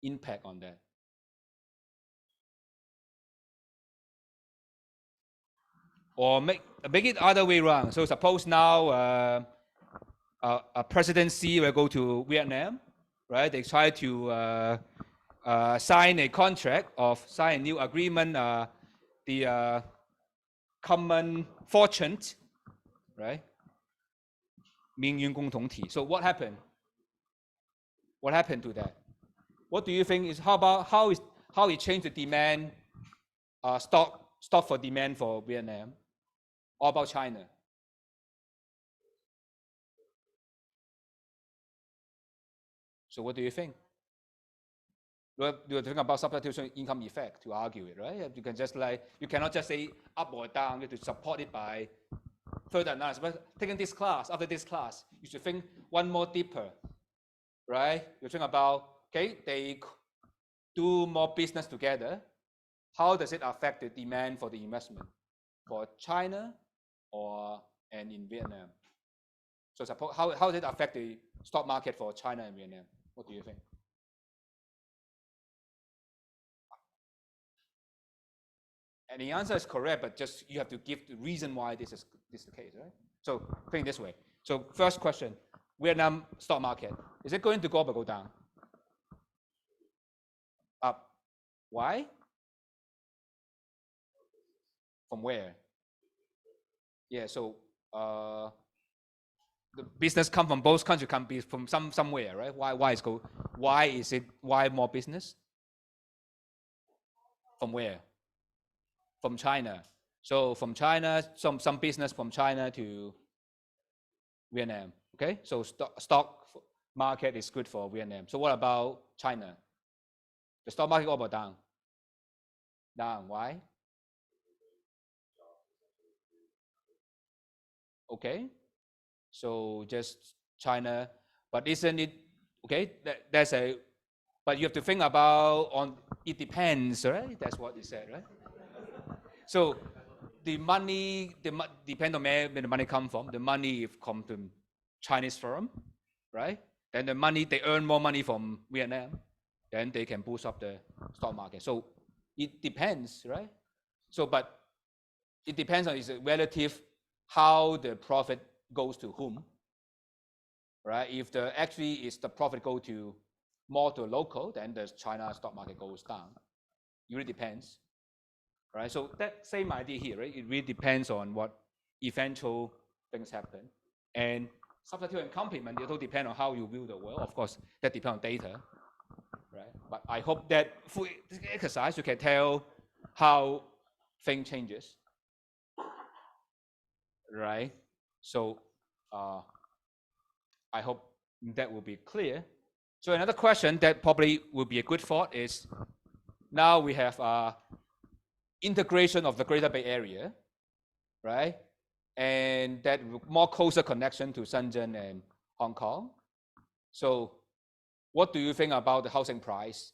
impact on that? Or make it other way around. So suppose now a presidency will go to Vietnam, right? They try to sign a contract of sign a new agreement, the common fortune, right? 命运共同体. So what happened? What happened to that? What do you think is how it changed the demand stock for demand for Vietnam? Or about China? So what do you think? You're talking about substitution income effect to argue it, right? You can just you cannot just say up or down. You have to support it by further analysis. But taking this class, after this class, you should think one more deeper, right? You're talking about, okay, they do more business together. How does it affect the demand for the investment for China and in Vietnam? So suppose how does it affect the stock market for China and Vietnam? What do you think? And the answer is correct, but just you have to give the reason why this is the case, right? So think this way. So first question, Vietnam stock market, is it going to go up or go down? Up. Why? From where? Yeah, so the business come from both countries, can be from somewhere, right? Why more business? From where? From China. So from China, some business from China to Vietnam. Okay, so stock market is good for Vietnam. So what about China? The stock market go up or down? Down. Why? Okay, so just China, but isn't it okay? That's a, but you have to think about it depends, right? That's what you said, right? So the money, depend on where the money come from. The money if come from Chinese firm, right? Then the money, they earn more money from Vietnam, then they can boost up the stock market. So it depends, right? So, but it depends on its relative how the profit goes to whom, right? If the profit go to more to local, then the China stock market goes down. It really depends. right? So that same idea here, right? It really depends on what eventual things happen. And substitute and complement, it all depend on how you view the world. Of course, that depends on data, right? But I hope that through this exercise, you can tell how thing changes, right? So I hope that will be clear. So another question that probably would be a good thought is, now we have integration of the Greater Bay Area, right? And that more closer connection to Shenzhen and Hong Kong. So what do you think about the housing price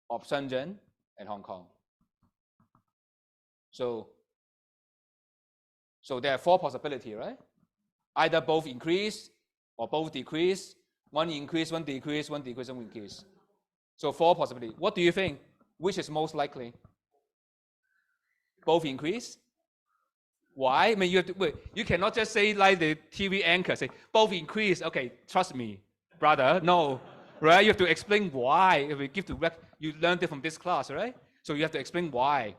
of Shenzhen and Hong Kong? So there are four possibilities, right? Either both increase or both decrease, one increase, one decrease, one decrease, one increase. So four possibilities. What do you think? Which is most likely? Both increase? Why? I mean, you cannot just say like the TV anchor, say both increase. Okay, trust me, brother. No, right? You have to explain why. If we give to you learned it from this class, right? So you have to explain why.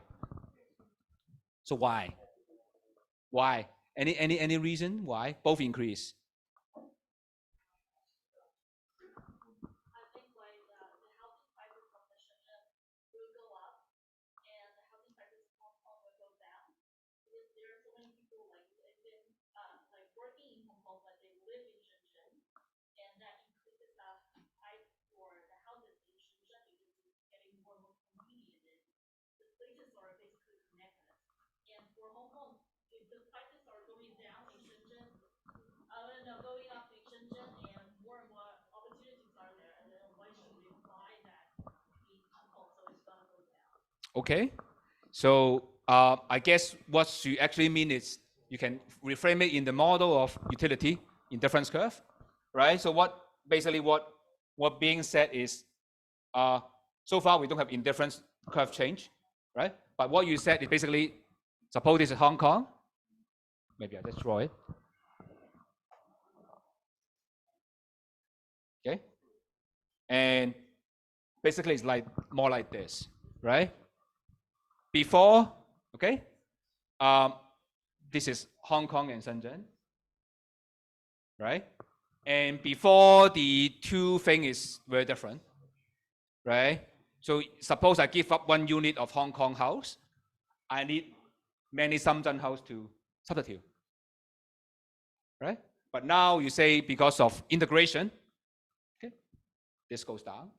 So why? Why? Any reason why both increase? I think like the housing prices of the Shenzhen will go up, and the housing prices of Hong Kong will go down, because there are so many people like they've been like working in Hong Kong, but they live in Shenzhen, and that increases the price for the houses in Shenzhen because it's getting more and more convenient. And the places are basically connected. And for Hong Kong, if the prices are going down in Shenzhen, going up in Shenzhen, and more opportunities are there, and then why should we buy that in Hong Kong? So it's gonna go down. Okay. So I guess what you actually mean is you can reframe it in the model of utility indifference curve, right? So what being said is, so far we don't have indifference curve change, right? But what you said is basically, suppose this is Hong Kong. Maybe I just draw it. Okay. And basically it's like more like this, right? Before, okay, this is Hong Kong and Shenzhen, right? And before, the two thing is very different, right? So suppose I give up 1 unit of Hong Kong house, I need many Shenzhen house to substitute, right? But now you say because of integration, okay, this goes down,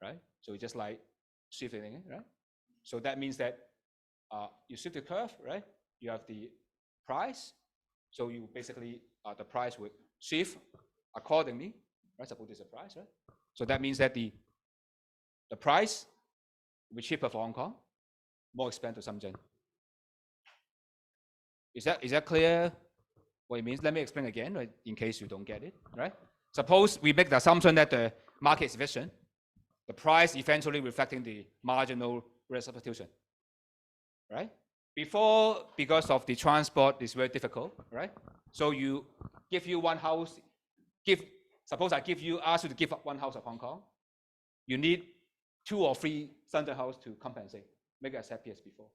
right? So it's just like shifting, right? So that means that you shift the curve, right? You have the price, so you basically the price would shift accordingly, right? Suppose this is a price, right? So that means that the price will be cheaper for Hong Kong, more expensive to Shenzhen. Is that clear? What it means? Let me explain again, right? In case you don't get it, right? Suppose we make the assumption that the market is efficient, the price eventually reflecting the marginal rate substitution, right? Before, because of the transport, is very difficult, right? So you give you one house, suppose I ask you to give up one house of Hong Kong, you need 2 or 3 Shenzhen house to compensate, make it as happy as before,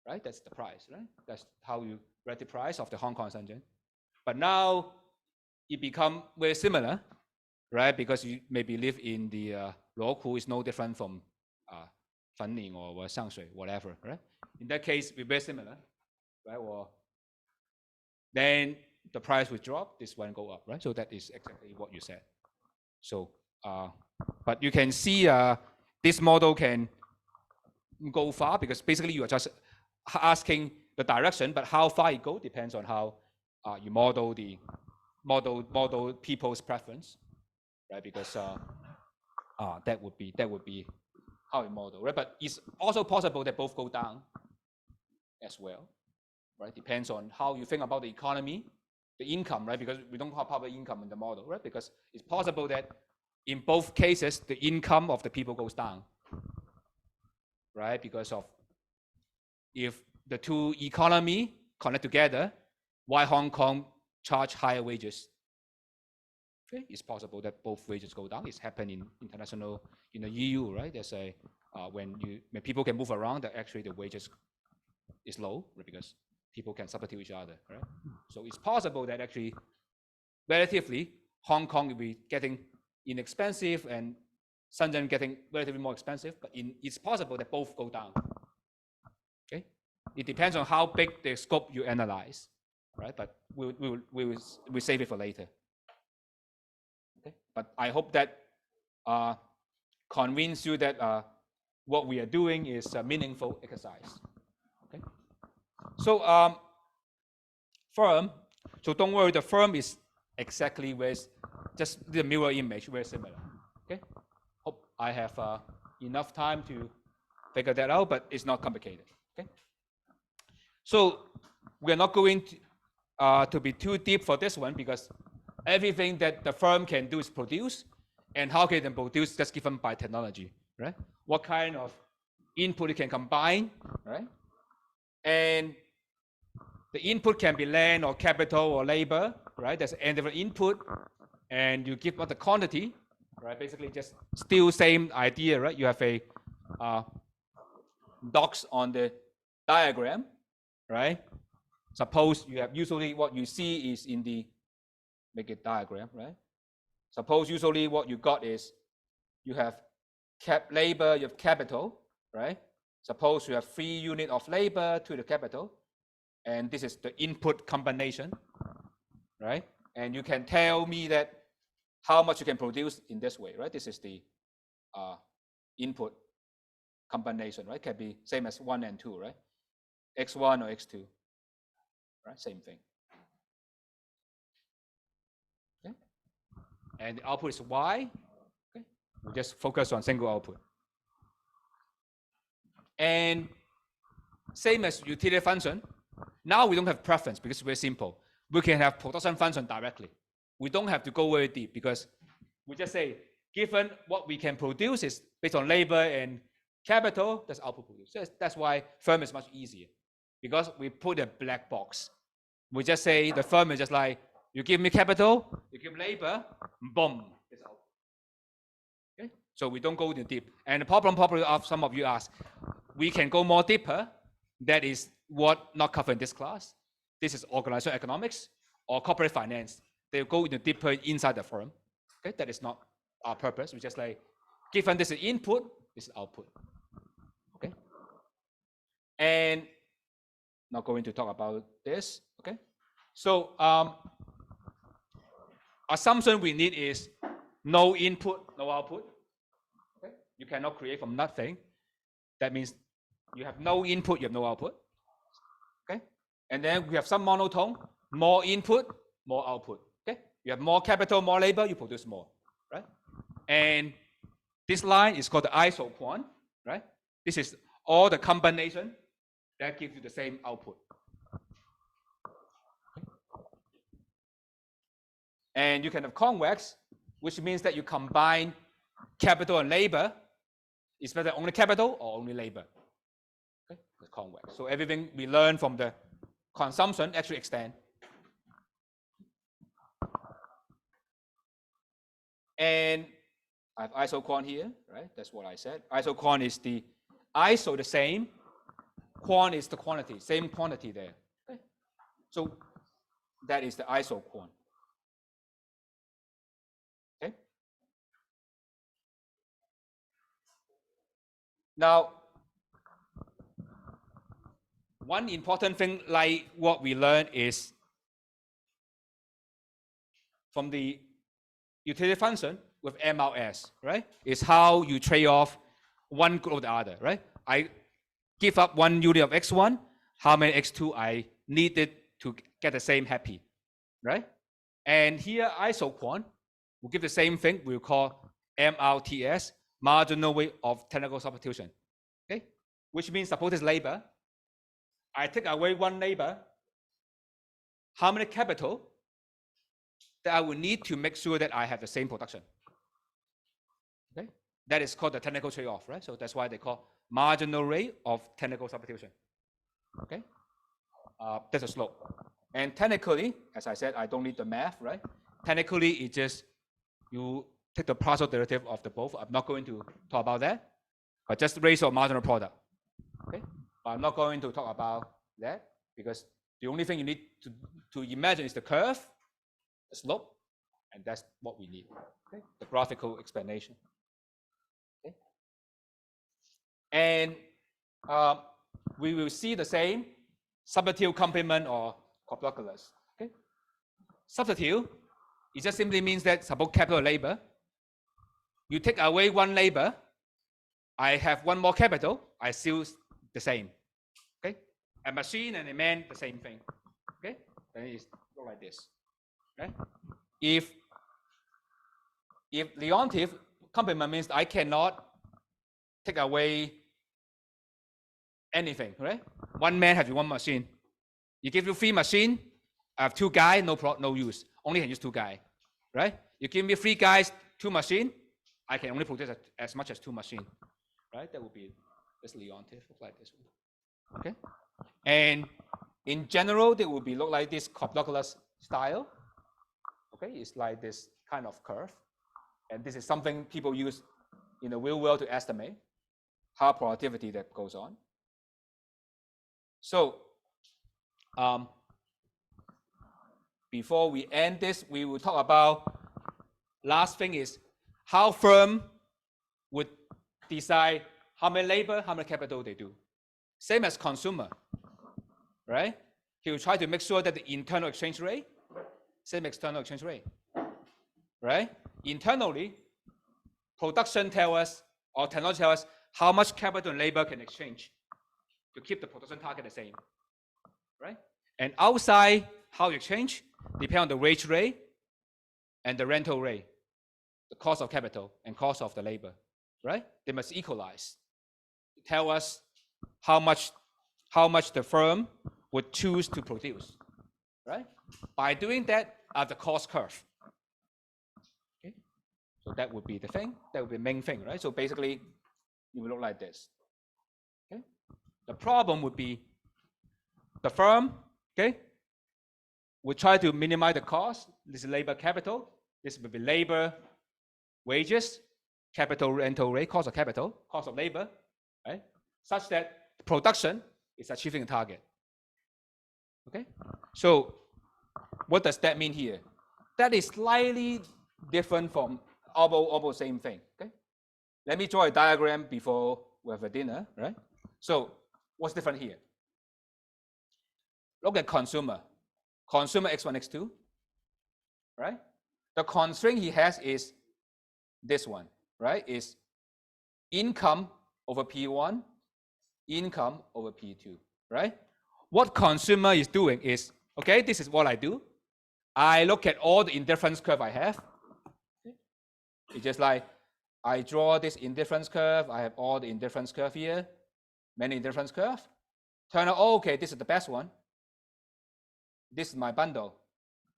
right? That's the price, right? That's how you rate the price of the Hong Kong Shenzhen. But now it become very similar, right? Because you maybe live in the Luoku is no different from Fanling or Shangshui, whatever, right? In that case, we're very similar, right? Or then the price will drop, this one go up, right? So that is exactly what you said. So, but you can see this model can go far because basically you are just asking the direction, but how far it go depends on how you model people's preference, right? Because that would be how you model, right? But it's also possible that both go down as well, right? Depends on how you think about the economy, the income, right? Because we don't have public income in the model, right? Because it's possible that in both cases the income of the people goes down, right? Because of if the two economy connect together, why Hong Kong charge higher wages? Okay, it's possible that both wages go down. It's happened in international, in the EU, right? There's a when people can move around, that actually the wages is low, right? Because people can substitute each other, right? So it's possible that actually, relatively, Hong Kong will be getting inexpensive and Shenzhen getting relatively more expensive, but it's possible that both go down. Okay, it depends on how big the scope you analyze, right? But we'll save it for later. Okay, but I hope that convince you that what we are doing is a meaningful exercise. Okay, so firm. So don't worry, the firm is exactly where just the mirror image, very similar. Okay, hope I have enough time to figure that out, but it's not complicated. Okay, so we're not going to be too deep for this one because everything that the firm can do is produce, and how can they produce that's given by technology, right? What kind of input it can combine, right? And the input can be land or capital or labor, right? There's a different input, and you give what the quantity, right? Basically, just still same idea, right? You have a dots on the diagram, right? Suppose you have usually what you see is in the make it diagram, right? Suppose usually what you got is you have labor, you have capital, right? Suppose you have 3 units of labor to the capital, and this is the input combination, right? And you can tell me that how much you can produce in this way, right? This is the input combination, right? Can be same as 1 and 2, right? X1 or X2, right? Same thing. Okay. And the output is Y. Okay. We just focus on single output. And same as utility function. Now we don't have preference because it's very simple. We can have production function directly. We don't have to go very deep because we just say, given what we can produce is based on labor and capital, that's output produced. So that's why firm is much easier because we put a black box. We just say the firm is just like, you give me capital, you give labor, boom, it's output. Okay? So we don't go too deep. And the problem probably some of you ask, we can go more deeper. That is what not covered in this class. This is organizational economics or corporate finance. They go into deeper inside the firm. Okay, that is not our purpose. We just like, given this is input, this is output. Okay, and not going to talk about this. Okay, so assumption we need is no input, no output. Okay, you cannot create from nothing. That means you have no input, you have no output. Okay, and then we have some monotone, more input, more output. Okay, you have more capital, more labor, you produce more, right? And this line is called the isoquant, right? This is all the combination that gives you the same output. Okay. And you can have convex, which means that you combine capital and labor. Is whether only capital or only labor. Okay, it's convex. So everything we learn from the consumption actually extend. And I have isoquant here, right? That's what I said. Isoquant is the iso the same, quant is the quantity, same quantity there. Okay. So that is the isoquant. Okay. Now, one important thing like what we learned is from the utility function with MRS, right? Is how you trade off one group or the other, right? I give up 1 unit of X1, how many X2 I needed to get the same happy, right? And here isoquant will give the same thing, we'll call MRTS, marginal rate of technical substitution, okay? Which means suppose it's labor, I take away 1 labor, how many capital that I will need to make sure that I have the same production. Okay, that is called the technical trade-off, right? So that's why they call marginal rate of technical substitution. Okay, that's a slope. And technically, as I said, I don't need the math, right? Technically, it's just you take the partial derivative of the both. I'm not going to talk about that. but just ratio of marginal product. Okay, but I'm not going to talk about that because the only thing you need to imagine is the curve, the slope, and that's what we need. Okay, the graphical explanation. Okay, and we will see the same substitute complement or coplocalus. Okay, substitute, it just simply means that suppose capital labor, you take away one labor, I have one more capital, I still the same. Okay, a machine and a man, the same thing. Okay, then it's like this. Okay, if Leontief complement means I cannot take away anything, right? One man has one machine. You give you 3 machines, I have 2 guys, no use. Only can use 2 guys, right? You give me 3 guys, 2 machines, I can only produce as much as 2 machines, right? That would be this Leontief, like this one. Okay, and in general, they will be look like this coplocalus style. Okay, it's like this kind of curve, and this is something people use in the real world to estimate how productivity that goes on. So before we end this, we will talk about last thing is how firm would decide how many labor, how many capital they do. Same as consumer, right? He will try to make sure that the internal exchange rate, same external exchange rate, right? Internally, production tells us, or technology tells us how much capital and labor can exchange to keep the production target the same, right? And outside, how you exchange depends on the wage rate and the rental rate, the cost of capital and cost of the labor, right? They must equalize. Tell us how much the firm would choose to produce, right? By doing that, the cost curve. Okay, so that would be the thing. That would be the main thing, right? So basically, it will look like this. Okay, the problem would be the firm, okay, would try to minimize the cost. This is labor capital. This would be labor, wages, capital rental rate, cost of capital, cost of labor, right? Such that production is achieving a target. Okay, so what does that mean here? That is slightly different from almost same thing. Okay, let me draw a diagram before we have a dinner, right? So what's different here? Look at consumer X1, X2, right? The constraint he has is this one, right? Is income over P1, income over P2, right? What consumer is doing is, okay, this is what I do. I look at all the indifference curve I have. It's just like I draw this indifference curve. I have all the indifference curve here, many indifference curve. Turn out, oh, okay, this is the best one. This is my bundle.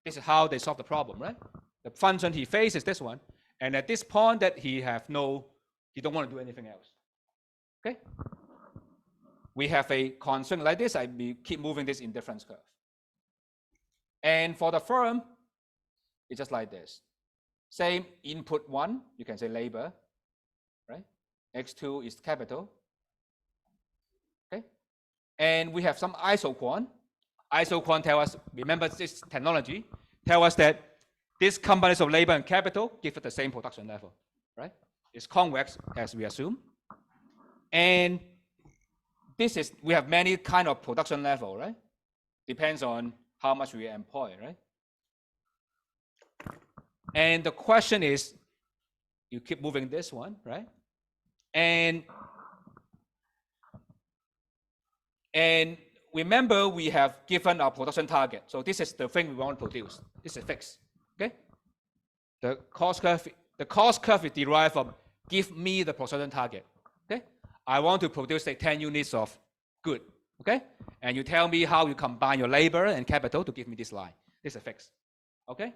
This is how they solve the problem, right? The function he faces is this one. And at this point that he don't want to do anything else. Okay? We have a constraint like this. I keep moving this indifference curve. And for the firm, it's just like this. Same input 1, you can say labor, right? X2 is capital. Okay? And we have some isoquant. Isoquant tell us, remember this technology, tell us that this combination of labor and capital give us the same production level, right? It's convex as we assume. And we have many kind of production level, right? Depends on how much we employ, right? And the question is, you keep moving this one, right? And remember, we have given our production target. So this is the thing we want to produce. This is fixed, okay? The cost curve is derived from give me the production target, okay? I want to produce like 10 units of good, okay? And you tell me how you combine your labor and capital to give me this line. This is fixed, okay?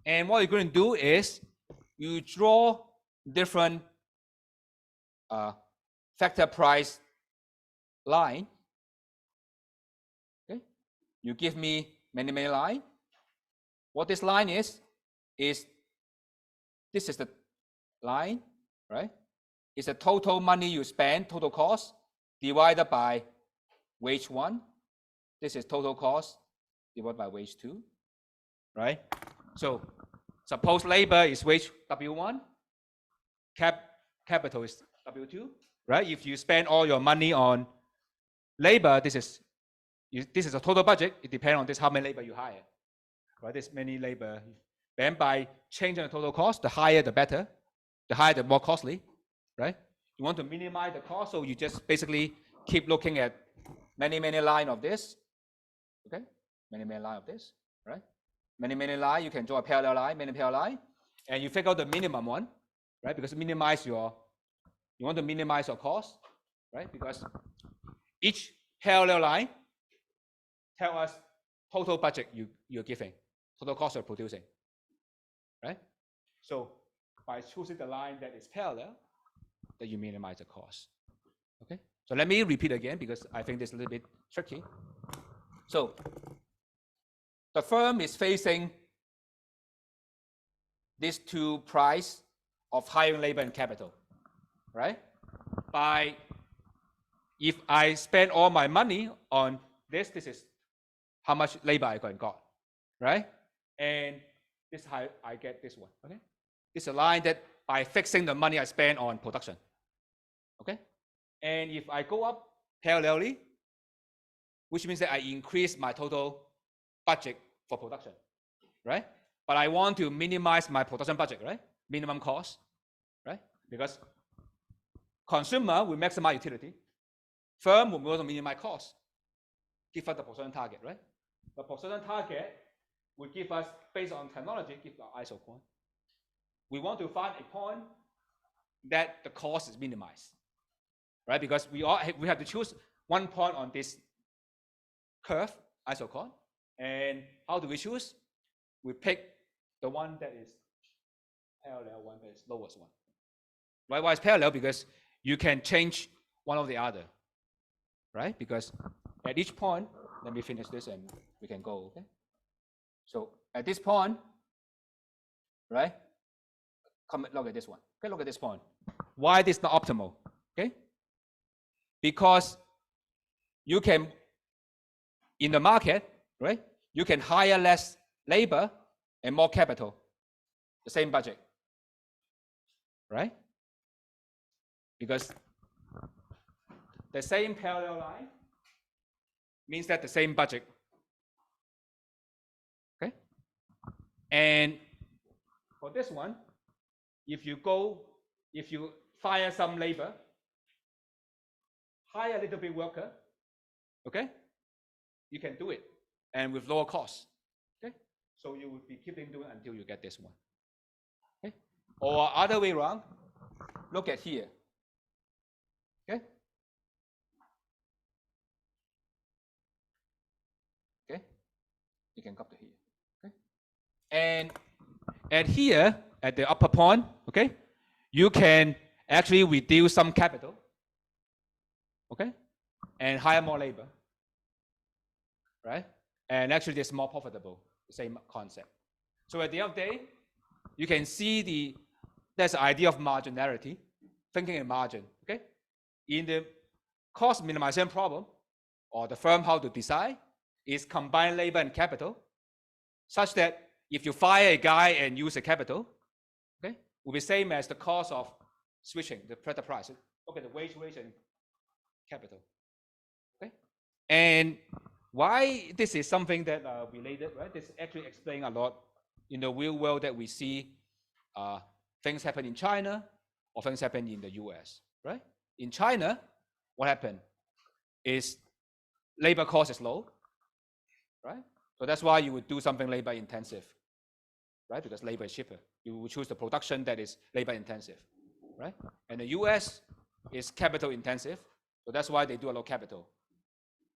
And what you're going to do is you draw different factor price line. Okay, you give me many line. What this line is this is the line, right? is the total money you spend, total cost, divided by wage 1. This is total cost divided by wage 2, right? So suppose labor is wage W1, capital is W2, right? If you spend all your money on labor, this is a total budget. It depends on this how many labor you hire, right? There's many labor. Then by changing the total cost, the higher the better, the higher the more costly, right? You want to minimize the cost, so you just basically keep looking at many line of this, okay? Many line of this, right? Many line, you can draw a parallel line, many parallel line, and you figure out the minimum one, right? Because you want to minimize your cost, right? Because each parallel line tell us total budget you're giving, total cost you're producing, right? So by choosing the line that is parallel, that you minimize the cost. Okay. So let me repeat again because I think this is a little bit tricky. So the firm is facing these two price of hiring labor and capital, right? If I spend all my money on this is how much labor I got, right? And this is how I get this one, okay? This is a line that by fixing the money I spend on production, okay? And if I go up parallelly, which means that I increase my total budget for production, right? But I want to minimize my production budget, right? Minimum cost, right? Because consumer will maximize utility, firm will want to minimize cost, give us the production target, right? The production target will give us, based on technology, give the ISO point. We want to find a point that the cost is minimized, right? Because we have to choose one point on this curve, ISO point. And how do we choose? We pick the one that is parallel, one that is lowest one. Right? Why is parallel? Because you can change one or the other, right? Because at each point, let me finish this and we can go, okay? So at this point, right? Come look at this one. Okay, look at this point. Why this is not optimal? Okay? Because you can, in the market, right? You can hire less labor and more capital, the same budget, right? Because the same parallel line means that the same budget, okay? And for this one, if you fire some labor, hire a little bit worker, okay? You can do it, and with lower cost, okay? So you will be keeping doing until you get this one, okay? Or other way around, look at here, okay? Okay, you can come to here, okay? And at here, at the upper point, okay, you can actually reduce some capital, okay, and hire more labor, right? And actually, it's more profitable, the same concept. So at the end of the day, you can see there's the idea of marginality, thinking in margin, okay? In the cost minimization problem, or the firm how to decide, is combine labor and capital, such that if you fire a guy and use the capital, okay, will be same as the cost of switching the price. Okay, the wage and capital. Okay, and why this is something that related, right? This actually explains a lot in the real world that we see things happen in China or things happen in the US, right? In China, what happened is labor cost is low, right? So that's why you would do something labor intensive, right? Because labor is cheaper. You will choose the production that is labor intensive, right? And the US is capital intensive, so that's why they do a lot of capital,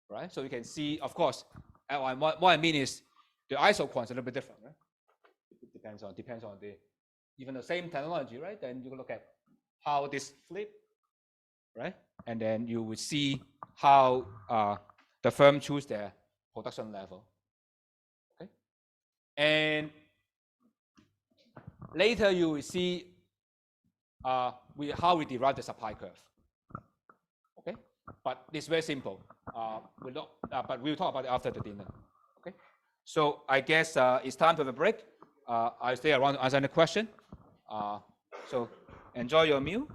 right? So you can see, of course, what I mean is the ISO quants are a little bit different, right? It depends on even the same technology, right? Then you look at how this flip, right? And then you will see how the firm choose their production level. Okay, and later you will see how we derive the supply curve. Okay, but it's very simple. But we'll talk about it after the dinner. Okay, so I guess it's time for the break. I'll stay around to answer any question. So enjoy your meal.